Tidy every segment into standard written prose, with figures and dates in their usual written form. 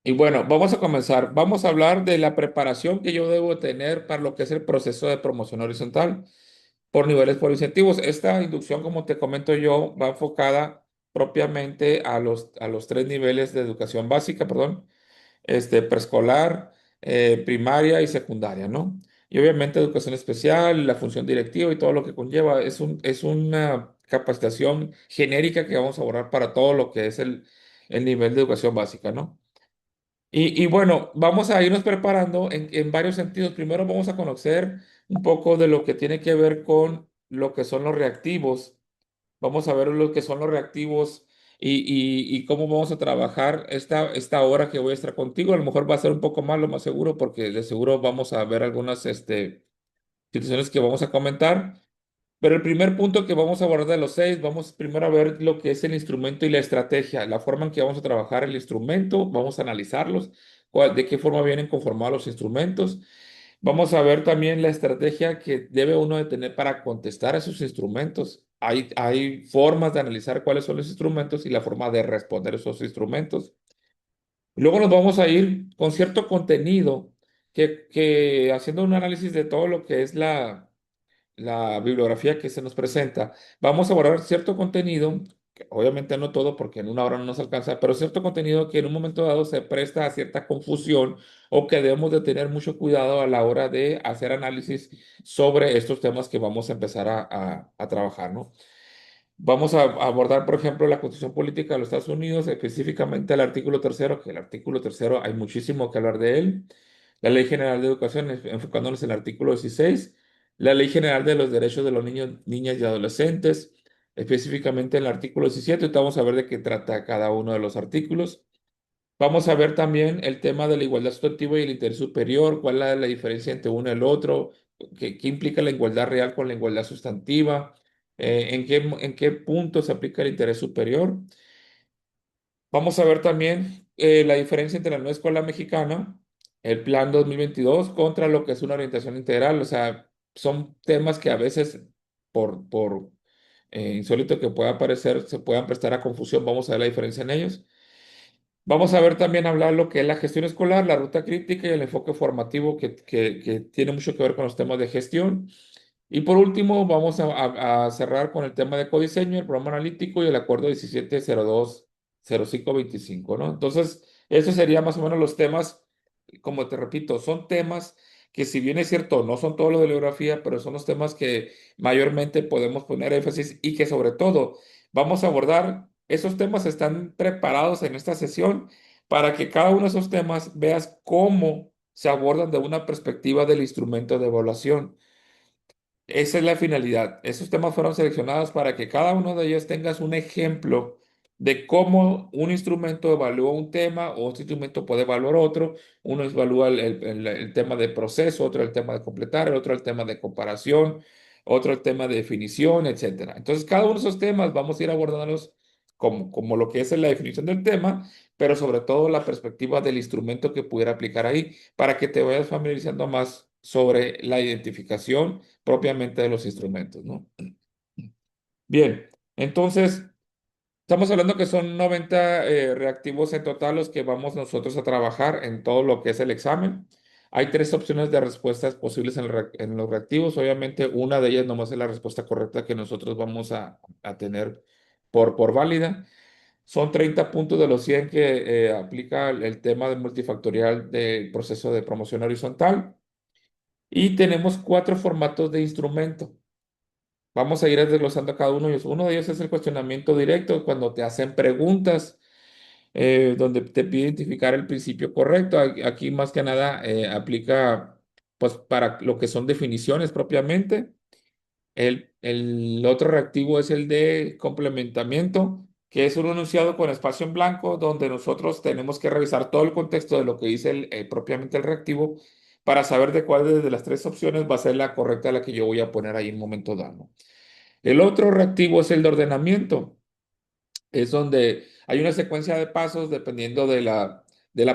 Y bueno, vamos a comenzar. Vamos a hablar de la preparación que yo debo tener para lo que es el proceso de promoción horizontal por niveles por incentivos. Esta inducción, como te comento yo, va enfocada propiamente a los tres niveles de educación básica, perdón, preescolar, primaria y secundaria, ¿no? Y obviamente educación especial, la función directiva y todo lo que conlleva. Es una capacitación genérica que vamos a abordar para todo lo que es el nivel de educación básica, ¿no? Y bueno, vamos a irnos preparando en varios sentidos. Primero vamos a conocer un poco de lo que tiene que ver con lo que son los reactivos. Vamos a ver lo que son los reactivos y cómo vamos a trabajar esta hora que voy a estar contigo. A lo mejor va a ser un poco más, lo más seguro, porque de seguro vamos a ver algunas situaciones que vamos a comentar. Pero el primer punto que vamos a abordar de los seis, vamos primero a ver lo que es el instrumento y la estrategia, la forma en que vamos a trabajar el instrumento, vamos a analizarlos, de qué forma vienen conformados los instrumentos. Vamos a ver también la estrategia que debe uno de tener para contestar a esos instrumentos. Hay formas de analizar cuáles son los instrumentos y la forma de responder a esos instrumentos. Luego nos vamos a ir con cierto contenido que haciendo un análisis de todo lo que es la bibliografía que se nos presenta, vamos a abordar cierto contenido, que obviamente no todo porque en una hora no nos alcanza, pero cierto contenido que en un momento dado se presta a cierta confusión o que debemos de tener mucho cuidado a la hora de hacer análisis sobre estos temas que vamos a empezar a trabajar, ¿no? Vamos a abordar, por ejemplo, la Constitución Política de los Estados Unidos, específicamente el artículo tercero, que el artículo tercero hay muchísimo que hablar de él. La Ley General de Educación, enfocándonos en el artículo 16. La Ley General de los Derechos de los Niños, Niñas y Adolescentes, específicamente en el artículo 17. Ahorita vamos a ver de qué trata cada uno de los artículos. Vamos a ver también el tema de la igualdad sustantiva y el interés superior, cuál es la diferencia entre uno y el otro, qué implica la igualdad real con la igualdad sustantiva, en qué punto se aplica el interés superior. Vamos a ver también la diferencia entre la nueva escuela mexicana, el plan 2022 contra lo que es una orientación integral. O sea, son temas que a veces, por insólito que pueda parecer, se puedan prestar a confusión. Vamos a ver la diferencia en ellos. Vamos a ver también hablar lo que es la gestión escolar, la ruta crítica y el enfoque formativo que tiene mucho que ver con los temas de gestión. Y por último, vamos a cerrar con el tema de codiseño, el programa analítico y el acuerdo 17020525, ¿no? Entonces, esos serían más o menos los temas, como te repito, son temas que si bien es cierto, no son todo lo de la bibliografía, pero son los temas que mayormente podemos poner énfasis y que sobre todo vamos a abordar. Esos temas están preparados en esta sesión para que cada uno de esos temas veas cómo se abordan de una perspectiva del instrumento de evaluación. Esa es la finalidad. Esos temas fueron seleccionados para que cada uno de ellos tengas un ejemplo de cómo un instrumento evalúa un tema o otro instrumento puede evaluar otro. Uno evalúa el tema de proceso, otro el tema de completar, el otro el tema de comparación, otro el tema de definición, etcétera. Entonces, cada uno de esos temas vamos a ir abordándolos como lo que es la definición del tema, pero sobre todo la perspectiva del instrumento que pudiera aplicar ahí, para que te vayas familiarizando más sobre la identificación propiamente de los instrumentos, ¿no? Bien, entonces estamos hablando que son 90 reactivos en total los que vamos nosotros a trabajar en todo lo que es el examen. Hay tres opciones de respuestas posibles en los reactivos. Obviamente, una de ellas nomás es la respuesta correcta que nosotros vamos a tener por válida. Son 30 puntos de los 100 que aplica el tema de multifactorial del proceso de promoción horizontal. Y tenemos cuatro formatos de instrumento. Vamos a ir desglosando cada uno de ellos. Uno de ellos es el cuestionamiento directo, cuando te hacen preguntas, donde te pide identificar el principio correcto. Aquí más que nada aplica pues para lo que son definiciones propiamente. El otro reactivo es el de complementamiento, que es un enunciado con espacio en blanco, donde nosotros tenemos que revisar todo el contexto de lo que dice propiamente el reactivo para saber de cuál de las tres opciones va a ser la correcta la que yo voy a poner ahí en un momento dado. El otro reactivo es el de ordenamiento. Es donde hay una secuencia de pasos dependiendo de la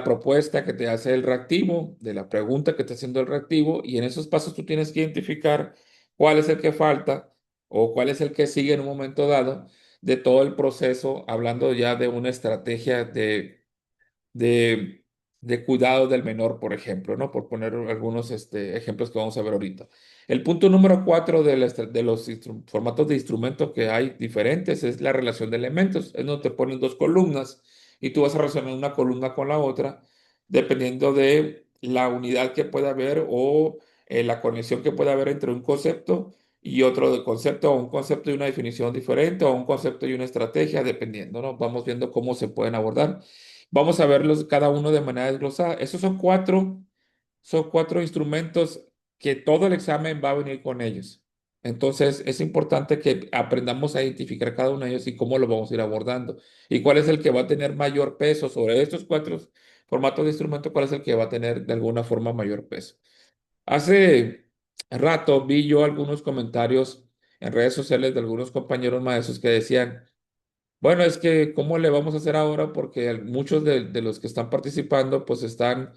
propuesta que te hace el reactivo, de la pregunta que te está haciendo el reactivo, y en esos pasos tú tienes que identificar cuál es el que falta o cuál es el que sigue en un momento dado de todo el proceso, hablando ya de una estrategia de cuidado del menor, por ejemplo, ¿no? Por poner algunos ejemplos que vamos a ver ahorita. El punto número cuatro de los formatos de instrumento que hay diferentes es la relación de elementos. Es donde te ponen dos columnas y tú vas a relacionar una columna con la otra dependiendo de la unidad que pueda haber o la conexión que pueda haber entre un concepto y otro de concepto, o un concepto y una definición diferente, o un concepto y una estrategia, dependiendo, ¿no? Vamos viendo cómo se pueden abordar. Vamos a verlos cada uno de manera desglosada. Esos son cuatro instrumentos que todo el examen va a venir con ellos. Entonces, es importante que aprendamos a identificar cada uno de ellos y cómo lo vamos a ir abordando. Y cuál es el que va a tener mayor peso sobre estos cuatro formatos de instrumento, cuál es el que va a tener de alguna forma mayor peso. Hace rato vi yo algunos comentarios en redes sociales de algunos compañeros maestros que decían, bueno, es que ¿cómo le vamos a hacer ahora? Porque muchos de los que están participando pues están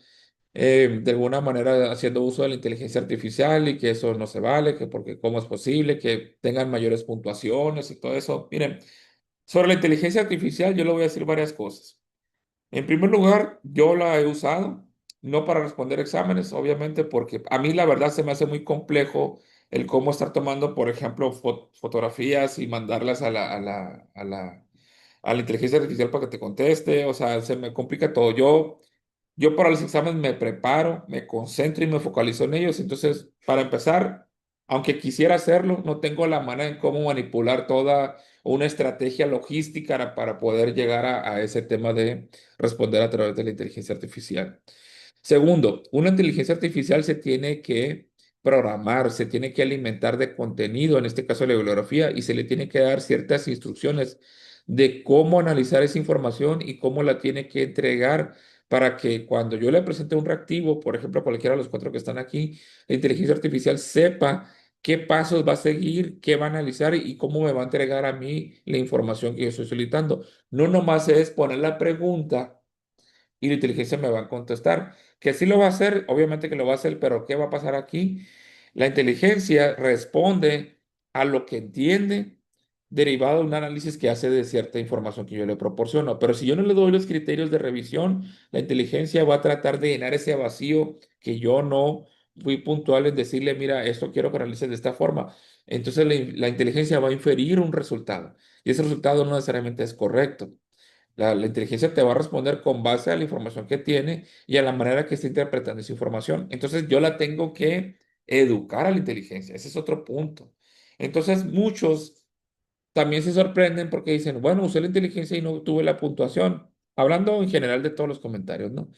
de alguna manera haciendo uso de la inteligencia artificial y que eso no se vale, que porque cómo es posible que tengan mayores puntuaciones y todo eso. Miren, sobre la inteligencia artificial yo le voy a decir varias cosas. En primer lugar, yo la he usado, no para responder exámenes, obviamente, porque a mí la verdad se me hace muy complejo el cómo estar tomando, por ejemplo, fotografías y mandarlas a la inteligencia artificial para que te conteste. O sea, se me complica todo. Yo para los exámenes me preparo, me concentro y me focalizo en ellos. Entonces, para empezar, aunque quisiera hacerlo, no tengo la manera en cómo manipular toda una estrategia logística para poder llegar a ese tema de responder a través de la inteligencia artificial. Segundo, una inteligencia artificial se tiene que programar, se tiene que alimentar de contenido, en este caso la bibliografía, y se le tiene que dar ciertas instrucciones de cómo analizar esa información y cómo la tiene que entregar para que cuando yo le presente un reactivo, por ejemplo, cualquiera de los cuatro que están aquí, la inteligencia artificial sepa qué pasos va a seguir, qué va a analizar y cómo me va a entregar a mí la información que yo estoy solicitando. No nomás es poner la pregunta y la inteligencia me va a contestar. Que sí lo va a hacer, obviamente que lo va a hacer, pero ¿qué va a pasar aquí? La inteligencia responde a lo que entiende derivado de un análisis que hace de cierta información que yo le proporciono. Pero si yo no le doy los criterios de revisión, la inteligencia va a tratar de llenar ese vacío que yo no fui puntual en decirle, mira, esto quiero que analices de esta forma. Entonces la inteligencia va a inferir un resultado y ese resultado no necesariamente es correcto. La inteligencia te va a responder con base a la información que tiene y a la manera que está interpretando esa información. Entonces yo la tengo que educar a la inteligencia. Ese es otro punto. Entonces muchos también se sorprenden porque dicen, bueno, usé la inteligencia y no tuve la puntuación. Hablando en general de todos los comentarios, ¿no?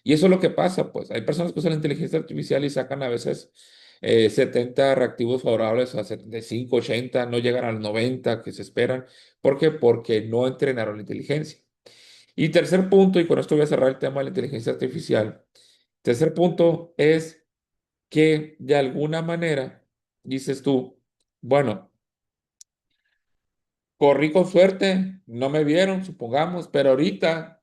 Y eso es lo que pasa, pues. Hay personas que usan la inteligencia artificial y sacan a veces 70 reactivos favorables a 75, 80, no llegan al 90 que se esperan. ¿Por qué? Porque no entrenaron la inteligencia. Y tercer punto, y con esto voy a cerrar el tema de la inteligencia artificial. Tercer punto es que de alguna manera dices tú, bueno, corrí con suerte, no me vieron, supongamos, pero ahorita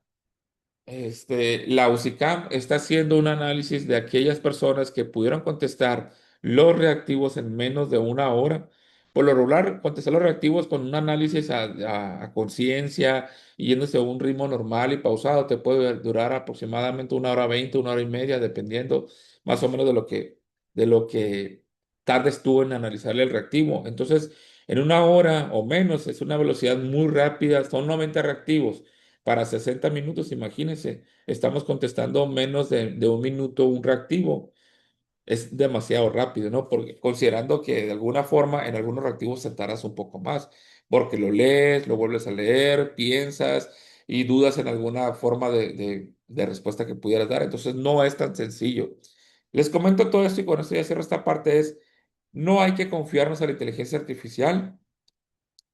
la UCICAM está haciendo un análisis de aquellas personas que pudieron contestar los reactivos en menos de una hora. Por lo regular, contestar los reactivos con un análisis a conciencia y yéndose a un ritmo normal y pausado te puede durar aproximadamente una hora 20, una hora y media, dependiendo más o menos de lo que tardes tú en analizar el reactivo. Entonces, en una hora o menos es una velocidad muy rápida, son 90 reactivos para 60 minutos, imagínense, estamos contestando menos de un minuto un reactivo. Es demasiado rápido, ¿no? Porque considerando que de alguna forma en algunos reactivos te tardas un poco más, porque lo lees, lo vuelves a leer, piensas y dudas en alguna forma de respuesta que pudieras dar. Entonces no es tan sencillo. Les comento todo esto y con esto ya cierro esta parte, es, no hay que confiarnos a la inteligencia artificial.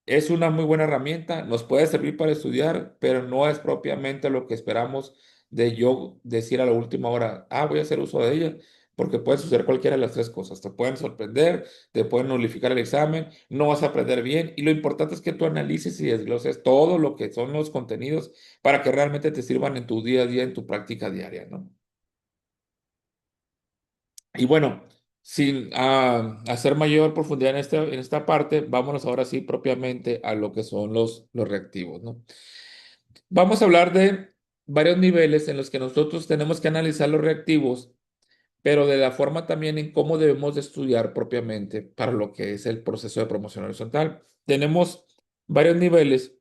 Es una muy buena herramienta, nos puede servir para estudiar, pero no es propiamente lo que esperamos de yo decir a la última hora, voy a hacer uso de ella, porque puede suceder cualquiera de las tres cosas. Te pueden sorprender, te pueden nulificar el examen, no vas a aprender bien, y lo importante es que tú analices y desgloses todo lo que son los contenidos para que realmente te sirvan en tu día a día, en tu práctica diaria, ¿no? Y bueno, sin hacer mayor profundidad en esta parte, vámonos ahora sí propiamente a lo que son los reactivos, ¿no? Vamos a hablar de varios niveles en los que nosotros tenemos que analizar los reactivos, pero de la forma también en cómo debemos de estudiar propiamente para lo que es el proceso de promoción horizontal. Tenemos varios niveles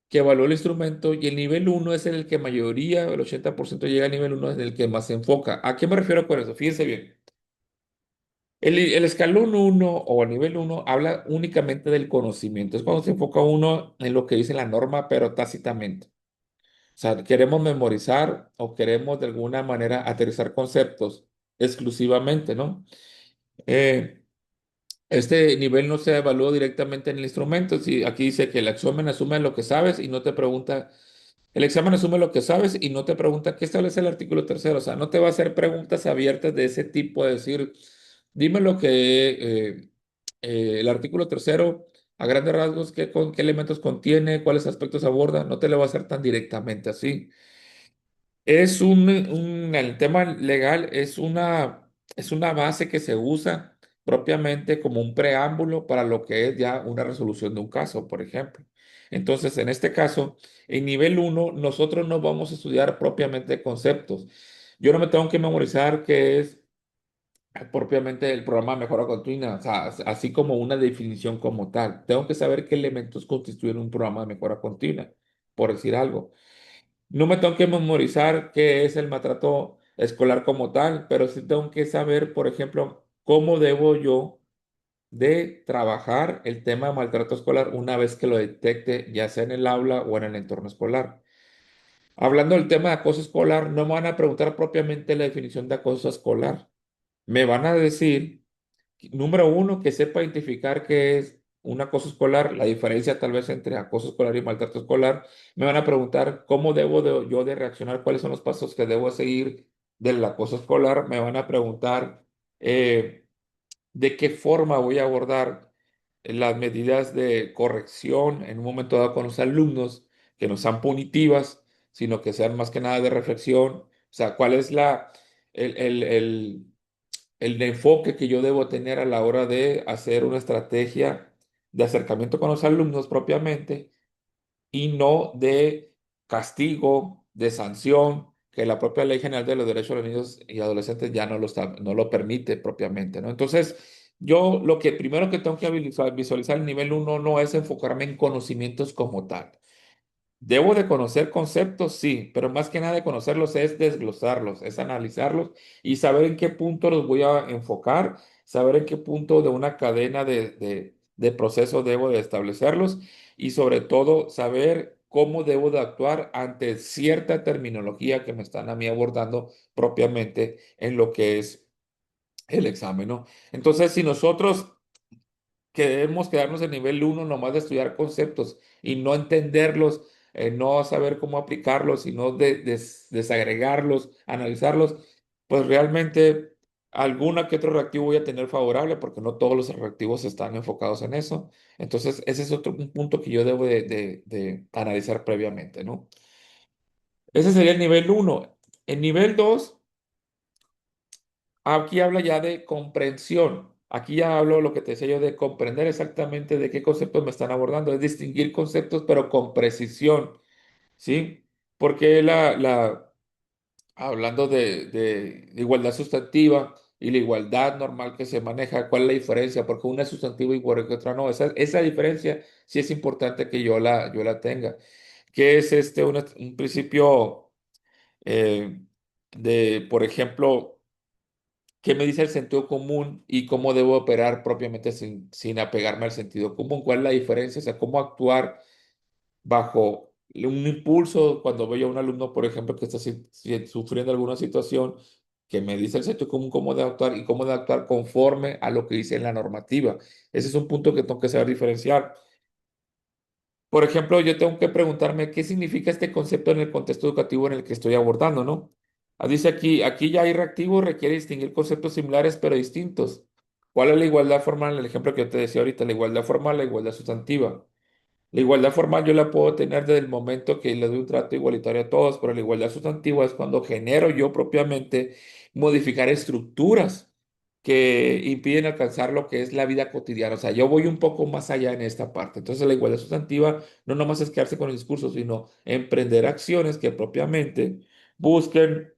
que evalúa el instrumento y el nivel uno es en el que mayoría, el 80% llega al nivel uno, es en el que más se enfoca. ¿A qué me refiero con eso? Fíjense bien. El escalón uno o el nivel uno habla únicamente del conocimiento. Es cuando se enfoca uno en lo que dice la norma, pero tácitamente. O sea, queremos memorizar o queremos de alguna manera aterrizar conceptos exclusivamente, ¿no? Eh, este nivel no se evalúa directamente en el instrumento. Si aquí dice que el examen asume lo que sabes y no te pregunta, el examen asume lo que sabes y no te pregunta qué establece el artículo tercero. O sea, no te va a hacer preguntas abiertas de ese tipo, de decir, dime lo que el artículo tercero, a grandes rasgos, qué elementos contiene, cuáles aspectos aborda. No te lo va a hacer tan directamente así. El tema legal es una base que se usa propiamente como un preámbulo para lo que es ya una resolución de un caso, por ejemplo. Entonces, en este caso, en nivel uno nosotros no vamos a estudiar propiamente conceptos. Yo no me tengo que memorizar qué es propiamente el programa de mejora continua, o sea, así como una definición como tal. Tengo que saber qué elementos constituyen un programa de mejora continua, por decir algo. No me tengo que memorizar qué es el maltrato escolar como tal, pero sí tengo que saber, por ejemplo, cómo debo yo de trabajar el tema de maltrato escolar una vez que lo detecte, ya sea en el aula o en el entorno escolar. Hablando del tema de acoso escolar, no me van a preguntar propiamente la definición de acoso escolar. Me van a decir, número uno, que sepa identificar qué es un acoso escolar, la diferencia tal vez entre acoso escolar y maltrato escolar. Me van a preguntar cómo yo de reaccionar, cuáles son los pasos que debo seguir del acoso escolar. Me van a preguntar de qué forma voy a abordar las medidas de corrección en un momento dado con los alumnos, que no sean punitivas, sino que sean más que nada de reflexión. O sea, cuál es el, el, el el enfoque que yo debo tener a la hora de hacer una estrategia de acercamiento con los alumnos propiamente y no de castigo, de sanción, que la propia Ley General de los Derechos de los Niños y Adolescentes ya no lo permite propiamente, ¿no? Entonces, yo lo que primero que tengo que visualizar el nivel uno no es enfocarme en conocimientos como tal. Debo de conocer conceptos, sí, pero más que nada de conocerlos es desglosarlos, es analizarlos y saber en qué punto los voy a enfocar, saber en qué punto de una cadena de proceso debo de establecerlos y sobre todo saber cómo debo de actuar ante cierta terminología que me están a mí abordando propiamente en lo que es el examen, ¿no? Entonces, si nosotros que debemos quedarnos en nivel uno nomás de estudiar conceptos y no entenderlos, no saber cómo aplicarlos, sino desagregarlos, analizarlos, pues realmente alguna que otro reactivo voy a tener favorable porque no todos los reactivos están enfocados en eso. Entonces, ese es otro un punto que yo debo de analizar previamente, ¿no? Ese sería el nivel uno. El nivel 2 aquí habla ya de comprensión. Aquí ya hablo lo que te decía yo de comprender exactamente de qué conceptos me están abordando. Es distinguir conceptos, pero con precisión, ¿sí? Porque hablando de igualdad sustantiva y la igualdad normal que se maneja, ¿cuál es la diferencia? Porque una es sustantiva y por que otra no. Esa diferencia sí es importante que yo la tenga. ¿Qué es un principio eh, por ejemplo, qué me dice el sentido común y cómo debo operar propiamente sin apegarme al sentido común? ¿Cuál es la diferencia? O sea, cómo actuar bajo un impulso cuando veo a un alumno, por ejemplo, que está sufriendo alguna situación que me dice el sentido común, cómo debo actuar y cómo debo actuar conforme a lo que dice en la normativa. Ese es un punto que tengo que saber diferenciar. Por ejemplo, yo tengo que preguntarme qué significa este concepto en el contexto educativo en el que estoy abordando, ¿no? Dice aquí ya hay reactivo, requiere distinguir conceptos similares pero distintos. ¿Cuál es la igualdad formal? El ejemplo que yo te decía ahorita, la igualdad formal, la igualdad sustantiva. La igualdad formal yo la puedo tener desde el momento que le doy un trato igualitario a todos, pero la igualdad sustantiva es cuando genero yo propiamente modificar estructuras. que impiden alcanzar lo que es la vida cotidiana. O sea, yo voy un poco más allá en esta parte. Entonces, la igualdad sustantiva no nomás es quedarse con el discurso, sino emprender acciones que propiamente busquen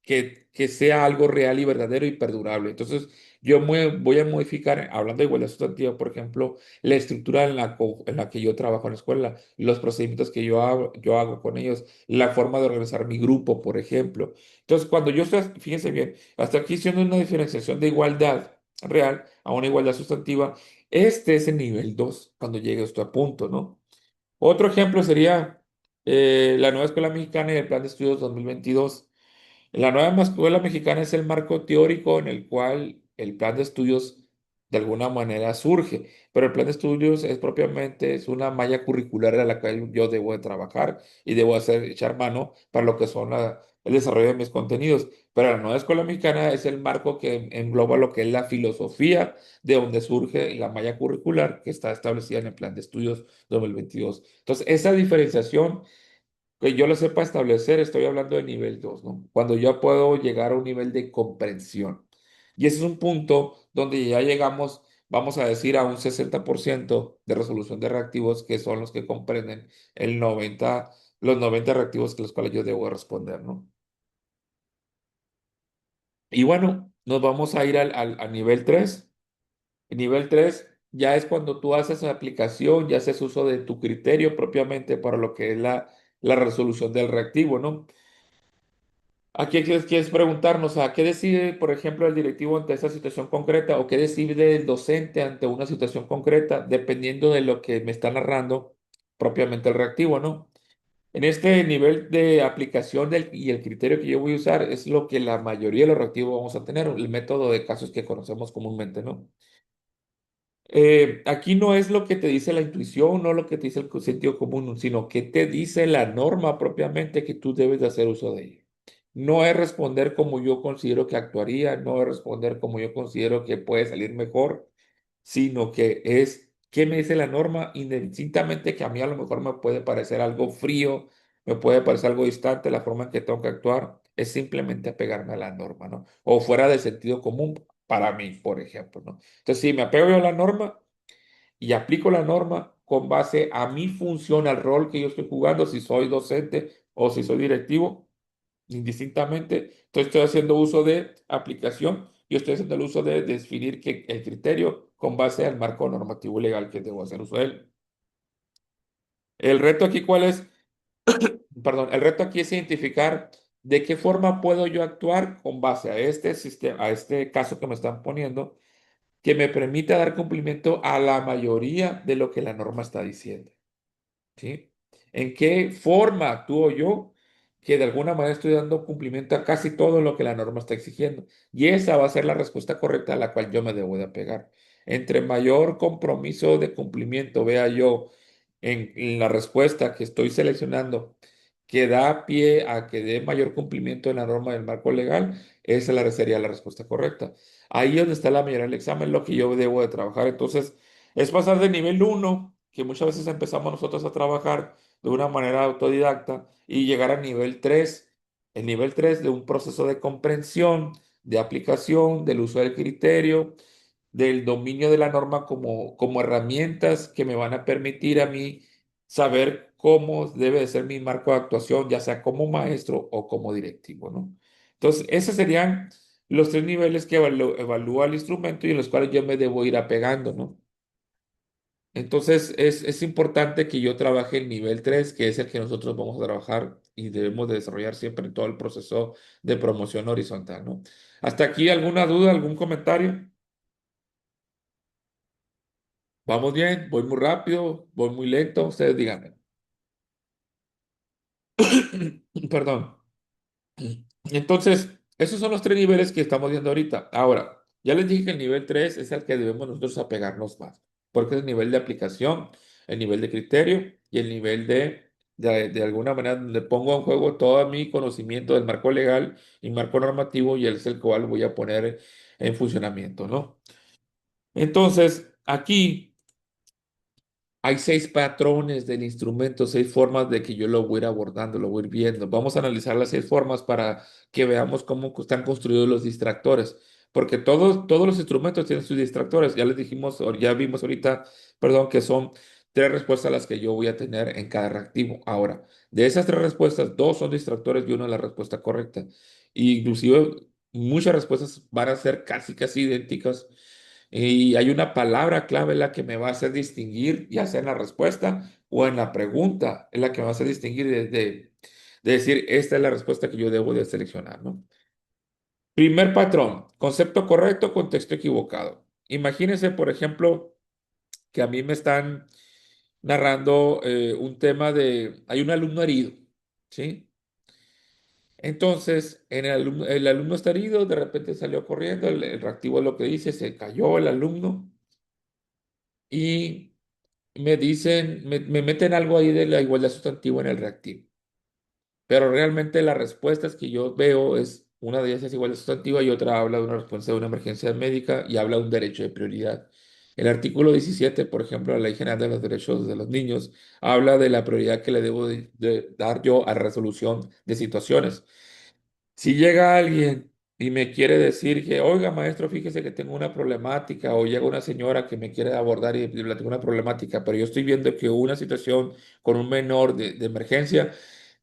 que sea algo real y verdadero y perdurable. Entonces, voy a modificar, hablando de igualdad sustantiva, por ejemplo, la estructura en la que yo trabajo en la escuela, los procedimientos que yo hago con ellos, la forma de organizar mi grupo, por ejemplo. Entonces, cuando yo estoy, fíjense bien, hasta aquí siendo una diferenciación de igualdad real a una igualdad sustantiva, este es el nivel 2 cuando llegue esto a punto, ¿no? Otro ejemplo sería la nueva escuela mexicana y el plan de estudios 2022. La nueva escuela mexicana es el marco teórico en el cual el plan de estudios de alguna manera surge, pero el plan de estudios es propiamente es una malla curricular a la cual yo debo de trabajar y debo echar mano para lo que son el desarrollo de mis contenidos. Pero la nueva escuela mexicana es el marco que engloba lo que es la filosofía de donde surge la malla curricular que está establecida en el plan de estudios 2022. Entonces, esa diferenciación que yo lo sepa establecer, estoy hablando de nivel 2, ¿no? Cuando ya puedo llegar a un nivel de comprensión. Y ese es un punto donde ya llegamos, vamos a decir, a un 60% de resolución de reactivos, que son los que comprenden los 90 reactivos que los cuales yo debo responder, ¿no? Y bueno, nos vamos a ir al nivel 3. El nivel 3 ya es cuando tú haces la aplicación, ya haces uso de tu criterio propiamente para lo que es la resolución del reactivo, ¿no? Aquí quieres preguntarnos a qué decide, por ejemplo, el directivo ante esta situación concreta o qué decide el docente ante una situación concreta, dependiendo de lo que me está narrando propiamente el reactivo, ¿no? En este nivel de aplicación y el criterio que yo voy a usar es lo que la mayoría de los reactivos vamos a tener, el método de casos que conocemos comúnmente, ¿no? Aquí no es lo que te dice la intuición, no lo que te dice el sentido común, sino que te dice la norma propiamente que tú debes de hacer uso de ella. No es responder como yo considero que actuaría, no es responder como yo considero que puede salir mejor, sino que es qué me dice la norma, indistintamente que a mí a lo mejor me puede parecer algo frío, me puede parecer algo distante la forma en que tengo que actuar, es simplemente apegarme a la norma, ¿no? O fuera del sentido común para mí, por ejemplo, ¿no? Entonces, si me apego yo a la norma y aplico la norma con base a mi función, al rol que yo estoy jugando, si soy docente o si soy directivo, indistintamente, entonces estoy haciendo uso de aplicación y estoy haciendo el uso de definir que el criterio con base al marco normativo legal que debo hacer uso de él. El reto aquí, ¿cuál es? Perdón, el reto aquí es identificar de qué forma puedo yo actuar con base a este sistema, a este caso que me están poniendo, que me permita dar cumplimiento a la mayoría de lo que la norma está diciendo. ¿Sí? ¿En qué forma actúo yo que de alguna manera estoy dando cumplimiento a casi todo lo que la norma está exigiendo? Y esa va a ser la respuesta correcta a la cual yo me debo de apegar. Entre mayor compromiso de cumplimiento vea yo en la respuesta que estoy seleccionando que da pie a que dé mayor cumplimiento en la norma del marco legal, sería la respuesta correcta. Ahí es donde está la mayoría del examen, lo que yo debo de trabajar. Entonces, es pasar de nivel uno que muchas veces empezamos nosotros a trabajar de una manera autodidacta, y llegar al nivel 3 el nivel 3 de un proceso de comprensión, de aplicación, del uso del criterio, del dominio de la norma como herramientas que me van a permitir a mí saber cómo debe de ser mi marco de actuación, ya sea como maestro o como directivo, ¿no? Entonces, esos serían los tres niveles que evalúa el instrumento y en los cuales yo me debo ir apegando, ¿no? Entonces, es importante que yo trabaje el nivel 3 que es el que nosotros vamos a trabajar y debemos de desarrollar siempre en todo el proceso de promoción horizontal, ¿no? ¿Hasta aquí alguna duda, algún comentario? ¿Vamos bien? ¿Voy muy rápido? ¿Voy muy lento? Ustedes díganme. Perdón. Entonces, esos son los tres niveles que estamos viendo ahorita. Ahora, ya les dije que el nivel 3 es el que debemos nosotros apegarnos más, porque es el nivel de aplicación, el nivel de criterio y el nivel de alguna manera, donde pongo en juego todo mi conocimiento del marco legal y marco normativo y es el cual voy a poner en funcionamiento, ¿no? Entonces, aquí hay seis patrones del instrumento, seis formas de que yo lo voy a ir abordando, lo voy a ir viendo. Vamos a analizar las seis formas para que veamos cómo están construidos los distractores. porque todos los instrumentos tienen sus distractores. Ya les dijimos, o ya vimos ahorita, perdón, que son tres respuestas las que yo voy a tener en cada reactivo. Ahora, de esas tres respuestas, dos son distractores y una es la respuesta correcta. Y inclusive muchas respuestas van a ser casi idénticas. Y hay una palabra clave en la que me va a hacer distinguir, ya sea en la respuesta o en la pregunta, en la que me va a hacer distinguir de decir, esta es la respuesta que yo debo de seleccionar, ¿no? Primer patrón, concepto correcto, contexto equivocado. Imagínense, por ejemplo, que a mí me están narrando un tema de, hay un alumno herido, ¿sí? Entonces, el alumno está herido, de repente salió corriendo, el reactivo es lo que dice, se cayó el alumno y me dicen, me meten algo ahí de la igualdad sustantiva en el reactivo. Pero realmente las respuestas que yo veo es, una de ellas es igual de sustantiva y otra habla de una respuesta de una emergencia médica y habla de un derecho de prioridad. El artículo 17, por ejemplo, de la Ley General de los Derechos de los Niños, habla de la prioridad que le debo de dar yo a resolución de situaciones. Si llega alguien y me quiere decir que, oiga, maestro, fíjese que tengo una problemática, o llega una señora que me quiere abordar y le tengo una problemática, pero yo estoy viendo que hubo una situación con un menor de emergencia,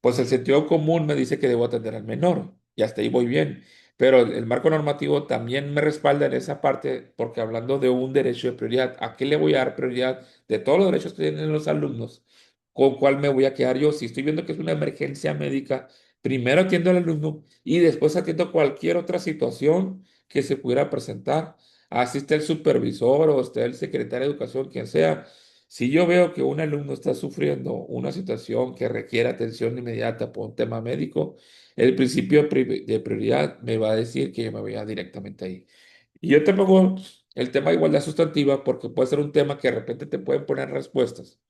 pues el sentido común me dice que debo atender al menor, y hasta ahí voy bien. Pero el marco normativo también me respalda en esa parte, porque hablando de un derecho de prioridad, ¿a qué le voy a dar prioridad de todos los derechos que tienen los alumnos? ¿Con cuál me voy a quedar yo? Si estoy viendo que es una emergencia médica, primero atiendo al alumno y después atiendo cualquier otra situación que se pudiera presentar. Así esté el supervisor o esté el secretario de educación, quien sea. Si yo veo que un alumno está sufriendo una situación que requiere atención inmediata por un tema médico, el principio de prioridad me va a decir que yo me voy a directamente ahí. Y yo te pongo el tema de igualdad sustantiva porque puede ser un tema que de repente te pueden poner respuestas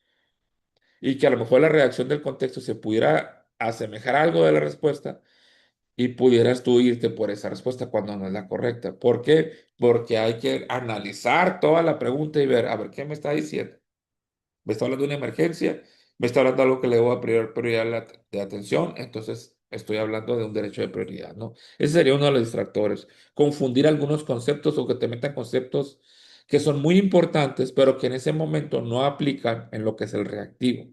y que a lo mejor la redacción del contexto se pudiera asemejar a algo de la respuesta y pudieras tú irte por esa respuesta cuando no es la correcta. ¿Por qué? Porque hay que analizar toda la pregunta y ver, a ver, ¿qué me está diciendo? ¿Me está hablando de una emergencia? ¿Me está hablando de algo que le debo a prioridad de atención? Entonces, estoy hablando de un derecho de prioridad, ¿no? Ese sería uno de los distractores. Confundir algunos conceptos o que te metan conceptos que son muy importantes, pero que en ese momento no aplican en lo que es el reactivo.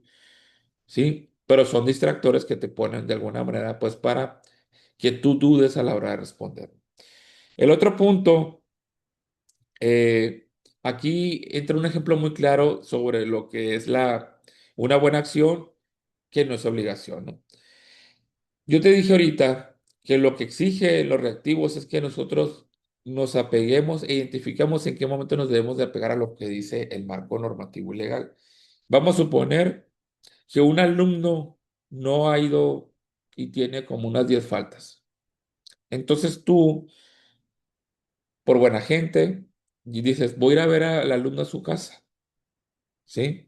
¿Sí? Pero son distractores que te ponen de alguna manera, pues, para que tú dudes a la hora de responder. El otro punto, eh, aquí entra un ejemplo muy claro sobre lo que es una buena acción que no es obligación, ¿no? Yo te dije ahorita que lo que exige los reactivos es que nosotros nos apeguemos e identificamos en qué momento nos debemos de apegar a lo que dice el marco normativo y legal. Vamos a suponer que un alumno no ha ido y tiene como unas 10 faltas. Entonces tú, por buena gente, y dices, voy a ir a ver al alumno a su casa, ¿sí?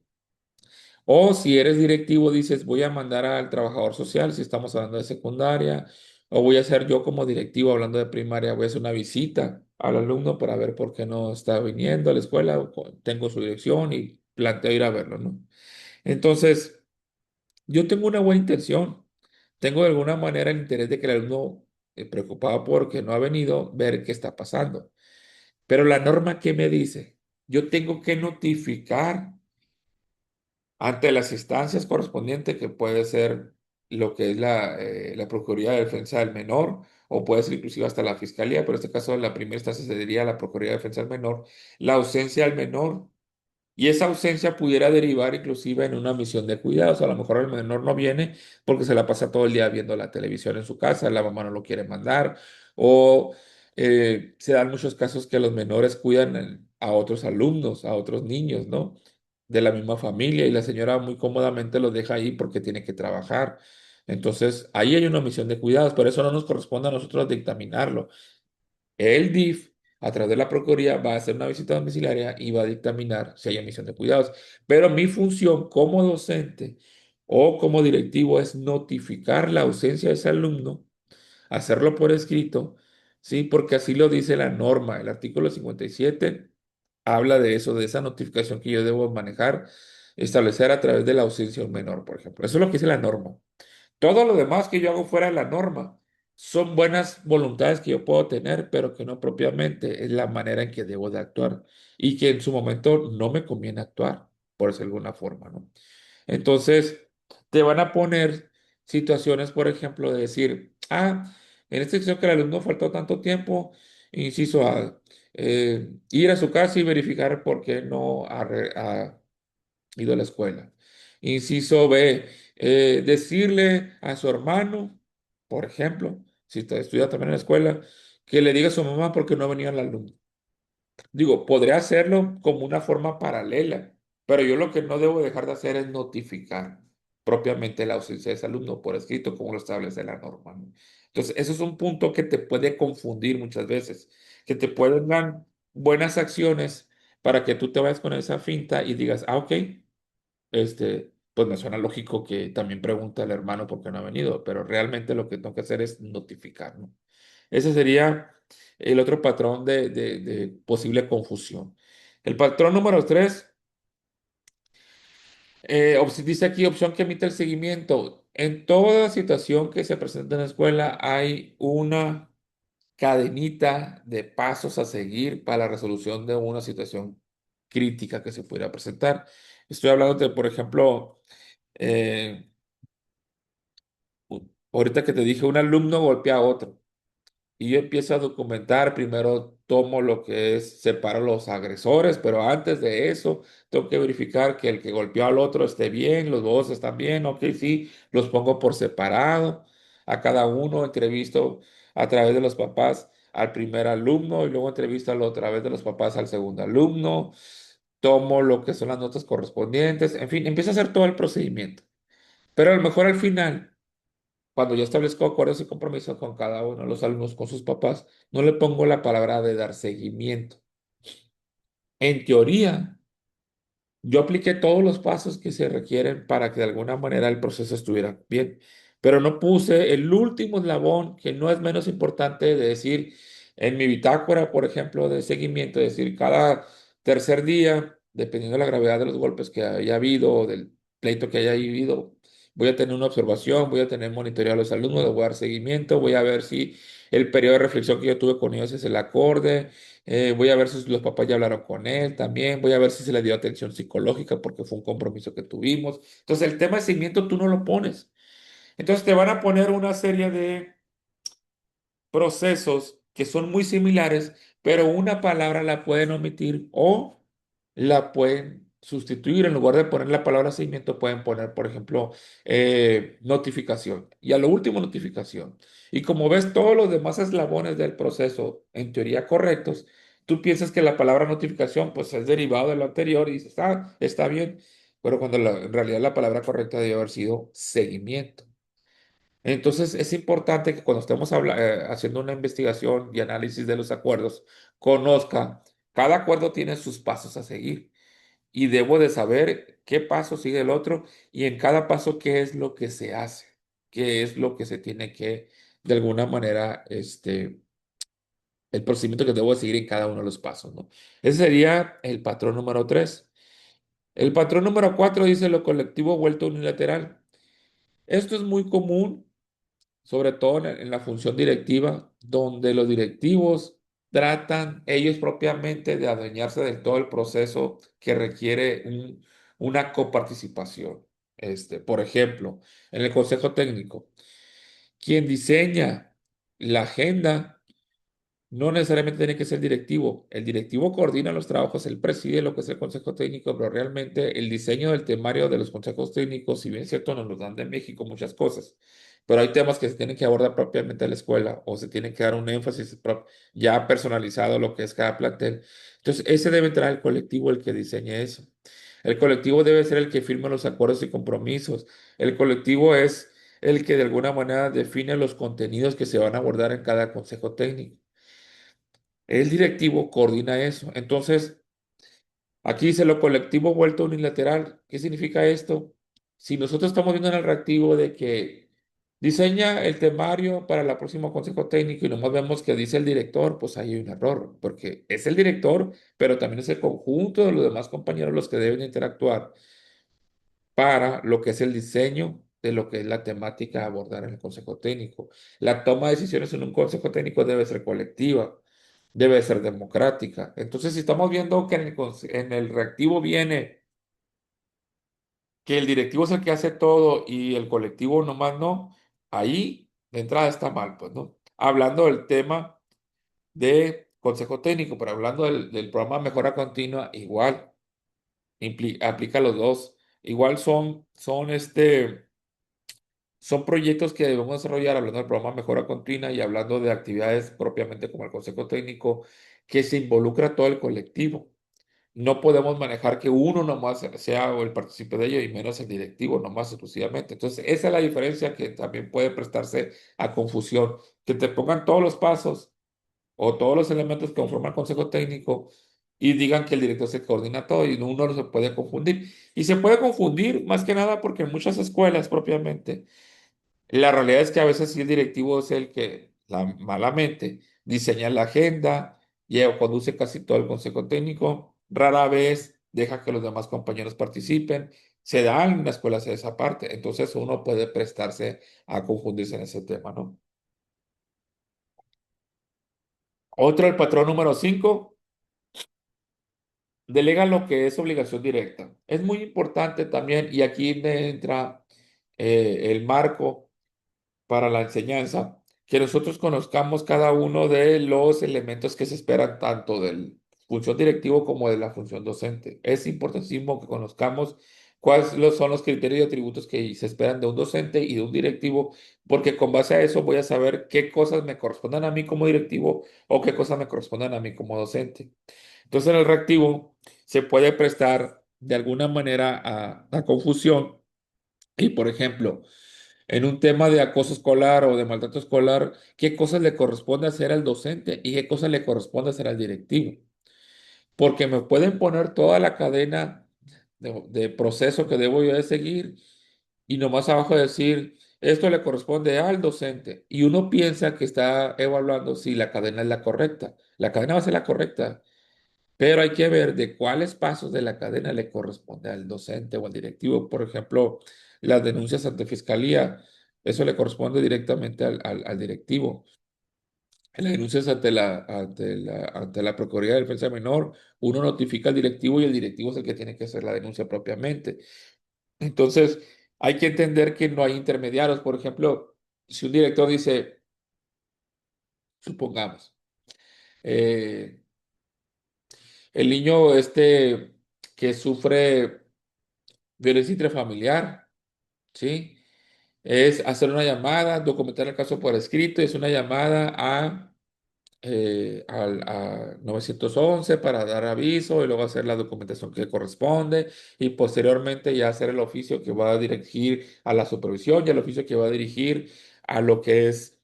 O si eres directivo, dices, voy a mandar al trabajador social, si estamos hablando de secundaria, o voy a hacer yo como directivo, hablando de primaria, voy a hacer una visita al alumno para ver por qué no está viniendo a la escuela, tengo su dirección y planteo ir a verlo, ¿no? Entonces, yo tengo una buena intención. Tengo de alguna manera el interés de que el alumno, preocupado porque no ha venido, ver qué está pasando. Pero la norma, ¿qué me dice? Yo tengo que notificar ante las instancias correspondientes, que puede ser lo que es la Procuraduría de Defensa del Menor, o puede ser inclusive hasta la Fiscalía, pero en este caso la primera instancia se diría la Procuraduría de Defensa del Menor, la ausencia del menor. Y esa ausencia pudiera derivar inclusive en una misión de cuidados. A lo mejor el menor no viene porque se la pasa todo el día viendo la televisión en su casa, la mamá no lo quiere mandar, o se dan muchos casos que los menores cuidan a otros alumnos, a otros niños, ¿no? De la misma familia y la señora muy cómodamente los deja ahí porque tiene que trabajar. Entonces, ahí hay una misión de cuidados, pero eso no nos corresponde a nosotros dictaminarlo. El DIF, a través de la Procuraduría, va a hacer una visita domiciliaria y va a dictaminar si hay emisión de cuidados. Pero mi función como docente o como directivo es notificar la ausencia de ese alumno, hacerlo por escrito, ¿sí? Porque así lo dice la norma. El artículo 57 habla de eso, de esa notificación que yo debo manejar, establecer a través de la ausencia de un menor, por ejemplo. Eso es lo que dice la norma. Todo lo demás que yo hago fuera de la norma son buenas voluntades que yo puedo tener, pero que no propiamente es la manera en que debo de actuar y que en su momento no me conviene actuar, por decirlo de alguna forma, ¿no? Entonces, te van a poner situaciones, por ejemplo, de decir, en esta situación que el alumno faltó tanto tiempo, inciso A, ir a su casa y verificar por qué no ha ido a la escuela. Inciso B, decirle a su hermano, por ejemplo, si estudia también en la escuela, que le diga a su mamá por qué no venía el alumno. Digo, podría hacerlo como una forma paralela, pero yo lo que no debo dejar de hacer es notificar propiamente la ausencia de ese alumno por escrito, como lo establece la norma, ¿no? Entonces, eso es un punto que te puede confundir muchas veces, que te pueden dar buenas acciones para que tú te vayas con esa finta y digas, ok, pues me suena lógico que también pregunte al hermano por qué no ha venido, pero realmente lo que tengo que hacer es notificar, ¿no? Ese sería el otro patrón de posible confusión. El patrón número tres, dice aquí opción que emite el seguimiento. En toda situación que se presenta en la escuela hay una cadenita de pasos a seguir para la resolución de una situación crítica que se pudiera presentar. Estoy hablando de, por ejemplo, eh, ahorita que te dije, un alumno golpea a otro. Y yo empiezo a documentar, primero tomo lo que es, separo los agresores, pero antes de eso tengo que verificar que el que golpeó al otro esté bien, los dos están bien, ok, sí, los pongo por separado, a cada uno entrevisto a través de los papás al primer alumno y luego entrevisto a través de los papás al segundo alumno, tomo lo que son las notas correspondientes, en fin, empiezo a hacer todo el procedimiento, pero a lo mejor al final cuando yo establezco acuerdos y compromisos con cada uno de los alumnos, con sus papás, no le pongo la palabra de dar seguimiento. En teoría, yo apliqué todos los pasos que se requieren para que de alguna manera el proceso estuviera bien, pero no puse el último eslabón, que no es menos importante, de decir en mi bitácora, por ejemplo, de seguimiento, es decir, cada tercer día, dependiendo de la gravedad de los golpes que haya habido o del pleito que haya habido, voy a tener una observación, voy a tener monitoreo a los alumnos, les voy a dar seguimiento, voy a ver si el periodo de reflexión que yo tuve con ellos es el acorde. Voy a ver si los papás ya hablaron con él también. Voy a ver si se le dio atención psicológica porque fue un compromiso que tuvimos. Entonces, el tema de seguimiento tú no lo pones. Entonces, te van a poner una serie de procesos que son muy similares, pero una palabra la pueden omitir o la pueden sustituir. En lugar de poner la palabra seguimiento, pueden poner, por ejemplo, notificación. Y a lo último, notificación. Y como ves todos los demás eslabones del proceso, en teoría correctos, tú piensas que la palabra notificación, pues es derivado de lo anterior y dices, está bien. Pero cuando en realidad la palabra correcta debe haber sido seguimiento. Entonces, es importante que cuando estemos haciendo una investigación y análisis de los acuerdos, conozca, cada acuerdo tiene sus pasos a seguir y debo de saber qué paso sigue el otro y en cada paso qué es lo que se hace, qué es lo que se tiene que, de alguna manera, el procedimiento que debo de seguir en cada uno de los pasos, ¿no? Ese sería el patrón número tres. El patrón número cuatro dice lo colectivo vuelto unilateral. Esto es muy común sobre todo en la función directiva, donde los directivos tratan ellos propiamente de adueñarse de todo el proceso que requiere una coparticipación. Por ejemplo, en el consejo técnico, quien diseña la agenda no necesariamente tiene que ser directivo. El directivo coordina los trabajos, él preside lo que es el consejo técnico, pero realmente el diseño del temario de los consejos técnicos, si bien es cierto, nos lo dan de México muchas cosas, pero hay temas que se tienen que abordar propiamente en la escuela o se tiene que dar un énfasis ya personalizado a lo que es cada plantel. Entonces, ese debe entrar el colectivo, el que diseñe eso. El colectivo debe ser el que firma los acuerdos y compromisos. El colectivo es el que de alguna manera define los contenidos que se van a abordar en cada consejo técnico. El directivo coordina eso. Entonces, aquí dice lo colectivo vuelto unilateral. ¿Qué significa esto? Si nosotros estamos viendo en el reactivo de que diseña el temario para el próximo consejo técnico y nomás vemos que dice el director, pues ahí hay un error, porque es el director, pero también es el conjunto de los demás compañeros los que deben interactuar para lo que es el diseño. de lo que es la temática a abordar en el consejo técnico. La toma de decisiones en un consejo técnico debe ser colectiva, debe ser democrática. Entonces, si estamos viendo que en el reactivo viene que el directivo es el que hace todo y el colectivo nomás no, ahí de entrada está mal, pues, ¿no? Hablando del tema de consejo técnico, pero hablando del programa de mejora continua, igual aplica los dos. Igual son proyectos que debemos desarrollar, hablando del programa Mejora Continua y hablando de actividades propiamente como el Consejo Técnico, que se involucra todo el colectivo. No podemos manejar que uno nomás sea o el partícipe de ello y menos el directivo nomás exclusivamente. Entonces, esa es la diferencia que también puede prestarse a confusión. Que te pongan todos los pasos o todos los elementos que conforman el consejo técnico y digan que el director se coordina todo y uno no se puede confundir. Y se puede confundir más que nada porque en muchas escuelas propiamente la realidad es que a veces sí el directivo es el que, malamente, diseña la agenda y conduce casi todo el consejo técnico. Rara vez deja que los demás compañeros participen. Se da en las escuelas esa parte. Entonces uno puede prestarse a confundirse en ese tema, ¿no? Otro, el patrón número 5, delega lo que es obligación directa. Es muy importante también, y aquí me entra el marco para la enseñanza, que nosotros conozcamos cada uno de los elementos que se esperan tanto del función directivo como de la función docente. Es importantísimo que conozcamos cuáles son los criterios y atributos que se esperan de un docente y de un directivo, porque con base a eso voy a saber qué cosas me corresponden a mí como directivo o qué cosas me corresponden a mí como docente. Entonces, en el reactivo se puede prestar de alguna manera a confusión y, por ejemplo, en un tema de acoso escolar o de maltrato escolar, qué cosas le corresponde hacer al docente y qué cosas le corresponde hacer al directivo. Porque me pueden poner toda la cadena de proceso que debo yo de seguir y nomás abajo decir, esto le corresponde al docente. Y uno piensa que está evaluando si la cadena es la correcta. La cadena va a ser la correcta, pero hay que ver de cuáles pasos de la cadena le corresponde al docente o al directivo. Por ejemplo, las denuncias ante fiscalía, eso le corresponde directamente al directivo. Las denuncias ante la Procuraduría de Defensa Menor, uno notifica al directivo y el directivo es el que tiene que hacer la denuncia propiamente. Entonces, hay que entender que no hay intermediarios. Por ejemplo, si un director dice, supongamos, eh, el niño que sufre violencia intrafamiliar, ¿sí? Es hacer una llamada, documentar el caso por escrito, es una llamada a 911 para dar aviso y luego hacer la documentación que corresponde y posteriormente ya hacer el oficio que va a dirigir a la supervisión y el oficio que va a dirigir a lo que es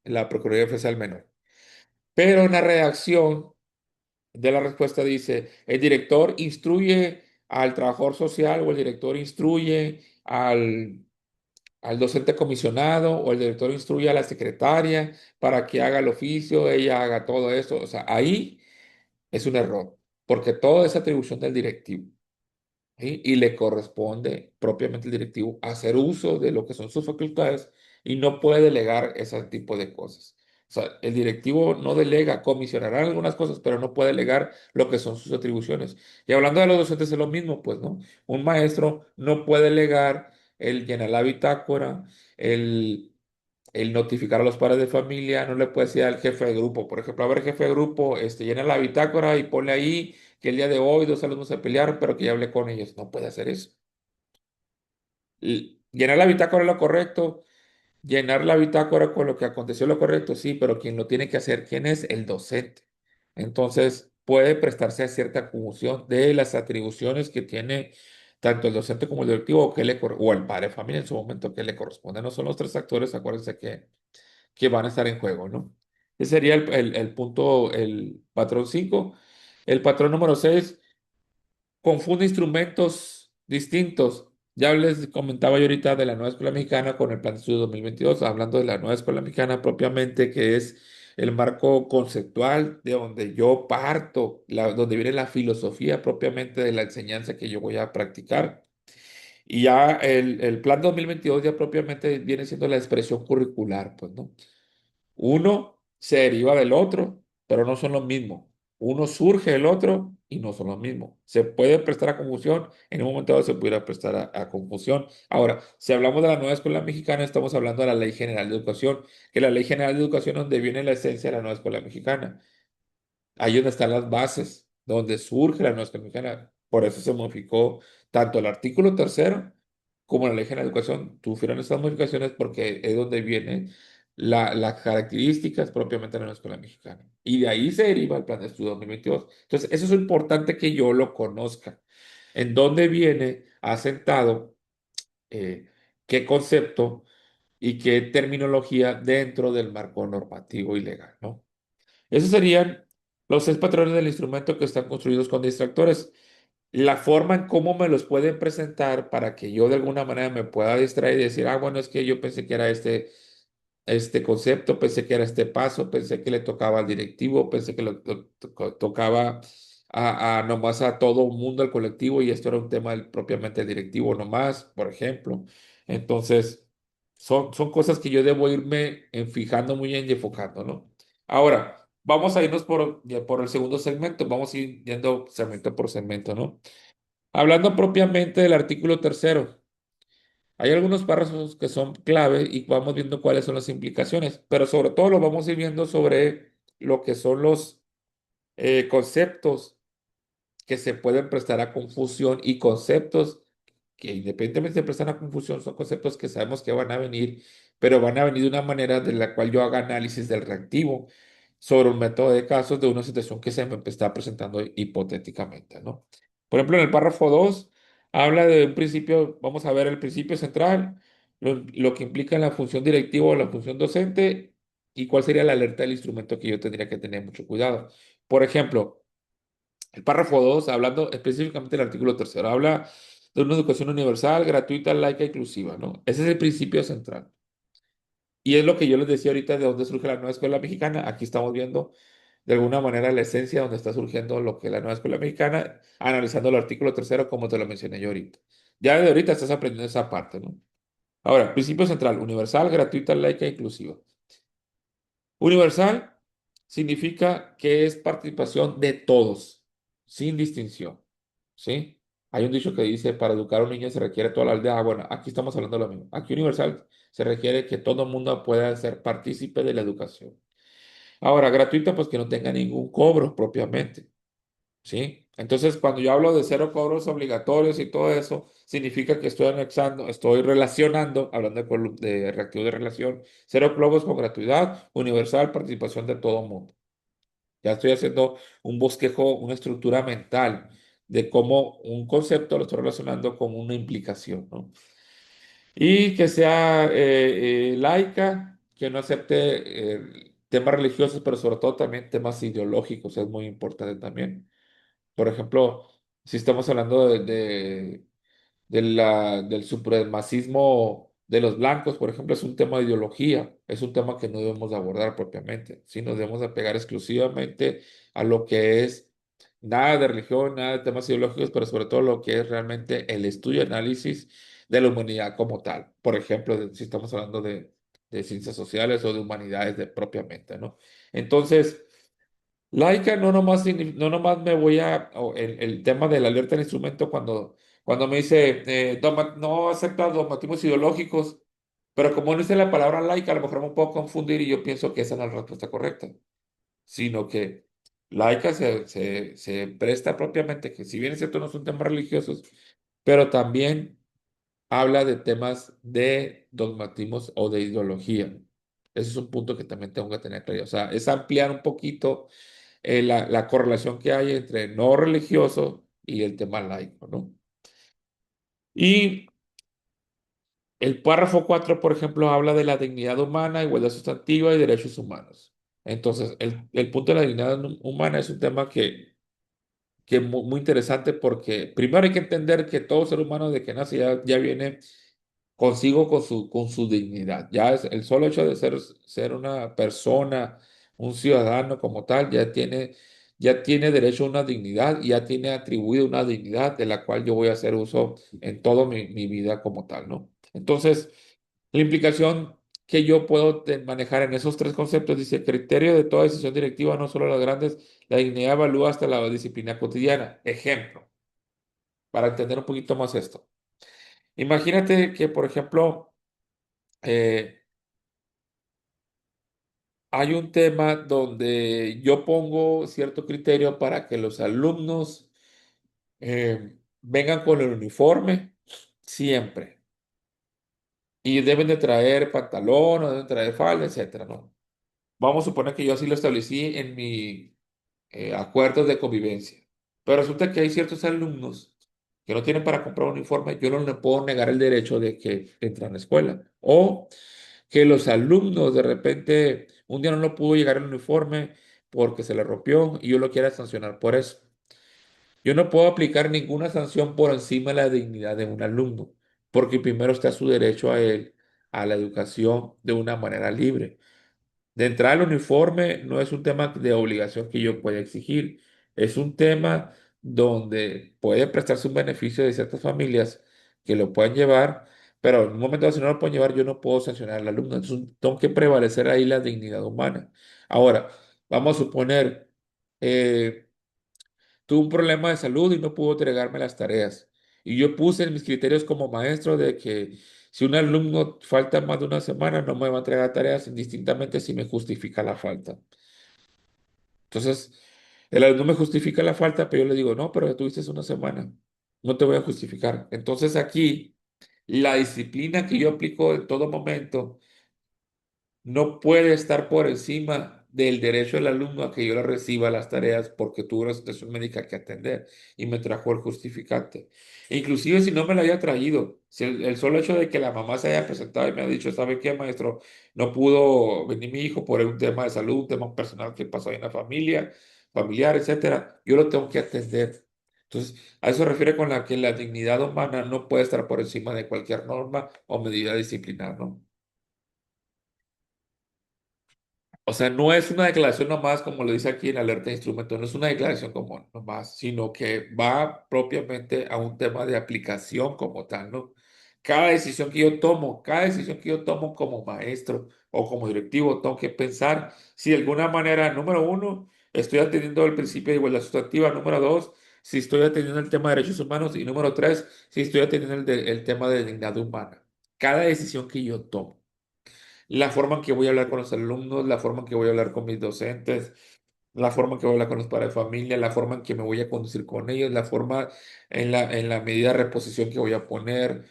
la Procuraduría de Defensa del Menor. Pero en la redacción de la respuesta dice, el director instruye al trabajador social o el director instruye al docente comisionado o el director instruye a la secretaria para que haga el oficio, ella haga todo eso. O sea, ahí es un error, porque todo es atribución del directivo. ¿Sí? Y le corresponde propiamente al directivo hacer uso de lo que son sus facultades y no puede delegar ese tipo de cosas. O sea, el directivo no delega, comisionará algunas cosas, pero no puede delegar lo que son sus atribuciones. Y hablando de los docentes es lo mismo, pues, ¿no? Un maestro no puede delegar el llenar la bitácora, el, el notificar a los padres de familia, no le puede decir al jefe de grupo, por ejemplo, a ver, jefe de grupo, llena la bitácora y ponle ahí que el día de hoy dos alumnos se pelearon, pero que ya hablé con ellos. No puede hacer eso. Llenar la bitácora es lo correcto, llenar la bitácora con lo que aconteció es lo correcto, sí, pero quien lo tiene que hacer, ¿quién es? El docente. Entonces, puede prestarse a cierta confusión de las atribuciones que tiene tanto el docente como el directivo o el padre de familia en su momento que le corresponde. No son los tres actores, acuérdense que van a estar en juego, ¿no? Ese sería el punto, el patrón 5. El patrón número 6 confunde instrumentos distintos. Ya les comentaba yo ahorita de la nueva escuela mexicana con el plan de estudio 2022, hablando de la nueva escuela mexicana propiamente, que es el marco conceptual de donde yo parto, donde viene la filosofía propiamente de la enseñanza que yo voy a practicar. Y ya el plan 2022 ya propiamente viene siendo la expresión curricular, pues, ¿no? Uno se deriva del otro, pero no son lo mismo. Uno surge del otro y no son lo mismo. Se puede prestar a confusión, en un momento dado se pudiera prestar a confusión. Ahora, si hablamos de la nueva escuela mexicana, estamos hablando de la Ley General de Educación, que la Ley General de Educación es donde viene la esencia de la nueva escuela mexicana. Ahí es donde están las bases, donde surge la nueva escuela mexicana. Por eso se modificó tanto el artículo tercero como la ley general de educación. Tuvieron estas modificaciones porque es donde vienen las características propiamente de la nueva escuela mexicana. Y de ahí se deriva el plan de estudio 2022. Entonces, eso es importante que yo lo conozca. En dónde viene asentado, eh, qué concepto y qué terminología dentro del marco normativo y legal, ¿no? Esos serían los seis patrones del instrumento que están construidos con distractores. La forma en cómo me los pueden presentar para que yo de alguna manera me pueda distraer y decir, ah, bueno, es que yo pensé que era este concepto, pensé que era este paso, pensé que le tocaba al directivo, pensé que tocaba a nomás a todo un mundo, al colectivo, y esto era un tema propiamente del directivo nomás, por ejemplo. Entonces, son cosas que yo debo irme fijando muy bien y enfocando, ¿no? Ahora. Vamos a irnos por el segundo segmento, vamos a ir yendo segmento por segmento, ¿no? Hablando propiamente del artículo tercero, hay algunos párrafos que son clave y vamos viendo cuáles son las implicaciones, pero sobre todo lo vamos a ir viendo sobre lo que son los conceptos que se pueden prestar a confusión y conceptos que independientemente de prestar a confusión son conceptos que sabemos que van a venir, pero van a venir de una manera de la cual yo haga análisis del reactivo sobre un método de casos de una situación que se me está presentando hipotéticamente, ¿no? Por ejemplo, en el párrafo 2 habla de un principio, vamos a ver el principio central, lo que implica la función directiva o la función docente y cuál sería la alerta del instrumento que yo tendría que tener mucho cuidado. Por ejemplo, el párrafo 2 hablando específicamente del artículo tercero, habla de una educación universal, gratuita, laica, inclusiva, ¿no? Ese es el principio central. Y es lo que yo les decía ahorita de dónde surge la nueva escuela mexicana. Aquí estamos viendo de alguna manera la esencia donde está surgiendo lo que es la nueva escuela mexicana, analizando el artículo tercero como te lo mencioné yo ahorita. Ya de ahorita estás aprendiendo esa parte, ¿no? Ahora, principio central, universal, gratuita, laica, inclusiva. Universal significa que es participación de todos, sin distinción, ¿sí? Hay un dicho que dice, para educar a un niño se requiere toda la aldea. Ah, bueno, aquí estamos hablando de lo mismo. Aquí universal se requiere que todo el mundo pueda ser partícipe de la educación. Ahora, gratuita, pues que no tenga ningún cobro propiamente, ¿sí? Entonces, cuando yo hablo de cero cobros obligatorios y todo eso, significa que estoy anexando, estoy relacionando, hablando de reactivo de relación, cero cobros con gratuidad, universal, participación de todo el mundo. Ya estoy haciendo un bosquejo, una estructura mental de cómo un concepto lo estoy relacionando con una implicación, ¿no? Y que sea laica, que no acepte temas religiosos, pero sobre todo también temas ideológicos, es muy importante también. Por ejemplo, si estamos hablando del supremacismo de los blancos, por ejemplo, es un tema de ideología, es un tema que no debemos de abordar propiamente, sino debemos de pegar exclusivamente a lo que es nada de religión, nada de temas ideológicos, pero sobre todo lo que es realmente el estudio y análisis de la humanidad como tal. Por ejemplo, si estamos hablando de ciencias sociales o de humanidades propiamente, ¿no? Entonces, laica no nomás, no nomás me voy o el tema de la alerta del instrumento cuando me dice no acepta dogmatismos ideológicos, pero como no dice la palabra laica, a lo mejor me puedo confundir y yo pienso que esa no es la respuesta correcta, sino que laica se presta propiamente, que si bien es cierto no son temas religiosos, pero también habla de temas de dogmatismos o de ideología. Ese es un punto que también tengo que tener claro. O sea, es ampliar un poquito la correlación que hay entre no religioso y el tema laico, ¿no? Y el párrafo 4 por ejemplo, habla de la dignidad humana, igualdad sustantiva y derechos humanos. Entonces, el punto de la dignidad humana es un tema que es muy interesante porque primero hay que entender que todo ser humano de que nace ya viene consigo con su dignidad. Ya es el solo hecho de ser una persona, un ciudadano como tal, ya tiene ya tiene derecho a una dignidad y ya tiene atribuido una dignidad de la cual yo voy a hacer uso en toda mi vida como tal, ¿no? Entonces, la implicación que yo puedo manejar en esos tres conceptos dice, criterio de toda decisión directiva, no solo las grandes, la dignidad evalúa hasta la disciplina cotidiana. Ejemplo, para entender un poquito más esto. Imagínate que, por ejemplo, eh, hay un tema donde yo pongo cierto criterio para que los alumnos vengan con el uniforme siempre y deben de traer pantalón o deben traer falda, etcétera, ¿no? Vamos a suponer que yo así lo establecí en mi acuerdos de convivencia. Pero resulta que hay ciertos alumnos que no tienen para comprar un uniforme, yo no le puedo negar el derecho de que entren a la escuela. O que los alumnos de repente un día no lo pudo llegar el uniforme porque se le rompió y yo lo quiera sancionar por eso. Yo no puedo aplicar ninguna sanción por encima de la dignidad de un alumno, porque primero está su derecho a él, a la educación de una manera libre. De entrada, el uniforme no es un tema de obligación que yo pueda exigir, es un tema donde puede prestarse un beneficio de ciertas familias que lo pueden llevar, pero en un momento dado, si no lo pueden llevar, yo no puedo sancionar al alumno. Entonces, tengo que prevalecer ahí la dignidad humana. Ahora, vamos a suponer, eh, tuve un problema de salud y no pudo entregarme las tareas. Y yo puse en mis criterios como maestro de que si un alumno falta más de una semana, no me va a entregar tareas indistintamente si me justifica la falta. Entonces, el alumno me justifica la falta, pero yo le digo, no, pero ya tuviste una semana, no te voy a justificar. Entonces aquí, la disciplina que yo aplico en todo momento no puede estar por encima del derecho del alumno a que yo le reciba las tareas porque tuvo una situación médica que atender y me trajo el justificante. Inclusive si no me lo haya traído, si el solo hecho de que la mamá se haya presentado y me ha dicho, ¿sabe qué, maestro? No pudo venir mi hijo por un tema de salud, un tema personal que pasó ahí en la familia, familiar, etcétera, yo lo tengo que atender. Entonces, a eso se refiere con la que la dignidad humana no puede estar por encima de cualquier norma o medida disciplinar, ¿no? O sea, no es una declaración nomás, como lo dice aquí en alerta de instrumento, no es una declaración como nomás, sino que va propiamente a un tema de aplicación como tal, ¿no? Cada decisión que yo tomo como maestro o como directivo, tengo que pensar si de alguna manera, número uno, estoy atendiendo el principio de igualdad sustantiva, número dos, si estoy atendiendo el tema de derechos humanos y número tres, si estoy atendiendo el tema de dignidad humana. Cada decisión que yo tomo, la forma en que voy a hablar con los alumnos, la forma en que voy a hablar con mis docentes, la forma en que voy a hablar con los padres de familia, la forma en que me voy a conducir con ellos, la forma en la medida de reposición que voy a poner,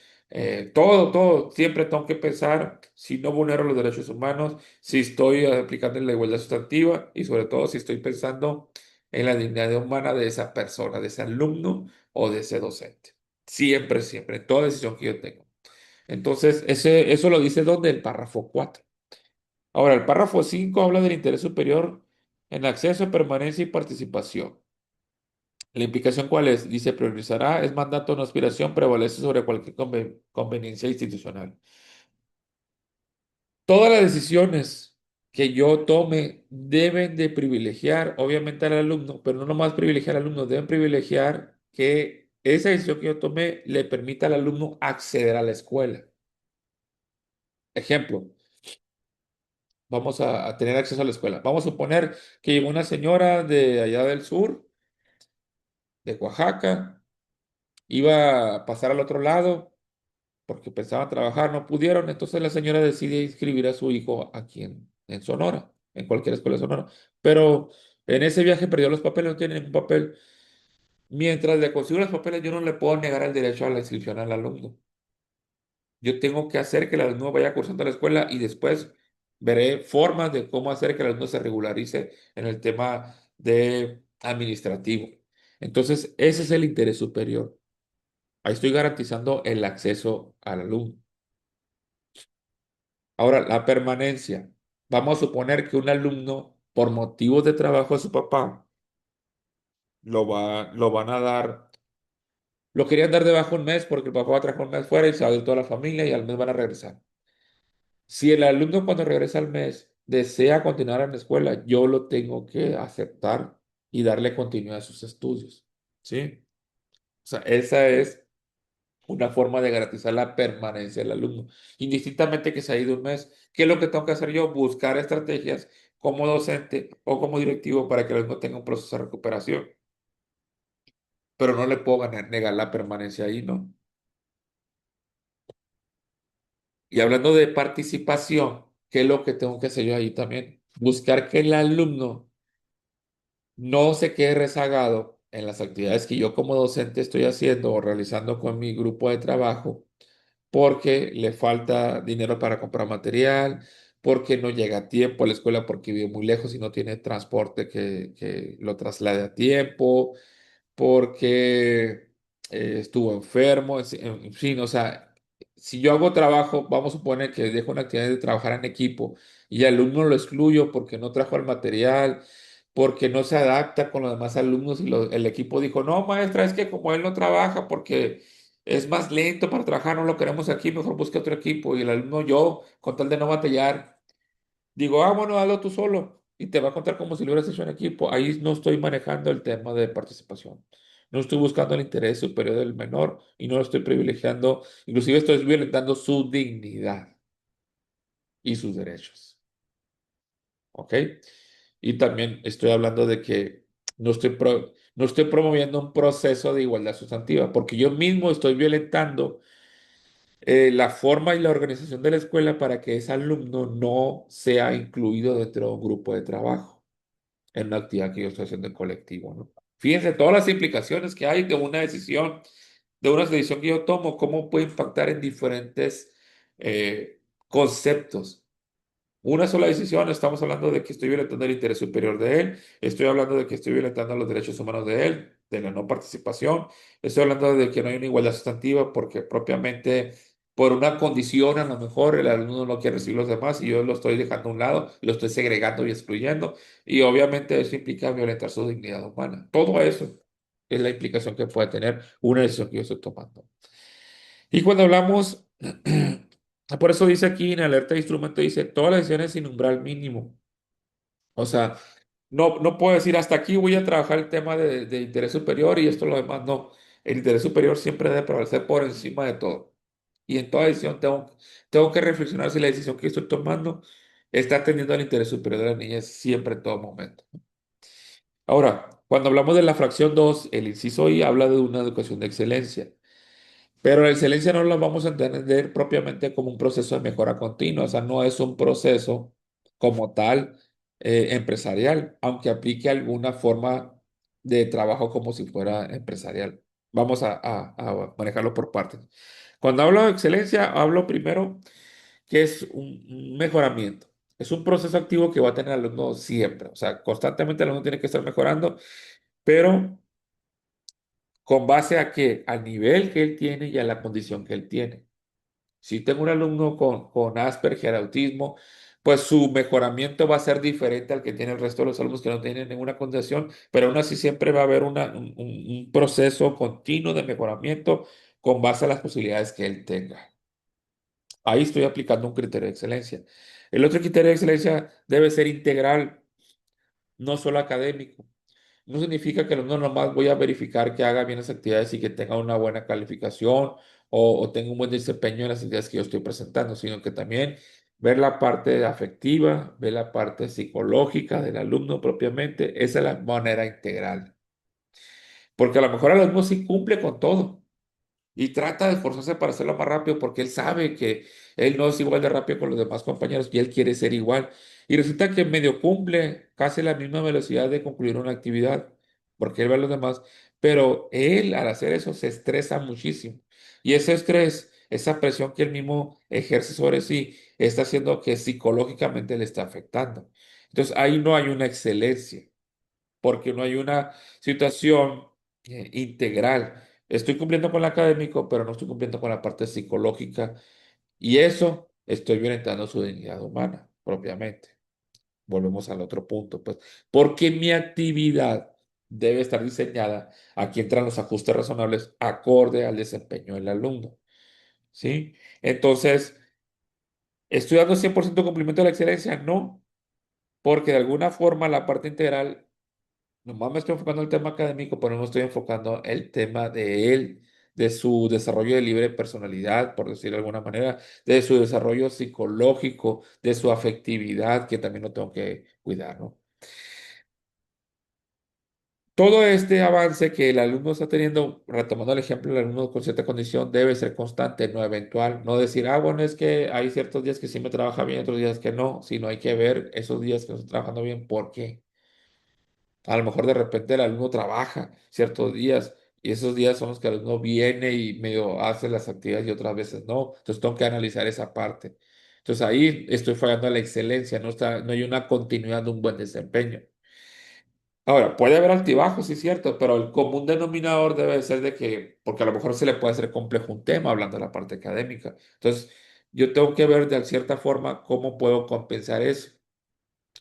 todo, siempre tengo que pensar si no vulnero los derechos humanos, si estoy aplicando la igualdad sustantiva y sobre todo si estoy pensando en la dignidad humana de esa persona, de ese alumno o de ese docente. Siempre, siempre, en toda decisión que yo tengo. Entonces, eso lo dice donde el párrafo 4. Ahora, el párrafo 5 habla del interés superior en acceso, permanencia y participación. ¿La implicación cuál es? Dice, priorizará, es mandato, no aspiración, prevalece sobre cualquier conveniencia institucional. Todas las decisiones que yo tome deben de privilegiar, obviamente, al alumno, pero no nomás privilegiar al alumno, deben privilegiar que esa decisión que yo tomé le permita al alumno acceder a la escuela. Ejemplo, vamos a tener acceso a la escuela. Vamos a suponer que llegó una señora de allá del sur, de Oaxaca, iba a pasar al otro lado porque pensaba trabajar, no pudieron, entonces la señora decide inscribir a su hijo aquí en Sonora, en cualquier escuela de Sonora. Pero en ese viaje perdió los papeles, no tiene ningún papel. Mientras le consigo los papeles, yo no le puedo negar el derecho a la inscripción al alumno. Yo tengo que hacer que el alumno vaya cursando la escuela y después veré formas de cómo hacer que el alumno se regularice en el tema de administrativo. Entonces, ese es el interés superior. Ahí estoy garantizando el acceso al alumno. Ahora, la permanencia. Vamos a suponer que un alumno, por motivos de trabajo de su papá, lo van a dar, lo querían dar de bajo un mes porque el papá va a trabajar un mes fuera y se va a ir toda la familia y al mes van a regresar. Si el alumno cuando regresa al mes desea continuar en la escuela, yo lo tengo que aceptar y darle continuidad a sus estudios. ¿Sí? O sea, esa es una forma de garantizar la permanencia del alumno. Indistintamente que se haya ido un mes, ¿qué es lo que tengo que hacer yo? Buscar estrategias como docente o como directivo para que el alumno tenga un proceso de recuperación, pero no le puedo negar la permanencia ahí, ¿no? Y hablando de participación, ¿qué es lo que tengo que hacer yo ahí también? Buscar que el alumno no se quede rezagado en las actividades que yo como docente estoy haciendo o realizando con mi grupo de trabajo porque le falta dinero para comprar material, porque no llega a tiempo a la escuela porque vive muy lejos y no tiene transporte que lo traslade a tiempo, porque estuvo enfermo, en fin, o sea, si yo hago trabajo, vamos a suponer que dejo una actividad de trabajar en equipo y al alumno lo excluyo porque no trajo el material, porque no se adapta con los demás alumnos y el equipo dijo, no, maestra, es que como él no trabaja porque es más lento para trabajar, no lo queremos aquí, mejor busque otro equipo y el alumno yo, con tal de no batallar. Digo, ah, bueno, hazlo tú solo y te va a contar como si lo hubieras hecho en equipo. Ahí no estoy manejando el tema de participación. No estoy buscando el interés superior del menor y no lo estoy privilegiando. Inclusive estoy violentando su dignidad y sus derechos. ¿Ok? Y también estoy hablando de que no estoy promoviendo un proceso de igualdad sustantiva porque yo mismo estoy violentando la forma y la organización de la escuela para que ese alumno no sea incluido dentro de un grupo de trabajo, en una actividad que yo estoy haciendo en colectivo, ¿no? Fíjense todas las implicaciones que hay de una decisión que yo tomo, cómo puede impactar en diferentes conceptos. Una sola decisión, estamos hablando de que estoy violentando el interés superior de él, estoy hablando de que estoy violentando los derechos humanos de él, de la no participación, estoy hablando de que no hay una igualdad sustantiva porque propiamente por una condición a lo mejor el alumno no quiere recibir los demás y yo lo estoy dejando a un lado, lo estoy segregando y excluyendo y obviamente eso implica violentar su dignidad humana. Todo eso es la implicación que puede tener una decisión que yo estoy tomando. Y cuando hablamos, por eso dice aquí en alerta de instrumento, dice, todas las decisiones sin umbral mínimo. O sea, no puedo decir hasta aquí voy a trabajar el tema de interés superior y esto lo demás no. El interés superior siempre debe prevalecer por encima de todo. Y en toda decisión tengo que reflexionar si la decisión que estoy tomando está atendiendo al interés superior de la niña siempre en todo momento. Ahora, cuando hablamos de la fracción 2 el inciso I habla de una educación de excelencia. Pero la excelencia no la vamos a entender propiamente como un proceso de mejora continua, o sea, no es un proceso como tal empresarial, aunque aplique alguna forma de trabajo como si fuera empresarial. Vamos a manejarlo por partes. Cuando hablo de excelencia, hablo primero que es un mejoramiento. Es un proceso activo que va a tener el alumno siempre, o sea, constantemente el alumno tiene que estar mejorando, pero con base a que al nivel que él tiene y a la condición que él tiene. Si tengo un alumno con Asperger, autismo, pues su mejoramiento va a ser diferente al que tiene el resto de los alumnos que no tienen ninguna condición, pero aún así siempre va a haber un proceso continuo de mejoramiento con base a las posibilidades que él tenga. Ahí estoy aplicando un criterio de excelencia. El otro criterio de excelencia debe ser integral, no solo académico. No significa que no nomás voy a verificar que haga bien las actividades y que tenga una buena calificación o tenga un buen desempeño en las actividades que yo estoy presentando, sino que también ver la parte afectiva, ver la parte psicológica del alumno propiamente. Esa es la manera integral. Porque a lo mejor el alumno sí cumple con todo y trata de esforzarse para hacerlo más rápido porque él sabe que él no es igual de rápido con los demás compañeros y él quiere ser igual. Y resulta que medio cumple casi la misma velocidad de concluir una actividad porque él ve a los demás, pero él al hacer eso se estresa muchísimo. Y ese estrés, esa presión que él mismo ejerce sobre sí, está haciendo que psicológicamente le está afectando. Entonces ahí no hay una excelencia porque no hay una situación integral. Estoy cumpliendo con lo académico, pero no estoy cumpliendo con la parte psicológica y eso estoy violentando su dignidad humana propiamente. Volvemos al otro punto, pues, porque mi actividad debe estar diseñada, aquí entran los ajustes razonables acorde al desempeño del alumno, ¿sí? Entonces, ¿estoy dando 100% cumplimiento de la excelencia? No, porque de alguna forma la parte integral Nomás me estoy enfocando en el tema académico, pero no me estoy enfocando el tema de él, de su desarrollo de libre personalidad, por decirlo de alguna manera, de su desarrollo psicológico, de su afectividad, que también lo tengo que cuidar, ¿no? Todo este avance que el alumno está teniendo, retomando el ejemplo del alumno con cierta condición, debe ser constante, no eventual. No decir, ah, bueno, es que hay ciertos días que sí me trabaja bien, otros días que no, sino hay que ver esos días que no estoy trabajando bien, ¿por qué? A lo mejor de repente el alumno trabaja ciertos días y esos días son los que el alumno viene y medio hace las actividades y otras veces no. Entonces tengo que analizar esa parte. Entonces ahí estoy fallando a la excelencia, no hay una continuidad de un buen desempeño. Ahora, puede haber altibajos, sí es cierto, pero el común denominador debe ser de que, porque a lo mejor se le puede hacer complejo un tema hablando de la parte académica. Entonces, yo tengo que ver de cierta forma cómo puedo compensar eso.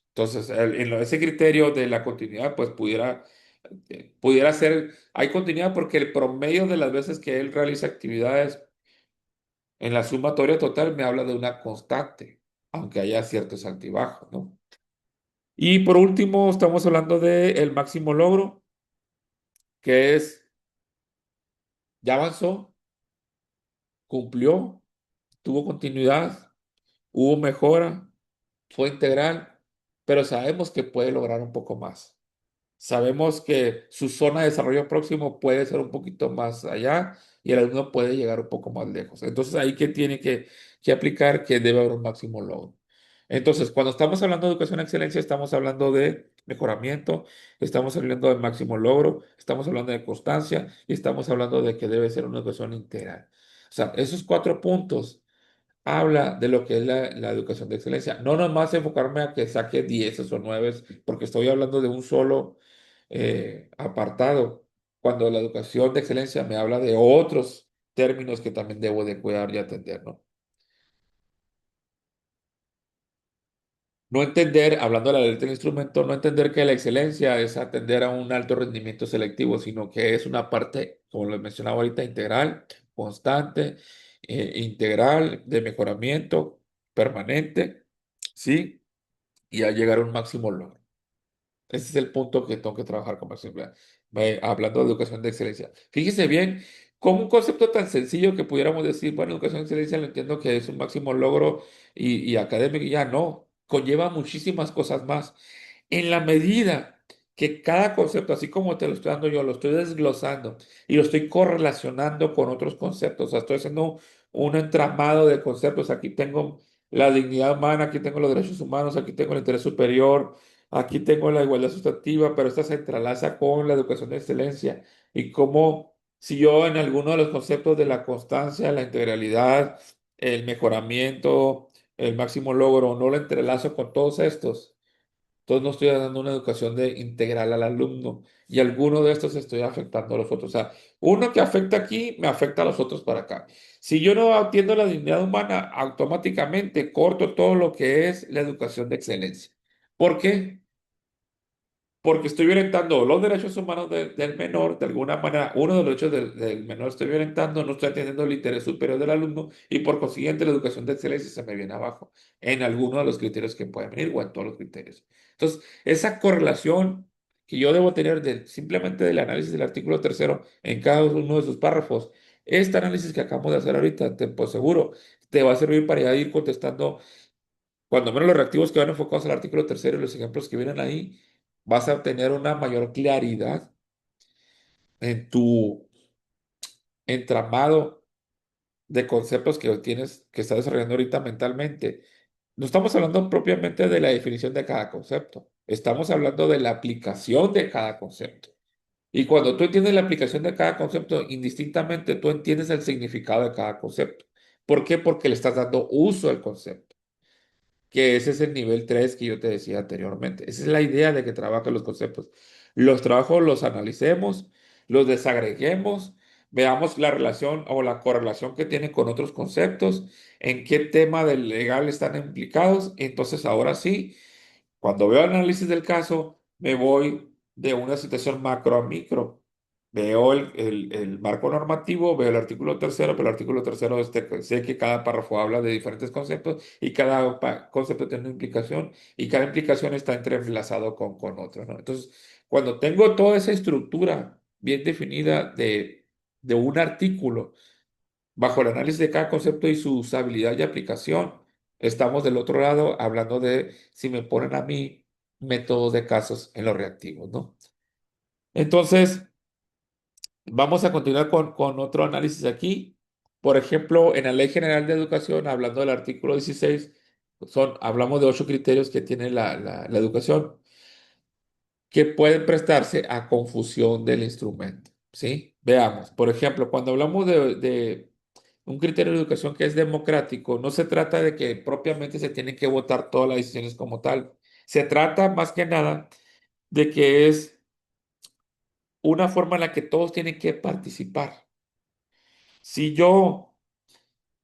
Entonces, ese criterio de la continuidad, pues pudiera ser, hay continuidad porque el promedio de las veces que él realiza actividades en la sumatoria total me habla de una constante, aunque haya ciertos altibajos, ¿no? Y por último, estamos hablando del máximo logro, que es, ya avanzó, cumplió, tuvo continuidad, hubo mejora, fue integral, pero sabemos que puede lograr un poco más. Sabemos que su zona de desarrollo próximo puede ser un poquito más allá y el alumno puede llegar un poco más lejos. Entonces, ahí que tiene que aplicar que debe haber un máximo logro. Entonces, cuando estamos hablando de educación de excelencia, estamos hablando de mejoramiento, estamos hablando de máximo logro, estamos hablando de constancia y estamos hablando de que debe ser una educación integral. O sea, esos cuatro puntos habla de lo que es la educación de excelencia. No nomás enfocarme a que saque 10 o 9, porque estoy hablando de un solo apartado, cuando la educación de excelencia me habla de otros términos que también debo de cuidar y atender, ¿no? No entender, hablando de la letra del instrumento, no entender que la excelencia es atender a un alto rendimiento selectivo, sino que es una parte, como lo mencionaba ahorita, integral, constante, integral, de mejoramiento permanente, ¿sí? Y a llegar a un máximo logro. Ese es el punto que tengo que trabajar como siempre, hablando de educación de excelencia. Fíjese bien, como un concepto tan sencillo que pudiéramos decir, bueno, educación de excelencia lo entiendo que es un máximo logro y académico, y ya no, conlleva muchísimas cosas más. En la medida que cada concepto, así como te lo estoy dando yo, lo estoy desglosando y lo estoy correlacionando con otros conceptos, o sea, estoy haciendo un entramado de conceptos. Aquí tengo la dignidad humana, aquí tengo los derechos humanos, aquí tengo el interés superior. Aquí tengo la igualdad sustantiva, pero esta se entrelaza con la educación de excelencia y cómo si yo en alguno de los conceptos de la constancia, la integralidad, el mejoramiento, el máximo logro, no lo entrelazo con todos estos, entonces no estoy dando una educación de integral al alumno y alguno de estos estoy afectando a los otros. O sea, uno que afecta aquí me afecta a los otros para acá. Si yo no atiendo la dignidad humana, automáticamente corto todo lo que es la educación de excelencia. ¿Por qué? Porque estoy violentando los derechos humanos del menor, de alguna manera, uno de los derechos del menor estoy violentando, no estoy atendiendo el interés superior del alumno y por consiguiente la educación de excelencia se me viene abajo en alguno de los criterios que pueden venir o en todos los criterios. Entonces, esa correlación que yo debo tener simplemente del análisis del artículo tercero en cada uno de sus párrafos, este análisis que acabamos de hacer ahorita, pues seguro te va a servir para ya ir contestando cuando menos los reactivos que van enfocados al artículo tercero y los ejemplos que vienen ahí, vas a obtener una mayor claridad en tu entramado de conceptos que tienes, que estás desarrollando ahorita mentalmente. No estamos hablando propiamente de la definición de cada concepto, estamos hablando de la aplicación de cada concepto. Y cuando tú entiendes la aplicación de cada concepto, indistintamente tú entiendes el significado de cada concepto. ¿Por qué? Porque le estás dando uso al concepto, que ese es el nivel 3 que yo te decía anteriormente. Esa es la idea de que trabajen los conceptos. Los trabajos los analicemos, los desagreguemos, veamos la relación o la correlación que tienen con otros conceptos, en qué tema del legal están implicados. Entonces, ahora sí, cuando veo el análisis del caso, me voy de una situación macro a micro. Veo el marco normativo, veo el artículo tercero, pero el artículo tercero sé que cada párrafo habla de diferentes conceptos y cada concepto tiene una implicación y cada implicación está entrelazado con otro, ¿no? Entonces, cuando tengo toda esa estructura bien definida de un artículo, bajo el análisis de cada concepto y su usabilidad y aplicación, estamos del otro lado hablando de si me ponen a mí métodos de casos en los reactivos, ¿no? Entonces, vamos a continuar con otro análisis aquí. Por ejemplo, en la Ley General de Educación, hablando del artículo 16, hablamos de 8 criterios que tiene la educación que pueden prestarse a confusión del instrumento, ¿sí? Veamos, por ejemplo, cuando hablamos de un criterio de educación que es democrático, no se trata de que propiamente se tienen que votar todas las decisiones como tal. Se trata más que nada de que es una forma en la que todos tienen que participar. Si yo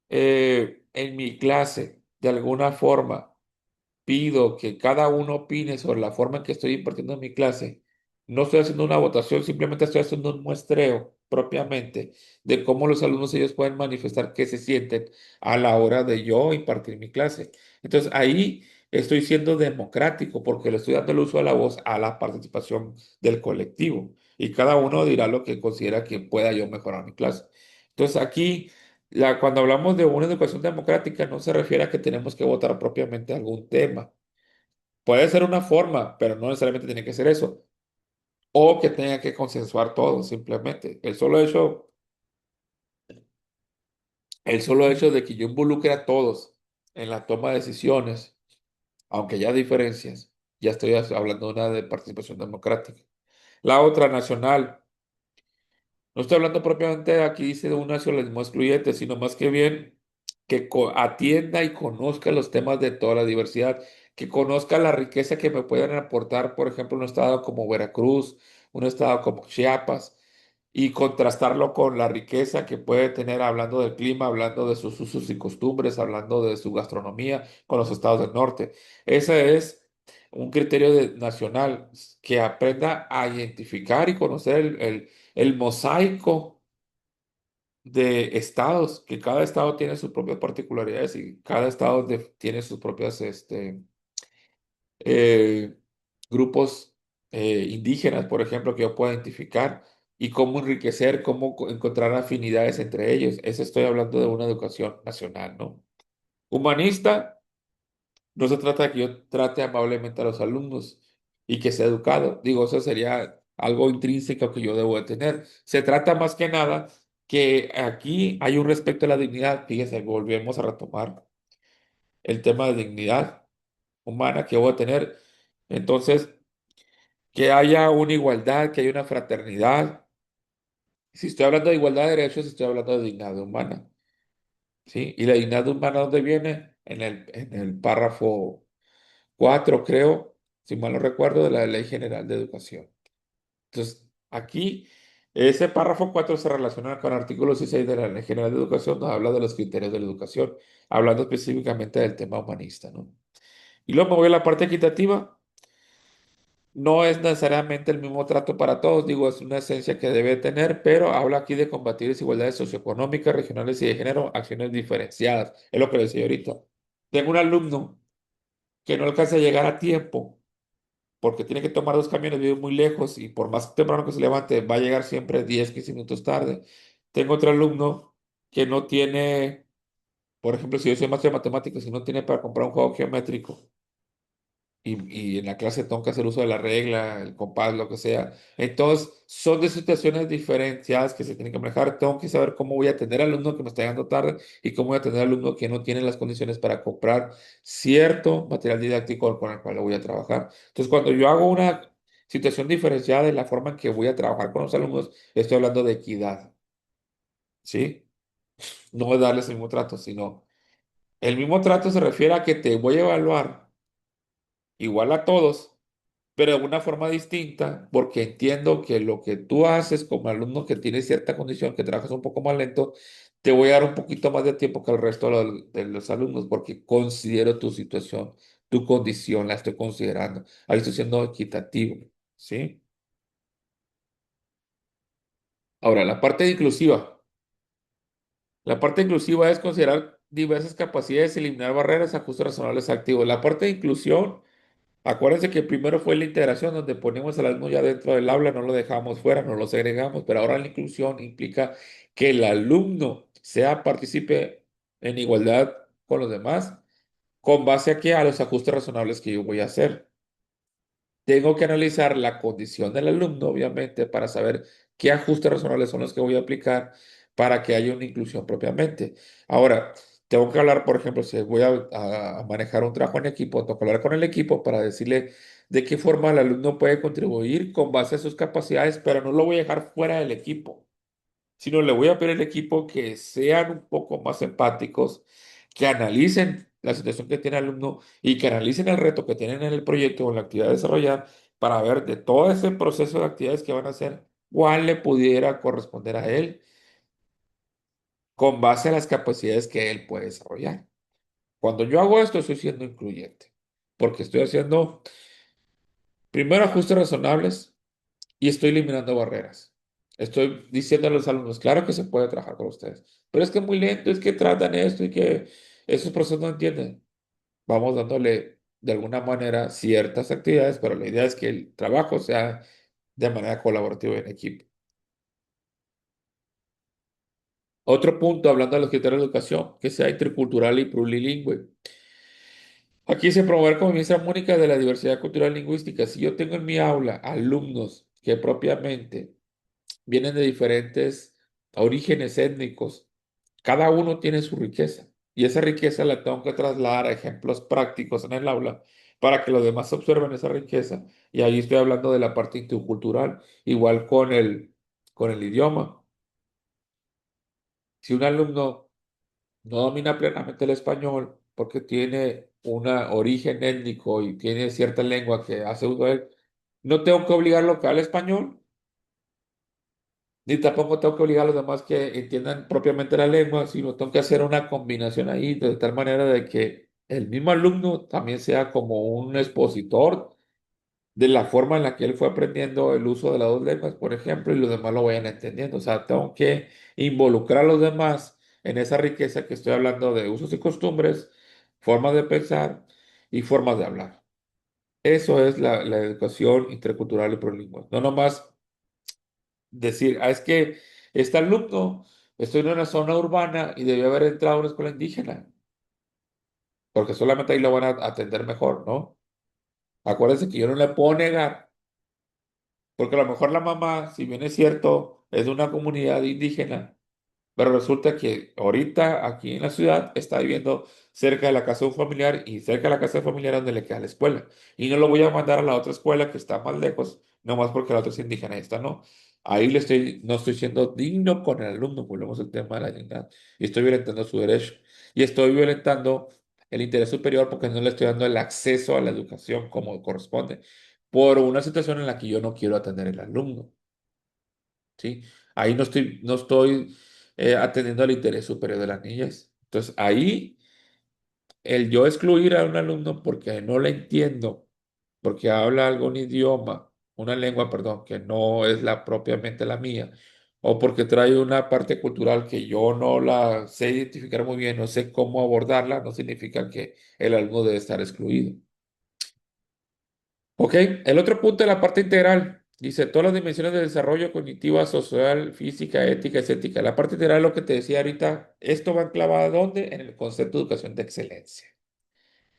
en mi clase, de alguna forma, pido que cada uno opine sobre la forma en que estoy impartiendo mi clase. No estoy haciendo una votación, simplemente estoy haciendo un muestreo propiamente de cómo los alumnos ellos pueden manifestar qué se sienten a la hora de yo impartir mi clase. Entonces ahí estoy siendo democrático porque le estoy dando el uso a la voz a la participación del colectivo y cada uno dirá lo que considera que pueda yo mejorar mi clase. Entonces aquí cuando hablamos de una educación democrática, no se refiere a que tenemos que votar propiamente algún tema. Puede ser una forma, pero no necesariamente tiene que ser eso. O que tenga que consensuar todo, simplemente. El solo hecho de que yo involucre a todos en la toma de decisiones, aunque haya diferencias, ya estoy hablando de una de participación democrática. La otra, nacional. No estoy hablando propiamente aquí dice de un nacionalismo excluyente, sino más que bien que atienda y conozca los temas de toda la diversidad, que conozca la riqueza que me pueden aportar, por ejemplo, un estado como Veracruz, un estado como Chiapas, y contrastarlo con la riqueza que puede tener hablando del clima, hablando de sus usos y costumbres, hablando de su gastronomía con los estados del norte. Ese es un criterio nacional que aprenda a identificar y conocer el mosaico de estados, que cada estado tiene sus propias particularidades y cada estado tiene sus propias eh, grupos indígenas, por ejemplo, que yo pueda identificar y cómo enriquecer, cómo encontrar afinidades entre ellos. Eso estoy hablando de una educación nacional, ¿no? Humanista. No se trata de que yo trate amablemente a los alumnos y que sea educado. Digo, eso sería algo intrínseco que yo debo de tener. Se trata más que nada que aquí hay un respeto a la dignidad. Fíjense, volvemos a retomar el tema de dignidad humana que voy a tener. Entonces, que haya una igualdad, que haya una fraternidad. Si estoy hablando de igualdad de derechos, estoy hablando de dignidad humana. ¿Sí? Y la dignidad humana, ¿dónde viene? En el párrafo 4 creo, si mal no recuerdo, de la Ley General de Educación. Entonces, aquí, ese párrafo 4 se relaciona con el artículo 16 de la Ley General de Educación, donde habla de los criterios de la educación, hablando específicamente del tema humanista, ¿no? Y luego me voy a la parte equitativa. No es necesariamente el mismo trato para todos, digo, es una esencia que debe tener, pero habla aquí de combatir desigualdades socioeconómicas, regionales y de género, acciones diferenciadas. Es lo que decía ahorita. Tengo un alumno que no alcanza a llegar a tiempo porque tiene que tomar 2 camiones, vive muy lejos y por más temprano que se levante, va a llegar siempre 10 15 minutos tarde. Tengo otro alumno que no tiene, por ejemplo, si yo soy maestro de matemáticas y no tiene para comprar un juego geométrico y en la clase tengo que hacer uso de la regla, el compás, lo que sea. Entonces, son de situaciones diferenciadas que se tienen que manejar. Tengo que saber cómo voy a atender al alumno que me está llegando tarde y cómo voy a atender al alumno que no tiene las condiciones para comprar cierto material didáctico con el cual lo voy a trabajar. Entonces, cuando yo hago una situación diferenciada en la forma en que voy a trabajar con los alumnos, estoy hablando de equidad, ¿sí? No de darles el mismo trato, sino el mismo trato se refiere a que te voy a evaluar igual a todos pero de una forma distinta, porque entiendo que lo que tú haces como alumno que tiene cierta condición, que trabajas un poco más lento, te voy a dar un poquito más de tiempo que el resto de los alumnos, porque considero tu situación, tu condición, la estoy considerando. Ahí estoy siendo equitativo, ¿sí? Ahora, la parte inclusiva. La parte inclusiva es considerar diversas capacidades, eliminar barreras, ajustes razonables activos. La parte de inclusión, acuérdense que primero fue la integración donde ponemos al alumno ya dentro del aula, no lo dejamos fuera, no lo segregamos, pero ahora la inclusión implica que el alumno sea participe en igualdad con los demás, con base a a los ajustes razonables que yo voy a hacer. Tengo que analizar la condición del alumno, obviamente, para saber qué ajustes razonables son los que voy a aplicar para que haya una inclusión propiamente. Ahora, tengo que hablar, por ejemplo, si voy a manejar un trabajo en equipo, tengo que hablar con el equipo para decirle de qué forma el alumno puede contribuir con base a sus capacidades, pero no lo voy a dejar fuera del equipo, sino le voy a pedir al equipo que sean un poco más empáticos, que analicen la situación que tiene el alumno y que analicen el reto que tienen en el proyecto o en la actividad a desarrollar para ver de todo ese proceso de actividades que van a hacer, cuál le pudiera corresponder a él con base a las capacidades que él puede desarrollar. Cuando yo hago esto, estoy siendo incluyente, porque estoy haciendo primero ajustes razonables y estoy eliminando barreras. Estoy diciendo a los alumnos, claro que se puede trabajar con ustedes, pero es que es muy lento, es que tratan esto y que esos procesos no entienden. Vamos dándole de alguna manera ciertas actividades, pero la idea es que el trabajo sea de manera colaborativa y en equipo. Otro punto, hablando de los criterios de educación, que sea intercultural y plurilingüe. Aquí se promover como ministra Mónica de la diversidad cultural y lingüística. Si yo tengo en mi aula alumnos que propiamente vienen de diferentes orígenes étnicos. Cada uno tiene su riqueza y esa riqueza la tengo que trasladar a ejemplos prácticos en el aula para que los demás observen esa riqueza. Y ahí estoy hablando de la parte intercultural, igual con el idioma. Si un alumno no domina plenamente el español porque tiene un origen étnico y tiene cierta lengua que hace uso de él, no tengo que obligarlo a que hable español. Ni tampoco tengo que obligar a los demás que entiendan propiamente la lengua, sino tengo que hacer una combinación ahí de tal manera de que el mismo alumno también sea como un expositor de la forma en la que él fue aprendiendo el uso de las dos lenguas, por ejemplo, y los demás lo vayan entendiendo. O sea, tengo que involucrar a los demás en esa riqueza que estoy hablando de usos y costumbres, formas de pensar y formas de hablar. Eso es la educación intercultural y plurilingüe. No nomás decir, es que este alumno, estoy en una zona urbana y debió haber entrado a una escuela indígena, porque solamente ahí lo van a atender mejor, ¿no? Acuérdense que yo no le puedo negar, porque a lo mejor la mamá, si bien es cierto, es de una comunidad indígena, pero resulta que ahorita aquí en la ciudad está viviendo cerca de la casa de un familiar y cerca de la casa de familiar donde le queda la escuela. Y no lo voy a mandar a la otra escuela que está más lejos, nomás porque la otra es indígena y esta no. Ahí no estoy siendo digno con el alumno, volvemos al tema de la dignidad. Y estoy violentando su derecho. Y estoy violentando el interés superior porque no le estoy dando el acceso a la educación como corresponde, por una situación en la que yo no quiero atender al alumno. ¿Sí? Ahí no estoy atendiendo al interés superior de las niñas. Entonces, ahí el yo excluir a un alumno porque no le entiendo, porque habla algún idioma, una lengua, perdón, que no es la propiamente la mía, o porque trae una parte cultural que yo no la sé identificar muy bien, no sé cómo abordarla, no significa que el alumno debe estar excluido. Ok, el otro punto es la parte integral. Dice, todas las dimensiones de desarrollo cognitiva, social, física, ética, estética. La parte integral, lo que te decía ahorita, esto va enclavado ¿dónde? En el concepto de educación de excelencia.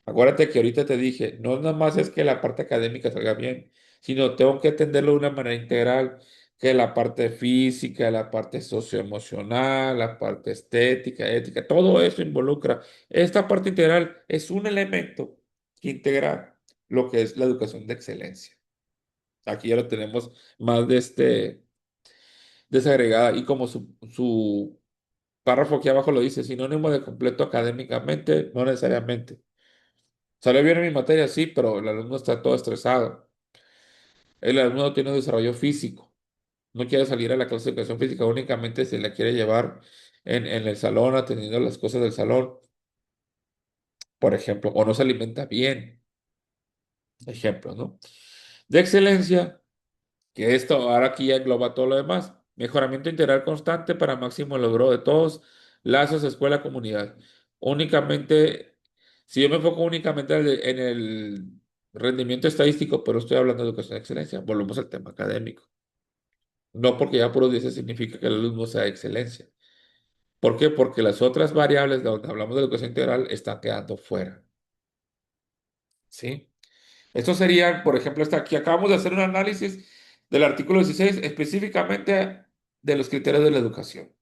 Acuérdate que ahorita te dije, no nada más es que la parte académica salga bien, sino tengo que atenderlo de una manera integral, que la parte física, la parte socioemocional, la parte estética, ética, todo eso involucra. Esta parte integral es un elemento que integra lo que es la educación de excelencia. Aquí ya lo tenemos más desagregada y como su párrafo aquí abajo lo dice, sinónimo de completo académicamente, no necesariamente. Salió bien en mi materia, sí, pero el alumno está todo estresado. El alumno no tiene un desarrollo físico. No quiere salir a la clase de educación física, únicamente se la quiere llevar en el salón, atendiendo las cosas del salón, por ejemplo, o no se alimenta bien, ejemplo, ¿no? De excelencia, que esto ahora aquí ya engloba todo lo demás. Mejoramiento integral constante para máximo logro de todos. Lazos escuela-comunidad. Únicamente, si yo me enfoco únicamente en el rendimiento estadístico, pero estoy hablando de educación de excelencia, volvemos al tema académico. No porque ya por 10 significa que el alumno sea de excelencia. ¿Por qué? Porque las otras variables de donde hablamos de educación integral están quedando fuera. ¿Sí? Esto sería, por ejemplo, hasta aquí acabamos de hacer un análisis del artículo 16 específicamente de los criterios de la educación.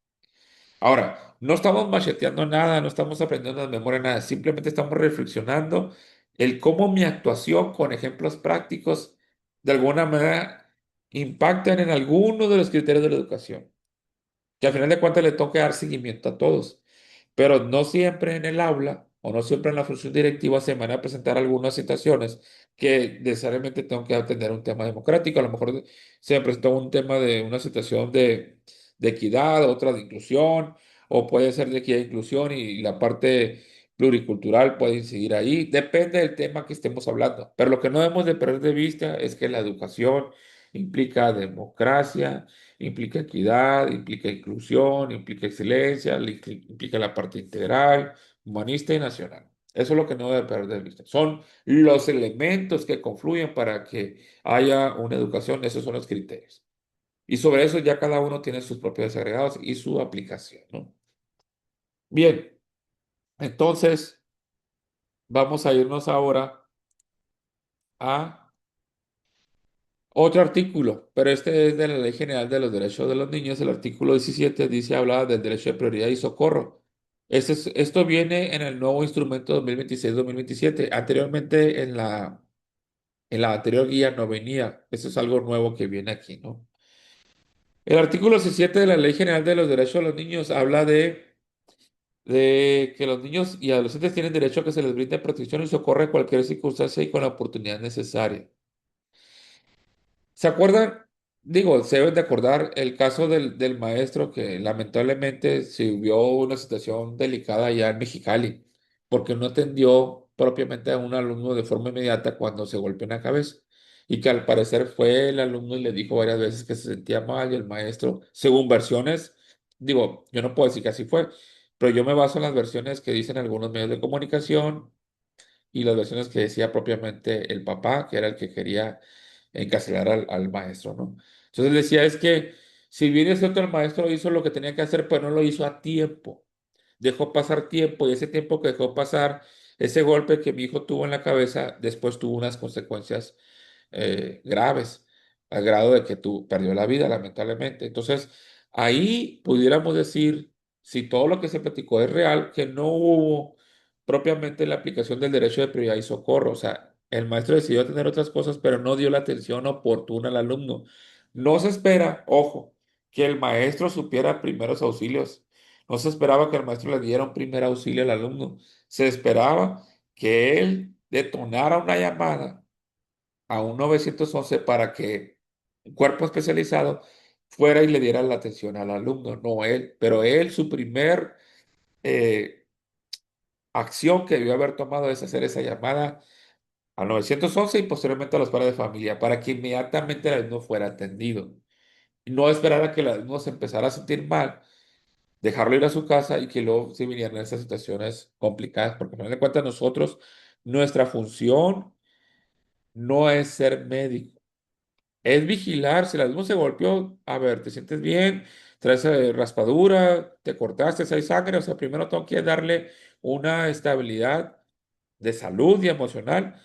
Ahora, no estamos macheteando nada, no estamos aprendiendo de memoria nada, simplemente estamos reflexionando el cómo mi actuación con ejemplos prácticos de alguna manera impactan en alguno de los criterios de la educación, que al final de cuentas le toca dar seguimiento a todos. Pero no siempre en el aula o no siempre en la función directiva se me van a presentar algunas situaciones que necesariamente tengo que atender un tema democrático. A lo mejor se me presentó un tema de una situación de equidad, otra de inclusión, o puede ser de equidad e inclusión y la parte pluricultural puede incidir ahí. Depende del tema que estemos hablando. Pero lo que no debemos de perder de vista es que la educación implica democracia, implica equidad, implica inclusión, implica excelencia, implica la parte integral, humanista y nacional. Eso es lo que no debe perder de vista. Son los elementos que confluyen para que haya una educación. Esos son los criterios. Y sobre eso ya cada uno tiene sus propios agregados y su aplicación, ¿no? Bien, entonces vamos a irnos ahora a otro artículo, pero este es de la Ley General de los Derechos de los Niños. El artículo 17 dice, habla del derecho de prioridad y socorro. Esto viene en el nuevo instrumento 2026-2027. Anteriormente en la anterior guía no venía. Eso es algo nuevo que viene aquí, ¿no? El artículo 17 de la Ley General de los Derechos de los Niños habla de que los niños y adolescentes tienen derecho a que se les brinde protección y socorro en cualquier circunstancia y con la oportunidad necesaria. ¿Se acuerdan? Digo, se deben de acordar el caso del maestro que lamentablemente se vio una situación delicada allá en Mexicali, porque no atendió propiamente a un alumno de forma inmediata cuando se golpeó en la cabeza. Y que al parecer fue el alumno y le dijo varias veces que se sentía mal y el maestro, según versiones, digo, yo no puedo decir que así fue, pero yo me baso en las versiones que dicen algunos medios de comunicación y las versiones que decía propiamente el papá, que era el que quería encarcelar al maestro, ¿no? Entonces decía, es que si bien es cierto, el maestro hizo lo que tenía que hacer, pero no lo hizo a tiempo. Dejó pasar tiempo y ese tiempo que dejó pasar, ese golpe que mi hijo tuvo en la cabeza, después tuvo unas consecuencias graves, al grado de que perdió la vida, lamentablemente. Entonces, ahí pudiéramos decir, si todo lo que se platicó es real, que no hubo propiamente la aplicación del derecho de prioridad y socorro. O sea, el maestro decidió atender otras cosas, pero no dio la atención oportuna al alumno. No se espera, ojo, que el maestro supiera primeros auxilios. No se esperaba que el maestro le diera un primer auxilio al alumno. Se esperaba que él detonara una llamada a un 911 para que un cuerpo especializado fuera y le diera la atención al alumno, no él. Pero él, su primer eh, acción que debió haber tomado es hacer esa llamada al 911 y posteriormente a los padres de familia para que inmediatamente el alumno fuera atendido. Y no esperar a que el alumno se empezara a sentir mal, dejarlo ir a su casa y que luego se vinieran esas situaciones complicadas, porque al final de cuentas nosotros, nuestra función no es ser médico, es vigilar. Si el alumno se golpeó, a ver, ¿te sientes bien? ¿Traes raspadura? ¿Te cortaste? ¿Hay sangre? O sea, primero tengo que darle una estabilidad de salud y emocional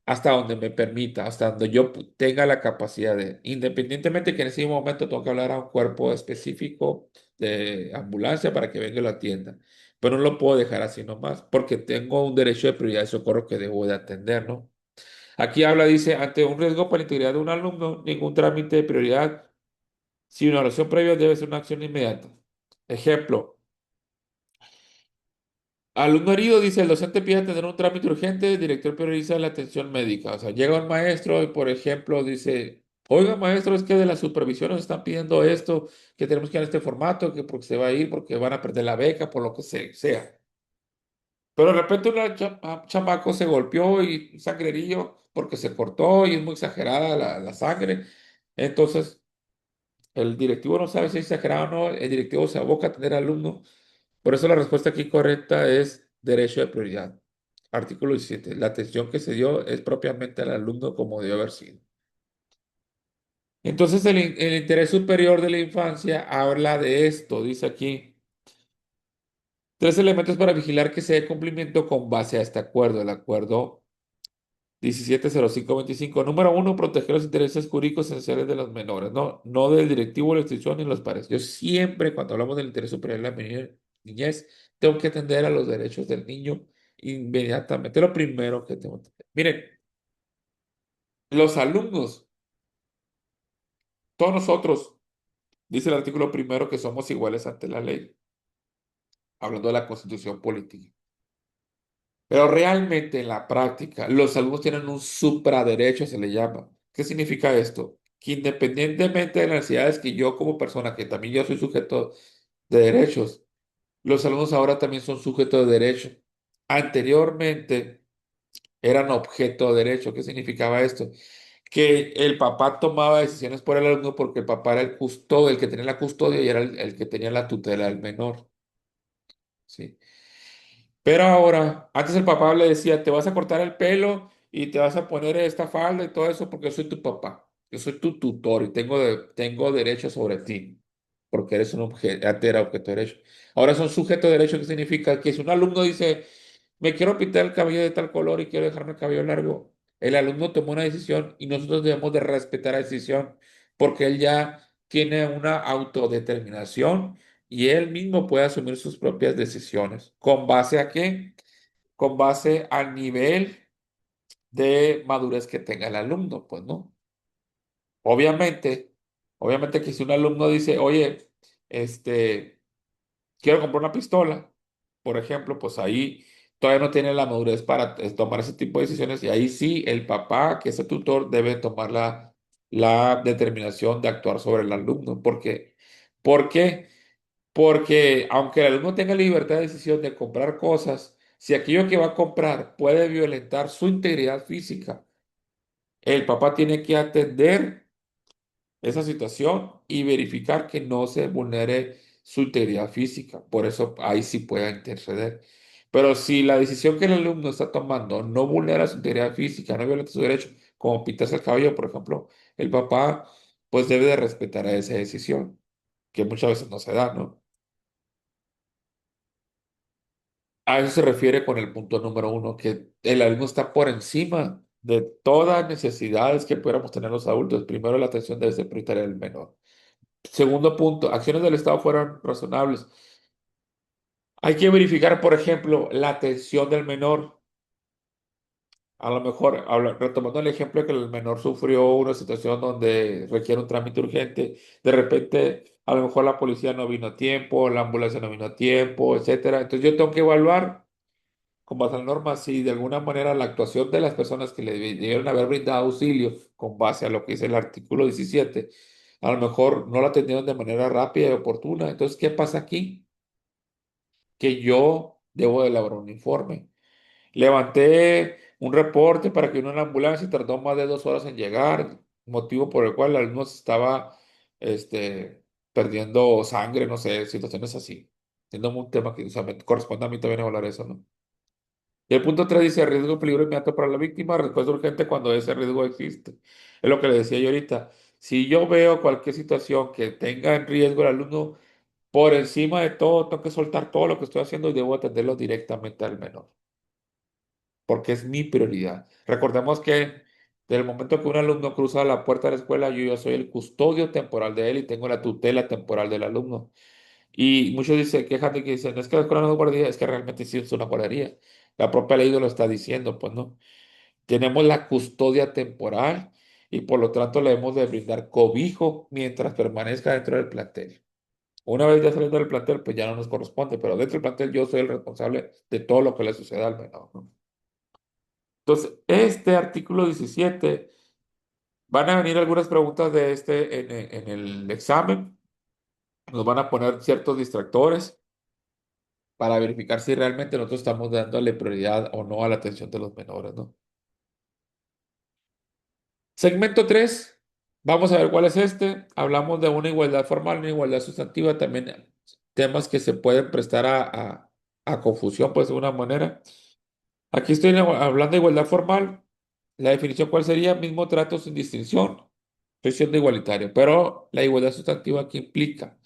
hasta donde me permita, hasta donde yo tenga la capacidad de, independientemente que en ese momento tengo que hablar a un cuerpo específico de ambulancia para que venga y lo atienda. Pero no lo puedo dejar así nomás, porque tengo un derecho de prioridad de socorro que debo de atender, ¿no? Aquí habla, dice, ante un riesgo para la integridad de un alumno, ningún trámite de prioridad, si una oración previa debe ser una acción inmediata. Ejemplo. Alumno herido, dice, el docente pide tener un trámite urgente, el director prioriza la atención médica. O sea, llega un maestro y, por ejemplo, dice, oiga, maestro, es que de la supervisión nos están pidiendo esto, que tenemos que ir en este formato, que porque se va a ir, porque van a perder la beca, por lo que sea. Pero de repente un chamaco se golpeó y un sangrerillo porque se cortó y es muy exagerada la sangre. Entonces, El directivo no sabe si es exagerado o no, el directivo se aboca a tener alumno. Por eso la respuesta aquí correcta es derecho de prioridad. Artículo 17. La atención que se dio es propiamente al alumno como debe haber sido. Entonces, el interés superior de la infancia habla de esto. Dice aquí, tres elementos para vigilar que se dé cumplimiento con base a este acuerdo. El acuerdo 170525. Número uno, proteger los intereses jurídicos esenciales de los menores, no del directivo, la institución ni los padres. Yo siempre, cuando hablamos del interés superior de la niñez, tengo que atender a los derechos del niño inmediatamente. Lo primero que tengo que atender. Miren, los alumnos, todos nosotros, dice el artículo primero que somos iguales ante la ley, hablando de la constitución política. Pero realmente en la práctica, los alumnos tienen un supraderecho, se le llama. ¿Qué significa esto? Que independientemente de las necesidades que yo como persona, que también yo soy sujeto de derechos, los alumnos ahora también son sujetos de derecho. Anteriormente eran objeto de derecho. ¿Qué significaba esto? Que el papá tomaba decisiones por el alumno porque el papá era el custodio, el que tenía la custodia y era el que tenía la tutela del menor. ¿Sí? Pero ahora, antes el papá le decía, te vas a cortar el pelo y te vas a poner esta falda y todo eso porque yo soy tu papá. Yo soy tu tutor y tengo derecho sobre ti porque eres un objeto, antes era objeto de derecho. Ahora son sujeto de derecho, que significa que si un alumno dice, me quiero pintar el cabello de tal color y quiero dejarme el cabello largo, el alumno tomó una decisión y nosotros debemos de respetar la decisión porque él ya tiene una autodeterminación y él mismo puede asumir sus propias decisiones. ¿Con base a qué? Con base al nivel de madurez que tenga el alumno, pues no. Obviamente, obviamente que si un alumno dice, oye, este, quiero comprar una pistola, por ejemplo, pues ahí todavía no tiene la madurez para tomar ese tipo de decisiones y ahí sí el papá, que es el tutor, debe tomar la determinación de actuar sobre el alumno. ¿Por qué? Porque aunque el alumno tenga libertad de decisión de comprar cosas, si aquello que va a comprar puede violentar su integridad física, el papá tiene que atender esa situación y verificar que no se vulnere su integridad física. Por eso ahí sí puede interceder. Pero si la decisión que el alumno está tomando no vulnera su integridad física, no violenta su derecho, como pintarse el cabello, por ejemplo, el papá pues debe de respetar esa decisión, que muchas veces no se da, ¿no? A eso se refiere con el punto número uno, que el alumno está por encima de todas necesidades que pudiéramos tener los adultos. Primero, la atención debe ser prioritaria del menor. Segundo punto, acciones del Estado fueron razonables. Hay que verificar, por ejemplo, la atención del menor. A lo mejor, retomando el ejemplo de que el menor sufrió una situación donde requiere un trámite urgente, de repente, a lo mejor la policía no vino a tiempo, la ambulancia no vino a tiempo, etcétera. Entonces yo tengo que evaluar con base a la norma si de alguna manera la actuación de las personas que le debieron haber brindado auxilio con base a lo que dice el artículo 17, a lo mejor no la atendieron de manera rápida y oportuna. Entonces, ¿qué pasa aquí? Que yo debo de elaborar un informe. Levanté un reporte para que una ambulancia y tardó más de 2 horas en llegar, motivo por el cual el alumno se estaba perdiendo sangre, no sé, situaciones así. Siendo un tema que, o sea, me corresponde a mí también hablar de eso, ¿no? Y el punto 3 dice riesgo de peligro inmediato para la víctima, respuesta urgente cuando ese riesgo existe. Es lo que le decía yo ahorita. Si yo veo cualquier situación que tenga en riesgo el alumno, por encima de todo, tengo que soltar todo lo que estoy haciendo y debo atenderlo directamente al menor, porque es mi prioridad. Recordemos que desde el momento que un alumno cruza la puerta de la escuela, yo ya soy el custodio temporal de él y tengo la tutela temporal del alumno. Y muchos dicen, quejan de que dicen, es que la escuela no es guardería, es que realmente sí es una guardería. La propia ley lo está diciendo, pues no. Tenemos la custodia temporal y por lo tanto le debemos de brindar cobijo mientras permanezca dentro del plantel. Una vez ya saliendo del plantel, pues ya no nos corresponde, pero dentro del plantel yo soy el responsable de todo lo que le suceda al menor, ¿no? Entonces, este artículo 17, van a venir algunas preguntas de este en el examen, nos van a poner ciertos distractores para verificar si realmente nosotros estamos dándole prioridad o no a la atención de los menores, ¿no? Segmento 3. Vamos a ver cuál es este. Hablamos de una igualdad formal, una igualdad sustantiva, también temas que se pueden prestar a confusión, pues de una manera. Aquí estoy hablando de igualdad formal. La definición, ¿cuál sería? Mismo trato sin distinción. Estoy siendo igualitario, pero la igualdad sustantiva, ¿qué implica?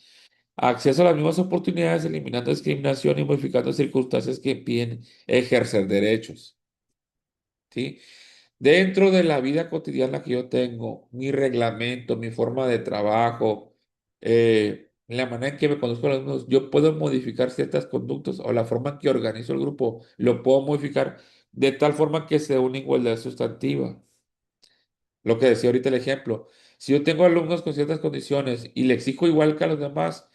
Acceso a las mismas oportunidades, eliminando discriminación y modificando circunstancias que impiden ejercer derechos. ¿Sí? Dentro de la vida cotidiana que yo tengo, mi reglamento, mi forma de trabajo, la manera en que me conduzco a los mismos, yo puedo modificar ciertas conductas o la forma en que organizo el grupo, lo puedo modificar de tal forma que sea una igualdad sustantiva. Lo que decía ahorita el ejemplo, si yo tengo alumnos con ciertas condiciones y le exijo igual que a los demás,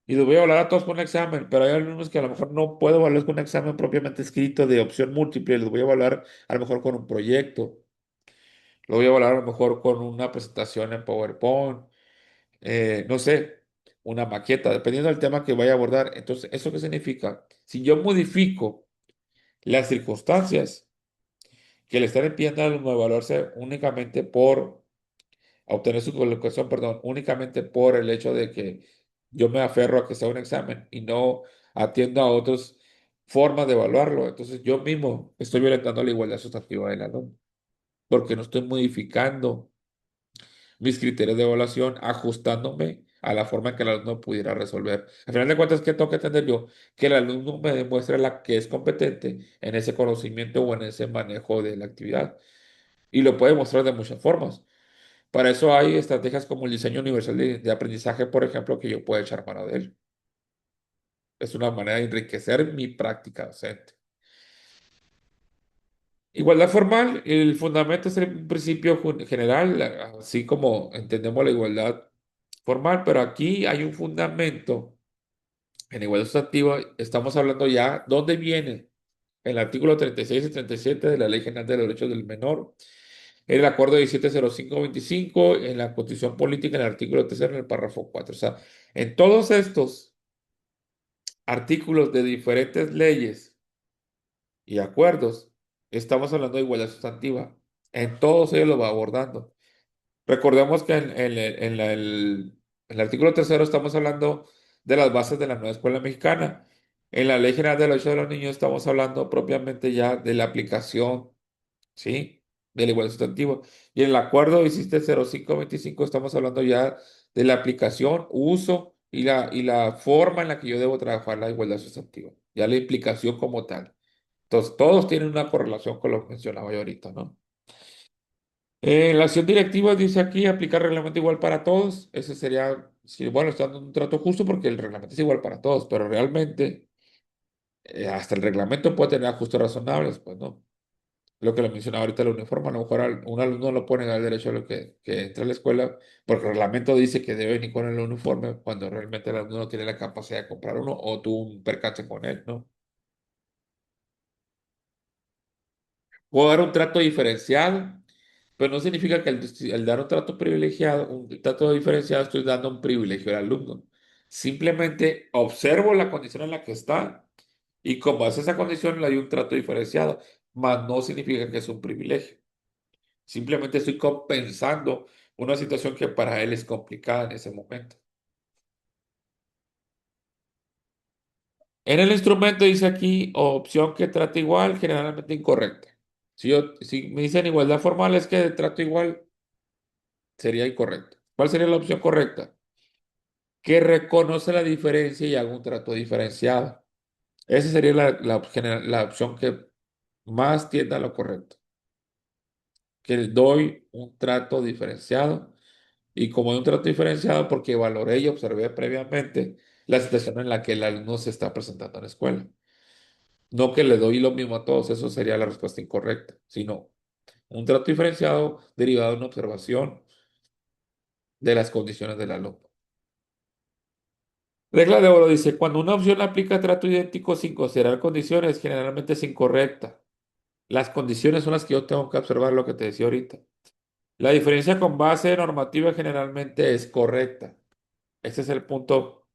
y los voy a evaluar a todos con un examen, pero hay alumnos que a lo mejor no puedo evaluar con un examen propiamente escrito de opción múltiple, los voy a evaluar a lo mejor con un proyecto. Lo voy a evaluar a lo mejor con una presentación en PowerPoint, no sé, una maqueta, dependiendo del tema que vaya a abordar. Entonces, ¿eso qué significa? Si yo modifico las circunstancias que le están impidiendo al alumno evaluarse únicamente por obtener su colocación, perdón, únicamente por el hecho de que yo me aferro a que sea un examen y no atiendo a otras formas de evaluarlo, entonces yo mismo estoy violentando la igualdad sustantiva del alumno, porque no estoy modificando mis criterios de evaluación, ajustándome a la forma en que el alumno pudiera resolver. Al final de cuentas, ¿qué tengo que entender yo? Que el alumno me demuestre la que es competente en ese conocimiento o en ese manejo de la actividad. Y lo puede mostrar de muchas formas. Para eso hay estrategias como el diseño universal de aprendizaje, por ejemplo, que yo puedo echar mano de él. Es una manera de enriquecer mi práctica docente. Igualdad formal, el fundamento es el principio general, así como entendemos la igualdad formal, pero aquí hay un fundamento en igualdad sustantiva. Estamos hablando ya, ¿dónde viene? El artículo 36 y 37 de la Ley General de los Derechos del Menor, en el Acuerdo 170525, en la Constitución Política, en el artículo tercero, en el párrafo 4. O sea, en todos estos artículos de diferentes leyes y acuerdos, estamos hablando de igualdad sustantiva. En todos ellos lo va abordando. Recordemos que en el artículo tercero estamos hablando de las bases de la nueva escuela mexicana. En la Ley General de los Derechos de los Niños estamos hablando propiamente ya de la aplicación, ¿sí? De la igualdad sustantiva. Y en el acuerdo 170525 estamos hablando ya de la aplicación, uso y la forma en la que yo debo trabajar la igualdad sustantiva. Ya la implicación como tal. Entonces, todos tienen una correlación con lo que mencionaba yo ahorita, ¿no? La acción directiva dice aquí aplicar reglamento igual para todos. Ese sería, sí, bueno, está dando un trato justo porque el reglamento es igual para todos, pero realmente hasta el reglamento puede tener ajustes razonables, pues no. Lo que le mencionaba ahorita, el uniforme, a lo mejor un alumno no pone el derecho a lo que entre a la escuela porque el reglamento dice que debe venir con el uniforme cuando realmente el alumno no tiene la capacidad de comprar uno o tuvo un percance con él, ¿no? Puedo dar un trato diferenciado, pero no significa que al dar un trato privilegiado, un trato diferenciado, estoy dando un privilegio al alumno. Simplemente observo la condición en la que está y como es esa condición le doy un trato diferenciado, mas no significa que es un privilegio. Simplemente estoy compensando una situación que para él es complicada en ese momento. En el instrumento dice aquí opción que trata igual, generalmente incorrecta. Si me dicen igualdad formal es que trato igual sería incorrecto. ¿Cuál sería la opción correcta? Que reconoce la diferencia y haga un trato diferenciado. Esa sería la opción que más tiende a lo correcto. Que doy un trato diferenciado y como doy un trato diferenciado porque valoré y observé previamente la situación en la que el alumno se está presentando en la escuela. No que le doy lo mismo a todos, eso sería la respuesta incorrecta, sino un trato diferenciado derivado de una observación de las condiciones del alumno. Regla de oro dice, cuando una opción aplica trato idéntico sin considerar condiciones, generalmente es incorrecta. Las condiciones son las que yo tengo que observar, lo que te decía ahorita. La diferencia con base normativa generalmente es correcta. Ese es el punto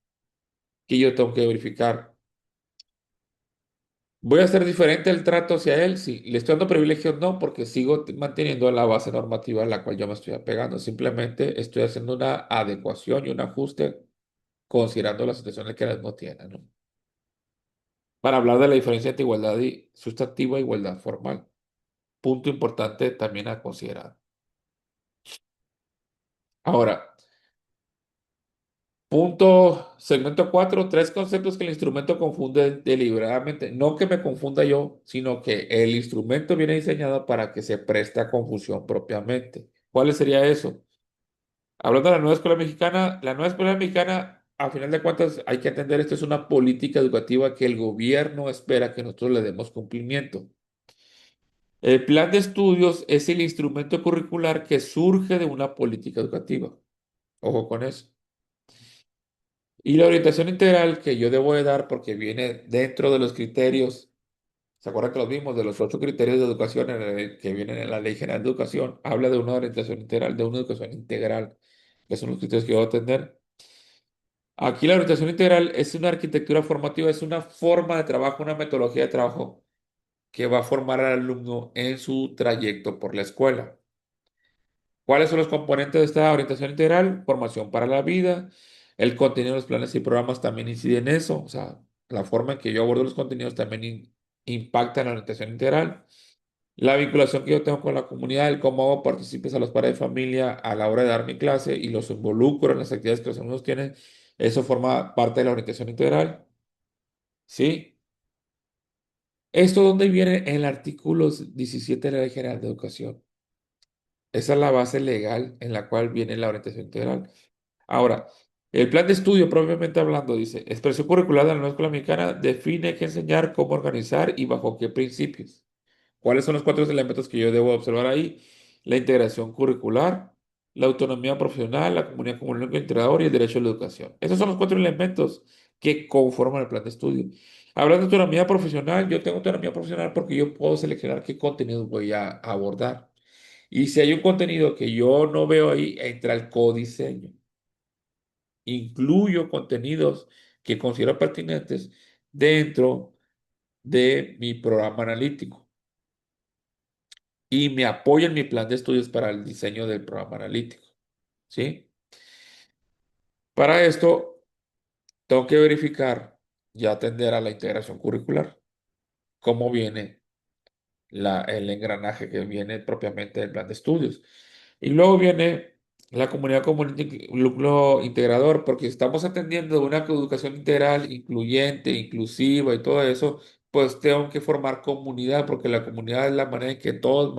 que yo tengo que verificar. ¿Voy a hacer diferente el trato hacia él? Sí. ¿Le estoy dando privilegios? No, porque sigo manteniendo la base normativa a la cual yo me estoy apegando. Simplemente estoy haciendo una adecuación y un ajuste considerando las situaciones que él no tiene, ¿no? Para hablar de la diferencia entre igualdad y sustantiva e igualdad formal. Punto importante también a considerar. Ahora, segmento 4, tres conceptos que el instrumento confunde deliberadamente. No que me confunda yo, sino que el instrumento viene diseñado para que se preste a confusión propiamente. ¿Cuál sería eso? Hablando de la nueva escuela mexicana, la nueva escuela mexicana, a final de cuentas, hay que entender, esto es una política educativa que el gobierno espera que nosotros le demos cumplimiento. El plan de estudios es el instrumento curricular que surge de una política educativa. Ojo con eso. Y la orientación integral que yo debo de dar porque viene dentro de los criterios, ¿se acuerdan que los vimos? De los 8 criterios de educación que vienen en la Ley General de Educación, habla de una orientación integral, de una educación integral, que son los criterios que yo debo atender. Aquí la orientación integral es una arquitectura formativa, es una forma de trabajo, una metodología de trabajo que va a formar al alumno en su trayecto por la escuela. ¿Cuáles son los componentes de esta orientación integral? Formación para la vida. El contenido de los planes y programas también incide en eso. O sea, la forma en que yo abordo los contenidos también impacta en la orientación integral. La vinculación que yo tengo con la comunidad, el cómo hago partícipes a los padres de familia a la hora de dar mi clase y los involucro en las actividades que los alumnos tienen, eso forma parte de la orientación integral. ¿Sí? ¿Esto dónde viene? En el artículo 17 de la Ley General de Educación. Esa es la base legal en la cual viene la orientación integral. Ahora, el plan de estudio, propiamente hablando, dice, expresión curricular de la nueva escuela mexicana define qué enseñar, cómo organizar y bajo qué principios. ¿Cuáles son los 4 elementos que yo debo observar ahí? La integración curricular, la autonomía profesional, la comunidad como el único integrador y el derecho a la educación. Esos son los 4 elementos que conforman el plan de estudio. Hablando de autonomía profesional, yo tengo autonomía profesional porque yo puedo seleccionar qué contenidos voy a abordar. Y si hay un contenido que yo no veo ahí, entra el codiseño. Incluyo contenidos que considero pertinentes dentro de mi programa analítico y me apoyo en mi plan de estudios para el diseño del programa analítico, ¿sí? Para esto, tengo que verificar y atender a la integración curricular, cómo viene el engranaje que viene propiamente del plan de estudios. Y luego viene la comunidad como núcleo integrador, porque estamos atendiendo una educación integral, incluyente, inclusiva y todo eso, pues tengo que formar comunidad, porque la comunidad es la manera en que todos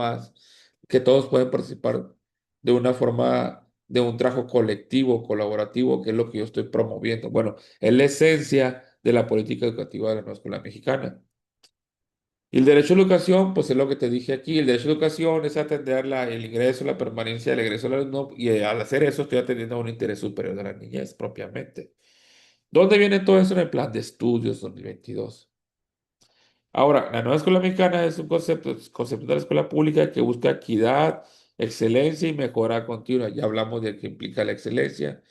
pueden participar de una forma, de un trabajo colectivo, colaborativo, que es lo que yo estoy promoviendo. Bueno, es la esencia de la política educativa de la nueva escuela mexicana. Y el derecho a la educación, pues es lo que te dije aquí. El derecho a la educación es atender el ingreso, la permanencia del egreso del alumno. Y al hacer eso, estoy atendiendo a un interés superior de la niñez propiamente. ¿Dónde viene todo eso en el plan de estudios 2022? Ahora, la nueva escuela mexicana es un concepto de la escuela pública que busca equidad, excelencia y mejora continua. Ya hablamos de qué implica la excelencia,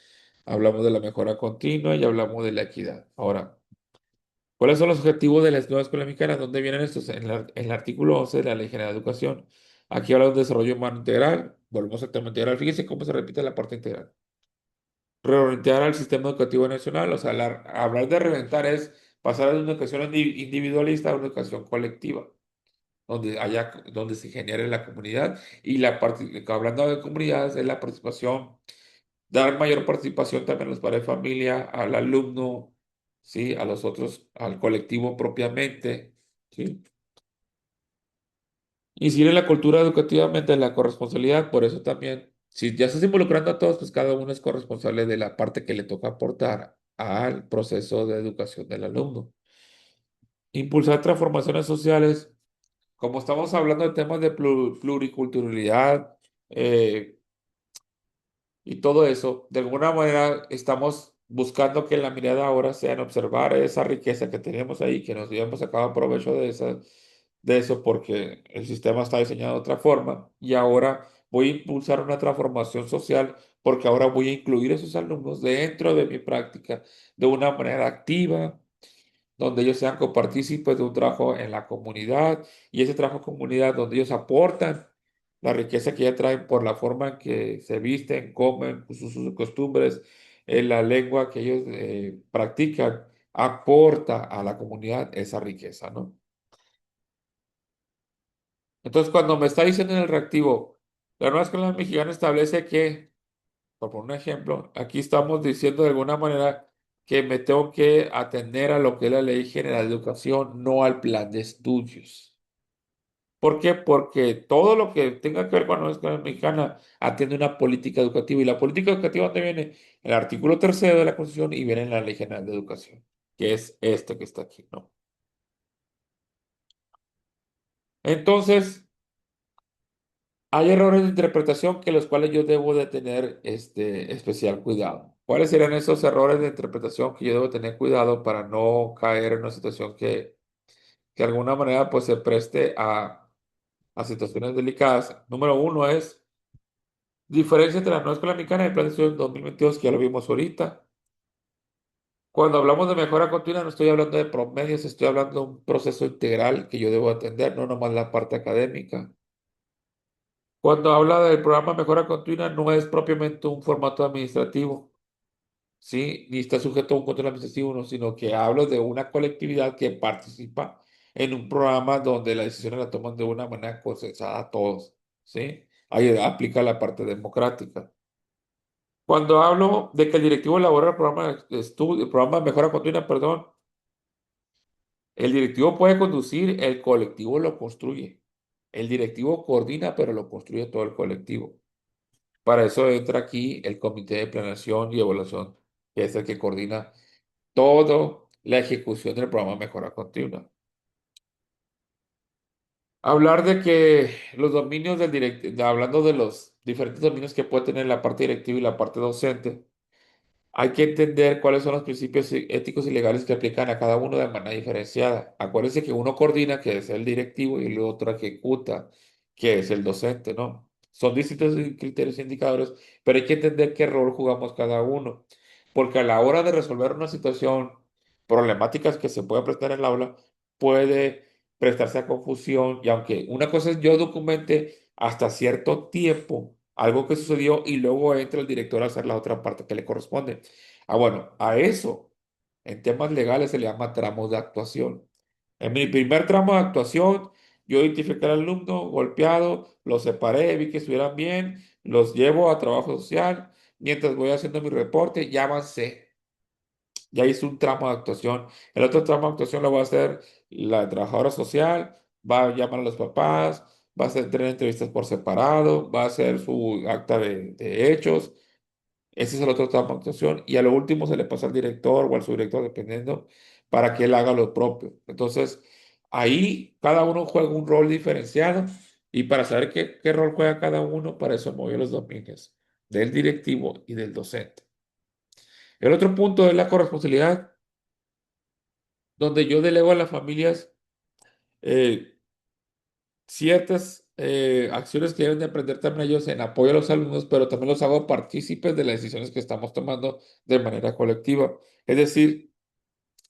hablamos de la mejora continua y hablamos de la equidad. Ahora, ¿cuáles son los objetivos de la nueva escuela mexicana? ¿Dónde vienen estos? En el artículo 11 de la Ley General de Educación. Aquí habla de un desarrollo humano integral. Volvemos al tema integral. Fíjense cómo se repite la parte integral. Reorientar al sistema educativo nacional. O sea, hablar de reventar es pasar de una educación individualista a una educación colectiva, donde se genere la comunidad. Y hablando de comunidades, es la participación, dar mayor participación también a los padres de familia, al alumno, ¿sí? A los otros, al colectivo propiamente, ¿sí? Incidir en la cultura educativamente, en la corresponsabilidad, por eso también, si ya estás involucrando a todos, pues cada uno es corresponsable de la parte que le toca aportar al proceso de educación del alumno. Impulsar transformaciones sociales, como estamos hablando de temas de pluriculturalidad, eh, y todo eso, de alguna manera estamos buscando que la mirada ahora sea en observar esa riqueza que tenemos ahí, que nos hayamos sacado provecho de eso porque el sistema está diseñado de otra forma y ahora voy a impulsar una transformación social porque ahora voy a incluir a esos alumnos dentro de mi práctica de una manera activa, donde ellos sean copartícipes de un trabajo en la comunidad y ese trabajo en comunidad donde ellos aportan la riqueza que ya traen por la forma en que se visten, comen, sus costumbres, la lengua que ellos practican, aporta a la comunidad esa riqueza, ¿no? Entonces, cuando me está diciendo en el reactivo, la nueva escuela mexicana establece que, por poner un ejemplo, aquí estamos diciendo de alguna manera que me tengo que atender a lo que es la Ley General de Educación, no al plan de estudios. ¿Por qué? Porque todo lo que tenga que ver con la nueva escuela mexicana atiende una política educativa. ¿Y la política educativa dónde viene? El artículo tercero de la Constitución y viene en la Ley General de Educación, que es este que está aquí, ¿no? Entonces, hay errores de interpretación que los cuales yo debo de tener especial cuidado. ¿Cuáles serían esos errores de interpretación que yo debo tener cuidado para no caer en una situación que de alguna manera pues se preste a situaciones delicadas? Número uno es diferencia entre la nueva escuela mexicana y el plan de estudios 2022 que ya lo vimos ahorita. Cuando hablamos de mejora continua no estoy hablando de promedios, estoy hablando de un proceso integral que yo debo atender, no nomás la parte académica. Cuando habla del programa Mejora Continua, no es propiamente un formato administrativo, ¿sí? Ni está sujeto a un control administrativo, no, sino que hablo de una colectividad que participa en un programa donde las decisiones las toman de una manera consensada a todos, ¿sí? Ahí aplica la parte democrática. Cuando hablo de que el directivo elabora el programa de estudio, el programa de Mejora Continua, perdón, el directivo puede conducir, el colectivo lo construye. El directivo coordina, pero lo construye todo el colectivo. Para eso entra aquí el Comité de Planeación y Evaluación, que es el que coordina toda la ejecución del programa Mejora Continua. Hablar de que los dominios del directivo, hablando de los diferentes dominios que puede tener la parte directiva y la parte docente, hay que entender cuáles son los principios éticos y legales que aplican a cada uno de manera diferenciada. Acuérdense que uno coordina, que es el directivo, y el otro ejecuta, que es el docente, ¿no? Son distintos criterios e indicadores, pero hay que entender qué rol jugamos cada uno. Porque a la hora de resolver una situación problemáticas que se puede presentar en el aula, puede prestarse a confusión. Y aunque una cosa es yo documente hasta cierto tiempo algo que sucedió y luego entra el director a hacer la otra parte que le corresponde. Bueno, a eso en temas legales se le llama tramos de actuación. En mi primer tramo de actuación, yo identifiqué al alumno golpeado, los separé, vi que estuvieran bien, los llevo a trabajo social, mientras voy haciendo mi reporte, ya avancé, ya hice un tramo de actuación. El otro tramo de actuación lo va a hacer la trabajadora social, va a llamar a los papás, va a hacer tener entrevistas por separado, va a hacer su acta de hechos. Ese es el otro tramo de actuación. Y a lo último se le pasa al director o al subdirector, dependiendo, para que él haga lo propio. Entonces, ahí cada uno juega un rol diferenciado. Y para saber qué rol juega cada uno, para eso mueve los dominios del directivo y del docente. El otro punto es la corresponsabilidad, donde yo delego a las familias eh, ciertas acciones que deben de aprender también ellos en apoyo a los alumnos, pero también los hago partícipes de las decisiones que estamos tomando de manera colectiva. Es decir,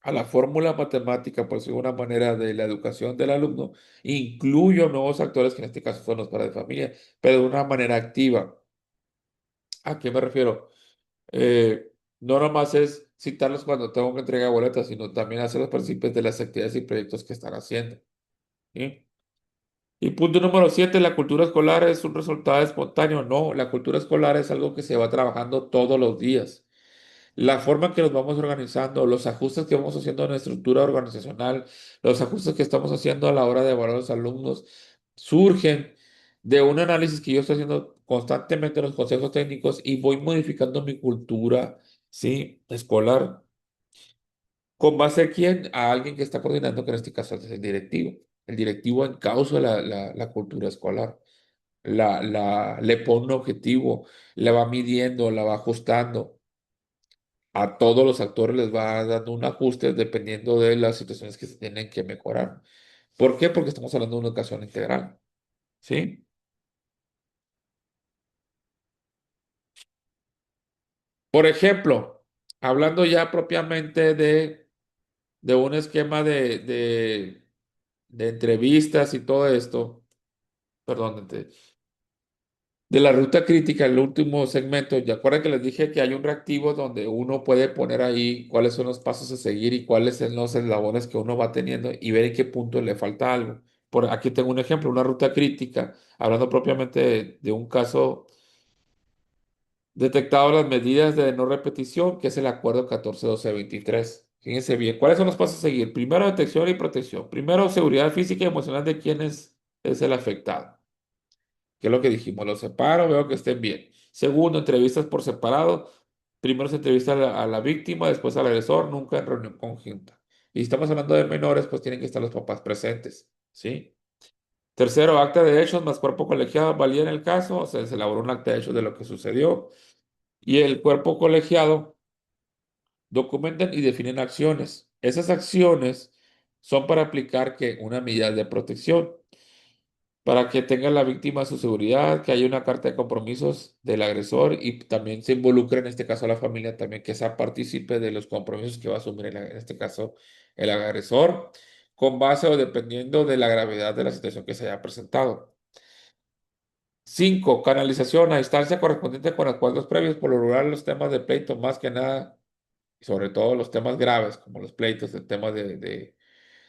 a la fórmula matemática, por decirlo de una manera, de la educación del alumno, incluyo nuevos actores, que en este caso son los padres de familia, pero de una manera activa. ¿A qué me refiero? No nomás es citarlos cuando tengo que entregar boletas, sino también hacerlos partícipes de las actividades y proyectos que están haciendo. ¿Sí? Y punto número 7, la cultura escolar es un resultado espontáneo. No, la cultura escolar es algo que se va trabajando todos los días. La forma en que nos vamos organizando, los ajustes que vamos haciendo en la estructura organizacional, los ajustes que estamos haciendo a la hora de evaluar a los alumnos, surgen de un análisis que yo estoy haciendo constantemente en los consejos técnicos y voy modificando mi cultura, ¿sí? Escolar. ¿Con base a quién? A alguien que está coordinando, que en este caso es el directivo. El directivo encausa la cultura escolar, le pone un objetivo, la va midiendo, la va ajustando. A todos los actores les va dando un ajuste dependiendo de las situaciones que se tienen que mejorar. ¿Por qué? Porque estamos hablando de una educación integral, ¿sí? Por ejemplo, hablando ya propiamente de de un esquema de entrevistas y todo esto, perdón, de la ruta crítica, el último segmento, ya acuerdan que les dije que hay un reactivo donde uno puede poner ahí cuáles son los pasos a seguir y cuáles son los eslabones que uno va teniendo y ver en qué punto le falta algo. Por aquí tengo un ejemplo, una ruta crítica, hablando propiamente de un caso detectado las medidas de no repetición, que es el acuerdo 14.12.23. Fíjense bien, ¿cuáles son los pasos a seguir? Primero, detección y protección. Primero, seguridad física y emocional de quién es el afectado. ¿Qué es lo que dijimos? Los separo, veo que estén bien. Segundo, entrevistas por separado. Primero se entrevista a la víctima, después al agresor, nunca en reunión conjunta. Y si estamos hablando de menores, pues tienen que estar los papás presentes, ¿sí? Tercero, acta de hechos más cuerpo colegiado. Valía en el caso, o sea, se elaboró un acta de hechos de lo que sucedió. Y el cuerpo colegiado documentan y definen acciones. Esas acciones son para aplicar que una medida de protección, para que tenga la víctima su seguridad, que haya una carta de compromisos del agresor y también se involucre en este caso la familia también, que sea partícipe de los compromisos que va a asumir en este caso el agresor, con base o dependiendo de la gravedad de la situación que se haya presentado. Cinco, canalización a instancia correspondiente con acuerdos previos, por lo regular los temas de pleito, más que nada, y sobre todo los temas graves, como los pleitos, el tema de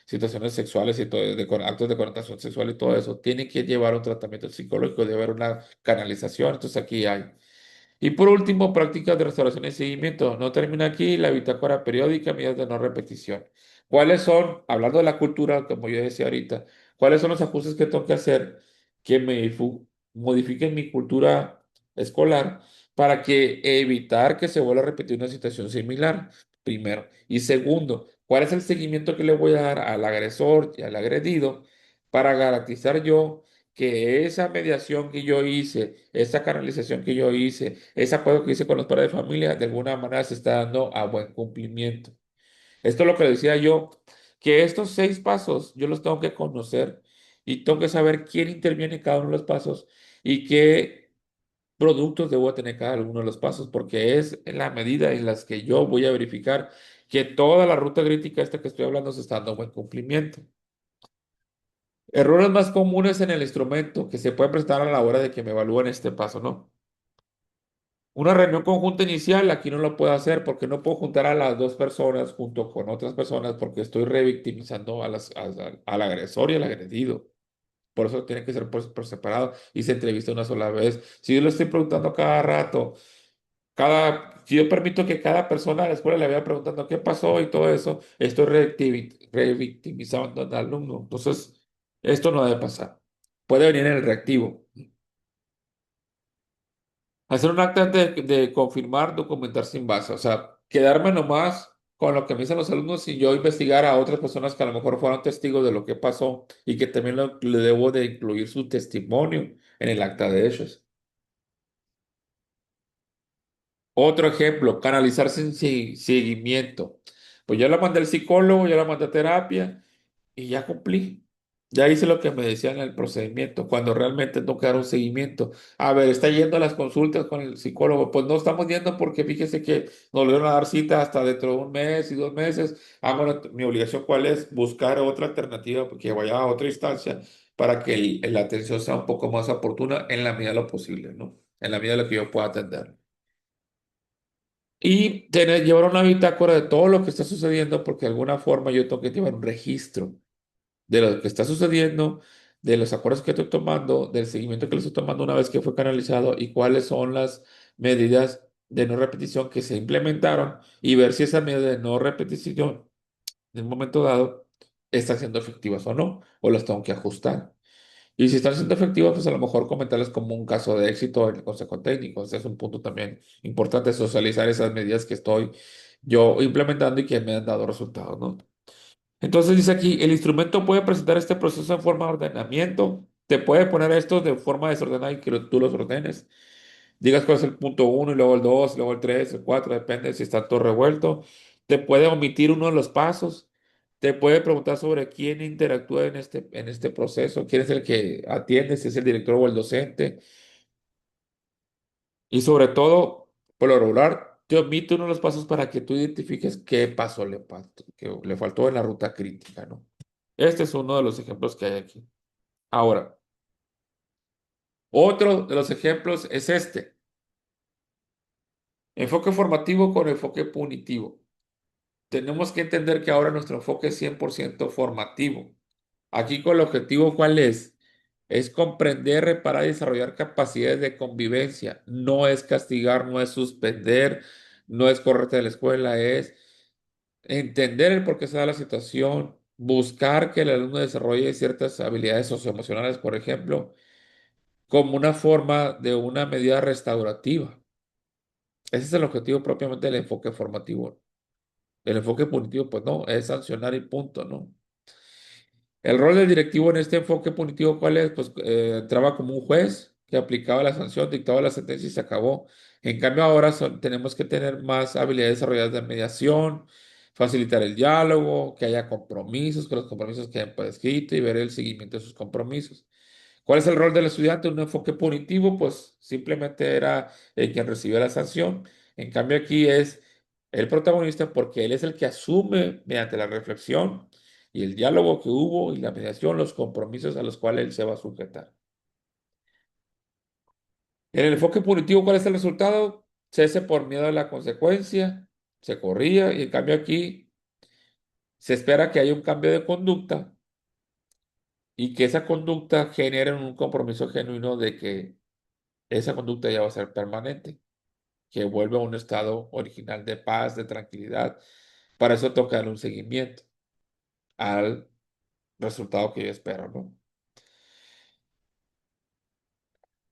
situaciones sexuales y todo, actos de connotación sexual y todo eso, tiene que llevar un tratamiento psicológico, debe haber una canalización. Entonces aquí hay. Y por último, prácticas de restauración y seguimiento. No termina aquí la bitácora periódica, medidas de no repetición. ¿Cuáles son, hablando de la cultura, como yo decía ahorita, cuáles son los ajustes que tengo que hacer que modifiquen mi cultura escolar para que evitar que se vuelva a repetir una situación similar? Primero. Y segundo, ¿cuál es el seguimiento que le voy a dar al agresor y al agredido para garantizar yo que esa mediación que yo hice, esa canalización que yo hice, ese acuerdo que hice con los padres de familia, de alguna manera se está dando a buen cumplimiento? Esto es lo que decía yo, que estos 6 pasos yo los tengo que conocer y tengo que saber quién interviene en cada uno de los pasos y qué productos debo tener cada uno de los pasos, porque es en la medida en las que yo voy a verificar que toda la ruta crítica esta que estoy hablando se está dando a buen cumplimiento. Errores más comunes en el instrumento que se pueden presentar a la hora de que me evalúen este paso, ¿no? Una reunión conjunta inicial, aquí no lo puedo hacer porque no puedo juntar a las dos personas junto con otras personas porque estoy revictimizando al agresor y al agredido. Por eso tiene que ser por separado y se entrevista una sola vez. Si yo le estoy preguntando cada rato, si yo permito que cada persona a la escuela le vaya preguntando qué pasó y todo eso, estoy revictimizando al alumno. Entonces, esto no debe pasar. Puede venir en el reactivo. Hacer un acta de confirmar, documentar sin base. O sea, quedarme nomás con lo que me dicen los alumnos y yo investigar a otras personas que a lo mejor fueron testigos de lo que pasó y que también le debo de incluir su testimonio en el acta de hechos. Otro ejemplo, canalizar sin seguimiento. Pues yo la mandé al psicólogo, yo la mandé a terapia y ya cumplí. Ya hice lo que me decían en el procedimiento, cuando realmente tengo que dar un seguimiento. A ver, está yendo a las consultas con el psicólogo. Pues no estamos yendo porque fíjese que nos volvieron a dar cita hasta dentro de un mes y 2 meses. Ah, bueno, mi obligación cuál es buscar otra alternativa, porque vaya a otra instancia para que la atención sea un poco más oportuna en la medida de lo posible, ¿no? En la medida de lo que yo pueda atender. Y llevar una bitácora de todo lo que está sucediendo, porque de alguna forma yo tengo que llevar un registro de lo que está sucediendo, de los acuerdos que estoy tomando, del seguimiento que le estoy tomando una vez que fue canalizado y cuáles son las medidas de no repetición que se implementaron y ver si esas medidas de no repetición en un momento dado están siendo efectivas o no, o las tengo que ajustar. Y si están siendo efectivas, pues a lo mejor comentarles como un caso de éxito en el consejo técnico. Ese es un punto también importante, socializar esas medidas que estoy yo implementando y que me han dado resultados, ¿no? Entonces dice aquí, el instrumento puede presentar este proceso en forma de ordenamiento, te puede poner esto de forma desordenada y que tú los ordenes. Digas cuál es el punto uno y luego el 2, luego el 3, el 4, depende si está todo revuelto. Te puede omitir uno de los pasos. Te puede preguntar sobre quién interactúa en este proceso, quién es el que atiende, si es el director o el docente. Y sobre todo, por lo regular, te omito uno de los pasos para que tú identifiques qué paso que le faltó en la ruta crítica, ¿no? Este es uno de los ejemplos que hay aquí. Ahora, otro de los ejemplos es este. Enfoque formativo con enfoque punitivo. Tenemos que entender que ahora nuestro enfoque es 100% formativo. Aquí con el objetivo, ¿cuál es? Es comprender, reparar y desarrollar capacidades de convivencia. No es castigar, no es suspender, no es correrte de la escuela, es entender el por qué se da la situación, buscar que el alumno desarrolle ciertas habilidades socioemocionales, por ejemplo, como una forma de una medida restaurativa. Ese es el objetivo propiamente del enfoque formativo. El enfoque punitivo, pues no, es sancionar y punto, ¿no? El rol del directivo en este enfoque punitivo, ¿cuál es? Pues entraba como un juez que aplicaba la sanción, dictaba la sentencia y se acabó. En cambio, ahora tenemos que tener más habilidades desarrolladas de mediación, facilitar el diálogo, que haya compromisos, que los compromisos queden por escrito y ver el seguimiento de sus compromisos. ¿Cuál es el rol del estudiante? Un enfoque punitivo, pues simplemente era el quien recibió la sanción. En cambio, aquí es el protagonista porque él es el que asume mediante la reflexión y el diálogo que hubo y la mediación, los compromisos a los cuales él se va a sujetar. En el enfoque punitivo, ¿cuál es el resultado? Cese por miedo a la consecuencia, se corría y en cambio aquí se espera que haya un cambio de conducta y que esa conducta genere un compromiso genuino de que esa conducta ya va a ser permanente, que vuelva a un estado original de paz, de tranquilidad. Para eso toca darle un seguimiento al resultado que yo espero, ¿no?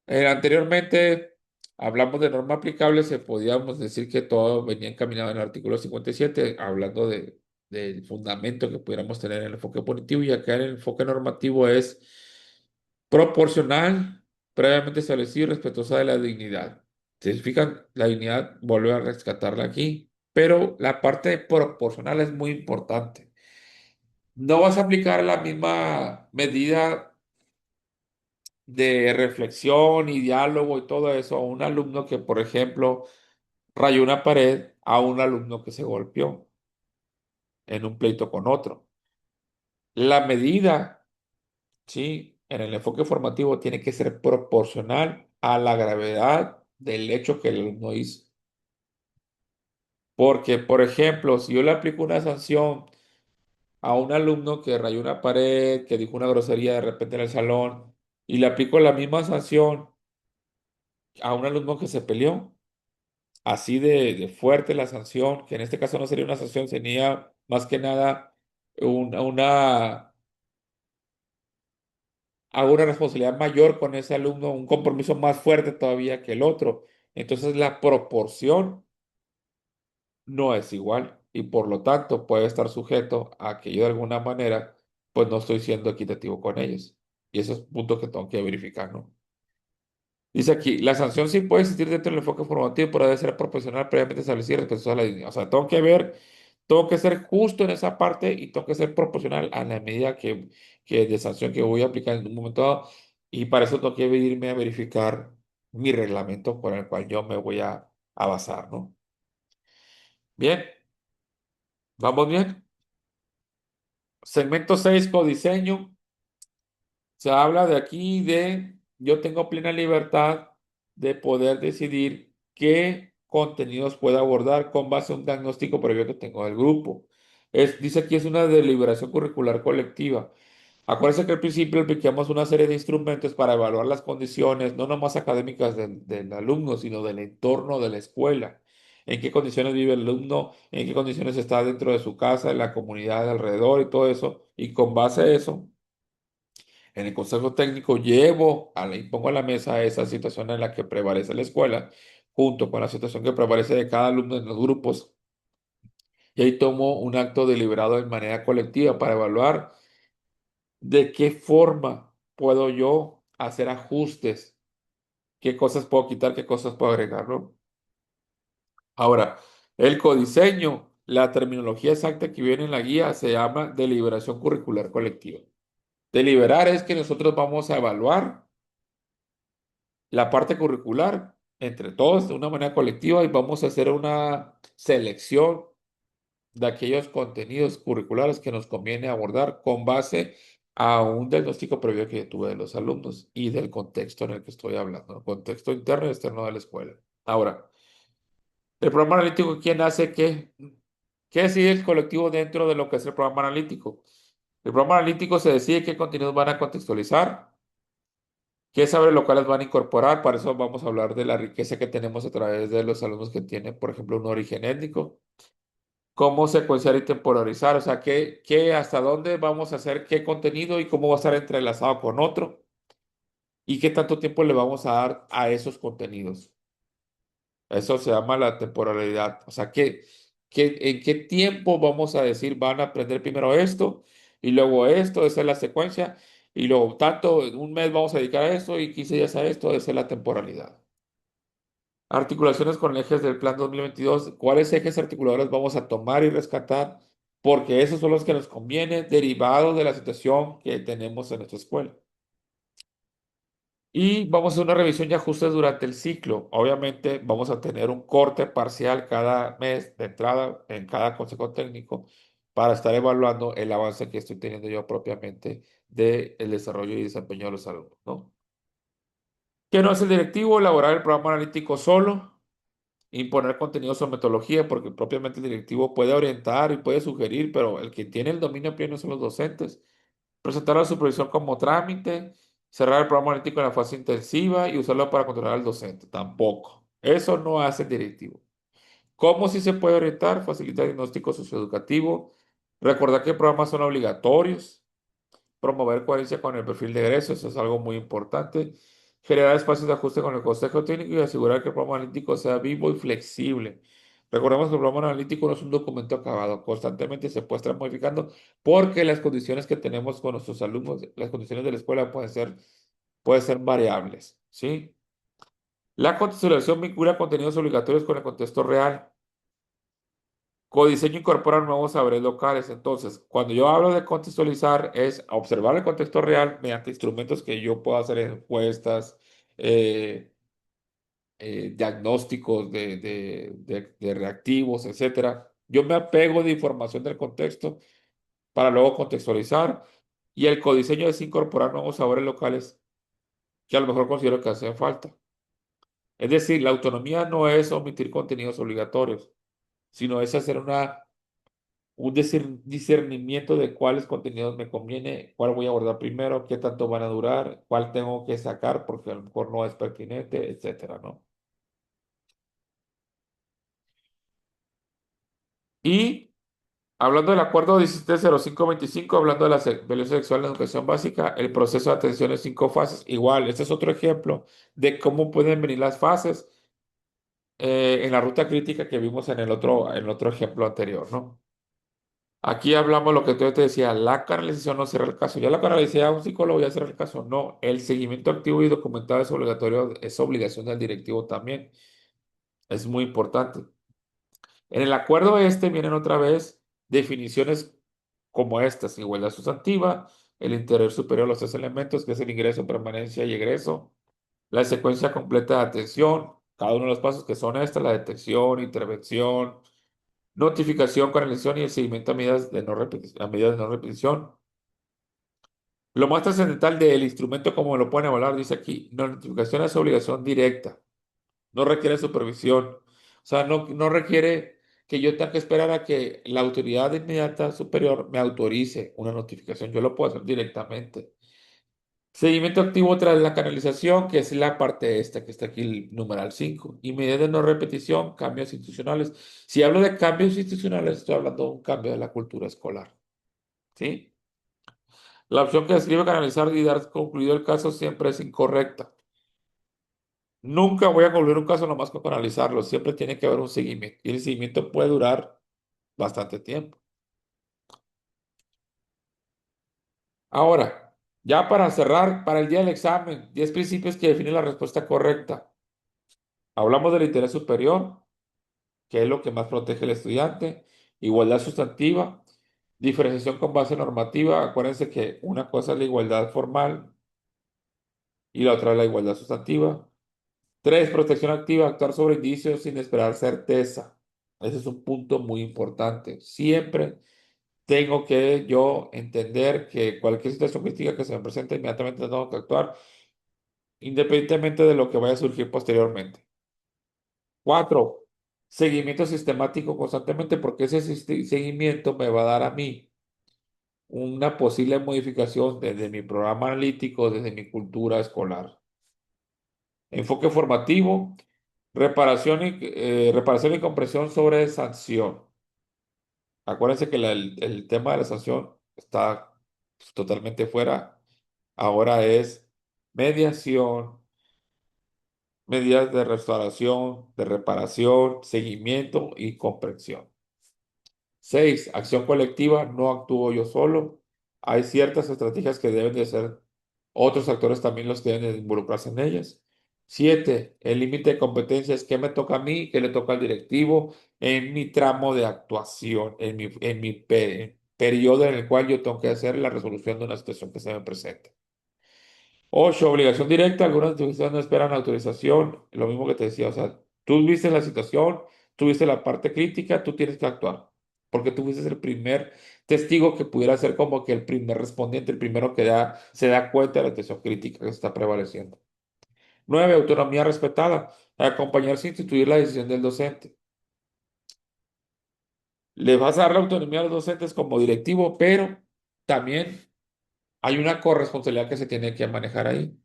Anteriormente hablamos de norma aplicable, se podíamos decir que todo venía encaminado en el artículo 57, hablando del fundamento que pudiéramos tener en el enfoque punitivo, y acá en el enfoque normativo es proporcional, previamente establecido y respetuosa de la dignidad. ¿Se fijan? La dignidad, vuelve a rescatarla aquí, pero la parte proporcional es muy importante. No vas a aplicar la misma medida de reflexión y diálogo y todo eso a un alumno que, por ejemplo, rayó una pared a un alumno que se golpeó en un pleito con otro. La medida, sí, en el enfoque formativo tiene que ser proporcional a la gravedad del hecho que el alumno hizo. Porque, por ejemplo, si yo le aplico una sanción a un alumno que rayó una pared, que dijo una grosería de repente en el salón, y le aplico la misma sanción a un alumno que se peleó, así de fuerte la sanción, que en este caso no sería una sanción, sería más que nada hago una responsabilidad mayor con ese alumno, un compromiso más fuerte todavía que el otro. Entonces la proporción no es igual y por lo tanto puede estar sujeto a que yo de alguna manera pues no estoy siendo equitativo con ellos. Y eso es un punto que tengo que verificar, ¿no? Dice aquí, la sanción sí puede existir dentro del enfoque formativo, pero debe ser proporcional previamente establecido y respetuosa de la dignidad. O sea, tengo que ver, tengo que ser justo en esa parte y tengo que ser proporcional a la medida que de sanción que voy a aplicar en un momento dado. Y para eso tengo que irme a verificar mi reglamento con el cual yo me voy a basar, ¿no? Bien, vamos bien. Segmento 6, codiseño. Se habla de aquí de yo tengo plena libertad de poder decidir qué contenidos puedo abordar con base a un diagnóstico previo que tengo del grupo. Dice aquí es una deliberación curricular colectiva. Acuérdense que al principio aplicamos una serie de instrumentos para evaluar las condiciones, no nomás académicas del alumno, sino del entorno de la escuela. En qué condiciones vive el alumno, en qué condiciones está dentro de su casa, en la comunidad de alrededor y todo eso. Y con base a eso en el consejo técnico impongo a la mesa esa situación en la que prevalece la escuela, junto con la situación que prevalece de cada alumno en los grupos, y ahí tomo un acto deliberado de manera colectiva para evaluar de qué forma puedo yo hacer ajustes, qué cosas puedo quitar, qué cosas puedo agregar, ¿no? Ahora, el codiseño, la terminología exacta que viene en la guía se llama deliberación curricular colectiva. Deliberar es que nosotros vamos a evaluar la parte curricular entre todos de una manera colectiva y vamos a hacer una selección de aquellos contenidos curriculares que nos conviene abordar con base a un diagnóstico previo que tuve de los alumnos y del contexto en el que estoy hablando, el contexto interno y externo de la escuela. Ahora, el programa analítico, ¿quién hace qué? ¿Qué decide el colectivo dentro de lo que es el programa analítico? El programa analítico se decide qué contenidos van a contextualizar, qué saberes locales van a incorporar. Para eso vamos a hablar de la riqueza que tenemos a través de los alumnos que tienen, por ejemplo, un origen étnico. Cómo secuenciar y temporalizar, o sea, hasta dónde vamos a hacer qué contenido y cómo va a estar entrelazado con otro y qué tanto tiempo le vamos a dar a esos contenidos. Eso se llama la temporalidad. O sea, en qué tiempo vamos a decir van a aprender primero esto y luego esto, esa es la secuencia, y luego tanto, en un mes vamos a dedicar a esto y 15 días a esto, esa es la temporalidad. Articulaciones con ejes del plan 2022. ¿Cuáles ejes articuladores vamos a tomar y rescatar? Porque esos son los que nos conviene, derivados de la situación que tenemos en nuestra escuela. Y vamos a hacer una revisión y ajustes durante el ciclo. Obviamente vamos a tener un corte parcial cada mes de entrada en cada consejo técnico para estar evaluando el avance que estoy teniendo yo propiamente del desarrollo y desempeño de los alumnos, ¿no? ¿Qué no hace el directivo? Elaborar el programa analítico solo. Imponer contenidos o metodología, porque propiamente el directivo puede orientar y puede sugerir, pero el que tiene el dominio pleno son los docentes. Presentar la supervisión como trámite, cerrar el programa analítico en la fase intensiva y usarlo para controlar al docente. Tampoco. Eso no hace el directivo. ¿Cómo sí se puede orientar? Facilitar diagnóstico socioeducativo. Recordar que programas son obligatorios. Promover coherencia con el perfil de egreso, eso es algo muy importante. Generar espacios de ajuste con el consejo técnico y asegurar que el programa analítico sea vivo y flexible. Recordemos que el programa analítico no es un documento acabado, constantemente se puede estar modificando porque las condiciones que tenemos con nuestros alumnos, las condiciones de la escuela pueden ser variables, ¿sí? La contextualización vincula contenidos obligatorios con el contexto real. Codiseño incorpora nuevos saberes locales. Entonces, cuando yo hablo de contextualizar, es observar el contexto real mediante instrumentos que yo puedo hacer encuestas, eh, diagnósticos de reactivos, etcétera. Yo me apego de información del contexto para luego contextualizar. Y el codiseño es incorporar nuevos sabores locales que a lo mejor considero que hacen falta. Es decir, la autonomía no es omitir contenidos obligatorios, sino es hacer un discernimiento de cuáles contenidos me conviene, cuál voy a abordar primero, qué tanto van a durar, cuál tengo que sacar porque a lo mejor no es pertinente, etcétera, ¿no? Y hablando del acuerdo 170525, hablando de la violencia sexual en la educación básica, el proceso de atención en 5 fases, igual, este es otro ejemplo de cómo pueden venir las fases en la ruta crítica que vimos en el otro ejemplo anterior, ¿no? Aquí hablamos lo que tú te decía, la canalización no cierra el caso. Ya la canalicé a un psicólogo, ya cierra el caso. No, el seguimiento activo y documentado es obligatorio, es obligación del directivo también. Es muy importante. En el acuerdo este vienen otra vez definiciones como estas: igualdad sustantiva, el interior superior, los 3 elementos, que es el ingreso, permanencia y egreso, la secuencia completa de atención, cada uno de los pasos que son estas, la detección, intervención, notificación, canalización y el seguimiento a medidas de no repetición, a medidas de no repetición. Lo más trascendental del instrumento, como lo pueden evaluar, dice aquí, la notificación es obligación directa, no requiere supervisión, o sea, no requiere que yo tenga que esperar a que la autoridad inmediata superior me autorice una notificación, yo lo puedo hacer directamente. Seguimiento activo tras la canalización, que es la parte esta, que está aquí el numeral 5. Y medidas de no repetición, cambios institucionales. Si hablo de cambios institucionales, estoy hablando de un cambio de la cultura escolar, ¿sí? La opción que describe canalizar y dar concluido el caso siempre es incorrecta. Nunca voy a concluir un caso nomás con canalizarlo. Siempre tiene que haber un seguimiento. Y el seguimiento puede durar bastante tiempo. Ahora, ya para cerrar, para el día del examen, 10 principios que definen la respuesta correcta. Hablamos del interés superior, que es lo que más protege al estudiante. Igualdad sustantiva. Diferenciación con base normativa. Acuérdense que una cosa es la igualdad formal y la otra es la igualdad sustantiva. Tres, protección activa, actuar sobre indicios sin esperar certeza. Ese es un punto muy importante. Siempre tengo que yo entender que cualquier situación crítica que se me presente, inmediatamente tengo que actuar, independientemente de lo que vaya a surgir posteriormente. Cuatro, seguimiento sistemático constantemente, porque ese seguimiento me va a dar a mí una posible modificación desde mi programa analítico, desde mi cultura escolar. Enfoque formativo, reparación y comprensión sobre sanción. Acuérdense que el tema de la sanción está totalmente fuera. Ahora es mediación, medidas de restauración, de reparación, seguimiento y comprensión. Seis, acción colectiva, no actúo yo solo. Hay ciertas estrategias que deben de ser, otros actores también los que deben de involucrarse en ellas. Siete, el límite de competencias, ¿qué me toca a mí? ¿Qué le toca al directivo? En mi tramo de actuación, en mi periodo en el cual yo tengo que hacer la resolución de una situación que se me presenta. Ocho, obligación directa. Algunas instituciones no esperan autorización. Lo mismo que te decía, o sea, tú viste la situación, tú viste la parte crítica, tú tienes que actuar. Porque tú fuiste el primer testigo que pudiera ser como que el primer respondiente, el primero que se da cuenta de la situación crítica que está prevaleciendo. Nueve, autonomía respetada. Acompañar sin instituir la decisión del docente. Le vas a dar la autonomía a los docentes como directivo, pero también hay una corresponsabilidad que se tiene que manejar ahí.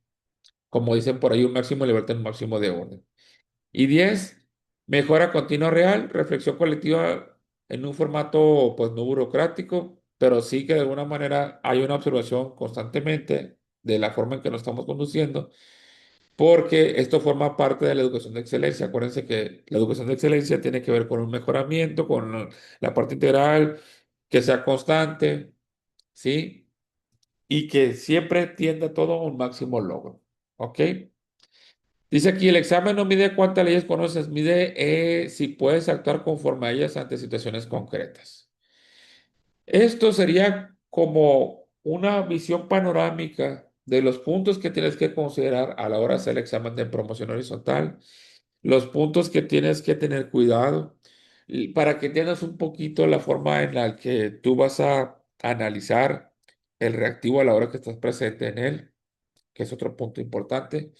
Como dicen por ahí, un máximo de libertad, un máximo de orden. Y 10, mejora continua real, reflexión colectiva en un formato pues no burocrático, pero sí que de alguna manera hay una observación constantemente de la forma en que nos estamos conduciendo, porque esto forma parte de la educación de excelencia. Acuérdense que la educación de excelencia tiene que ver con un mejoramiento, con la parte integral, que sea constante, ¿sí? Y que siempre tienda todo a un máximo logro, ¿ok? Dice aquí, el examen no mide cuántas leyes conoces, mide si puedes actuar conforme a ellas ante situaciones concretas. Esto sería como una visión panorámica de los puntos que tienes que considerar a la hora de hacer el examen de promoción horizontal, los puntos que tienes que tener cuidado y para que entiendas un poquito la forma en la que tú vas a analizar el reactivo a la hora que estás presente en él, que es otro punto importante.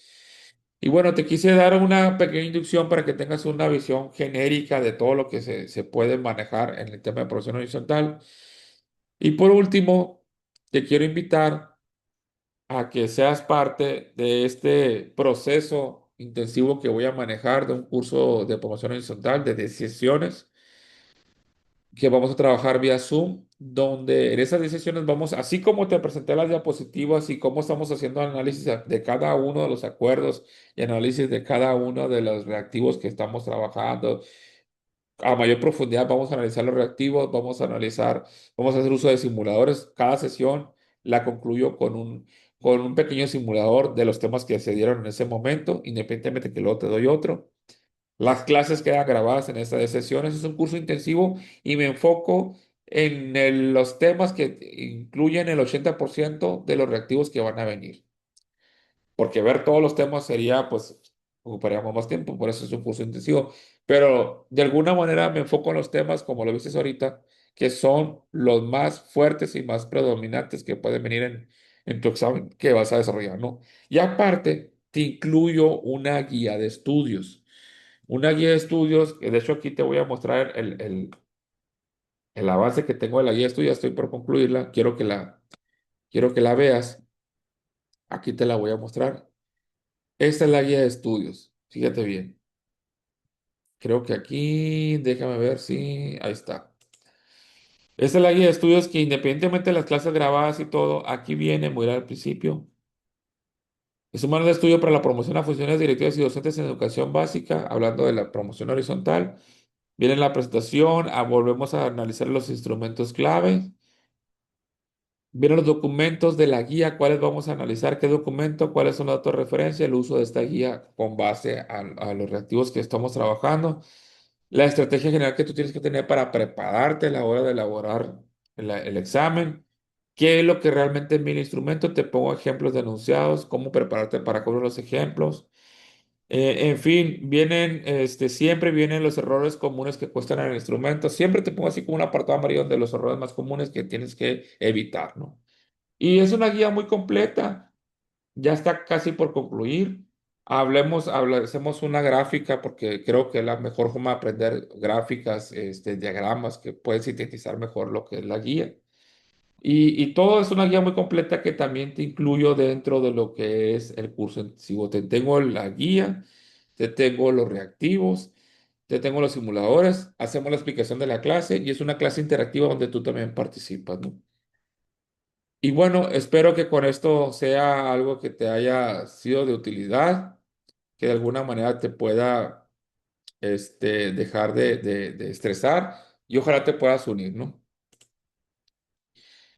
Y bueno, te quise dar una pequeña inducción para que tengas una visión genérica de todo lo que se puede manejar en el tema de profesión horizontal. Y por último, te quiero invitar a que seas parte de este proceso intensivo que voy a manejar de un curso de promoción horizontal de 10 sesiones que vamos a trabajar vía Zoom, donde en esas decisiones vamos, así como te presenté las diapositivas y cómo estamos haciendo análisis de cada uno de los acuerdos y análisis de cada uno de los reactivos que estamos trabajando, a mayor profundidad vamos a analizar los reactivos, vamos a hacer uso de simuladores. Cada sesión la concluyo con un pequeño simulador de los temas que se dieron en ese momento, independientemente que luego te doy otro. Las clases quedan grabadas en estas sesiones. Es un curso intensivo y me enfoco en los temas que incluyen el 80% de los reactivos que van a venir. Porque ver todos los temas sería, pues, ocuparíamos más tiempo, por eso es un curso intensivo. Pero de alguna manera me enfoco en los temas, como lo viste ahorita, que son los más fuertes y más predominantes que pueden venir en tu examen que vas a desarrollar, ¿no? Y aparte, te incluyo una guía de estudios. Una guía de estudios, que de hecho aquí te voy a mostrar el avance que tengo de la guía de estudios, estoy por concluirla, quiero que la veas, aquí te la voy a mostrar. Esta es la guía de estudios, fíjate bien, creo que aquí, déjame ver si, ahí está. Esta es la guía de estudios que independientemente de las clases grabadas y todo, aquí viene, voy a ir al principio. Es un manual de estudio para la promoción a funciones directivas y docentes en educación básica, hablando de la promoción horizontal. Viene la presentación, volvemos a analizar los instrumentos clave. Vienen los documentos de la guía, cuáles vamos a analizar, qué documento, cuáles son los datos de referencia, el uso de esta guía con base a los reactivos que estamos trabajando, la estrategia general que tú tienes que tener para prepararte a la hora de elaborar el examen, qué es lo que realmente es mi instrumento, te pongo ejemplos de enunciados, cómo prepararte para cubrir los ejemplos, En fin, siempre vienen los errores comunes que cuestan en el instrumento. Siempre te pongo así como un apartado amarillo de los errores más comunes que tienes que evitar, ¿no? Y es una guía muy completa. Ya está casi por concluir. Hacemos una gráfica porque creo que es la mejor forma de aprender gráficas, diagramas que pueden sintetizar mejor lo que es la guía. Y todo es una guía muy completa que también te incluyo dentro de lo que es el curso intensivo. Te tengo la guía, te tengo los reactivos, te tengo los simuladores, hacemos la explicación de la clase y es una clase interactiva donde tú también participas, ¿no? Y bueno, espero que con esto sea algo que te haya sido de utilidad, que de alguna manera te pueda dejar de estresar y ojalá te puedas unir, ¿no?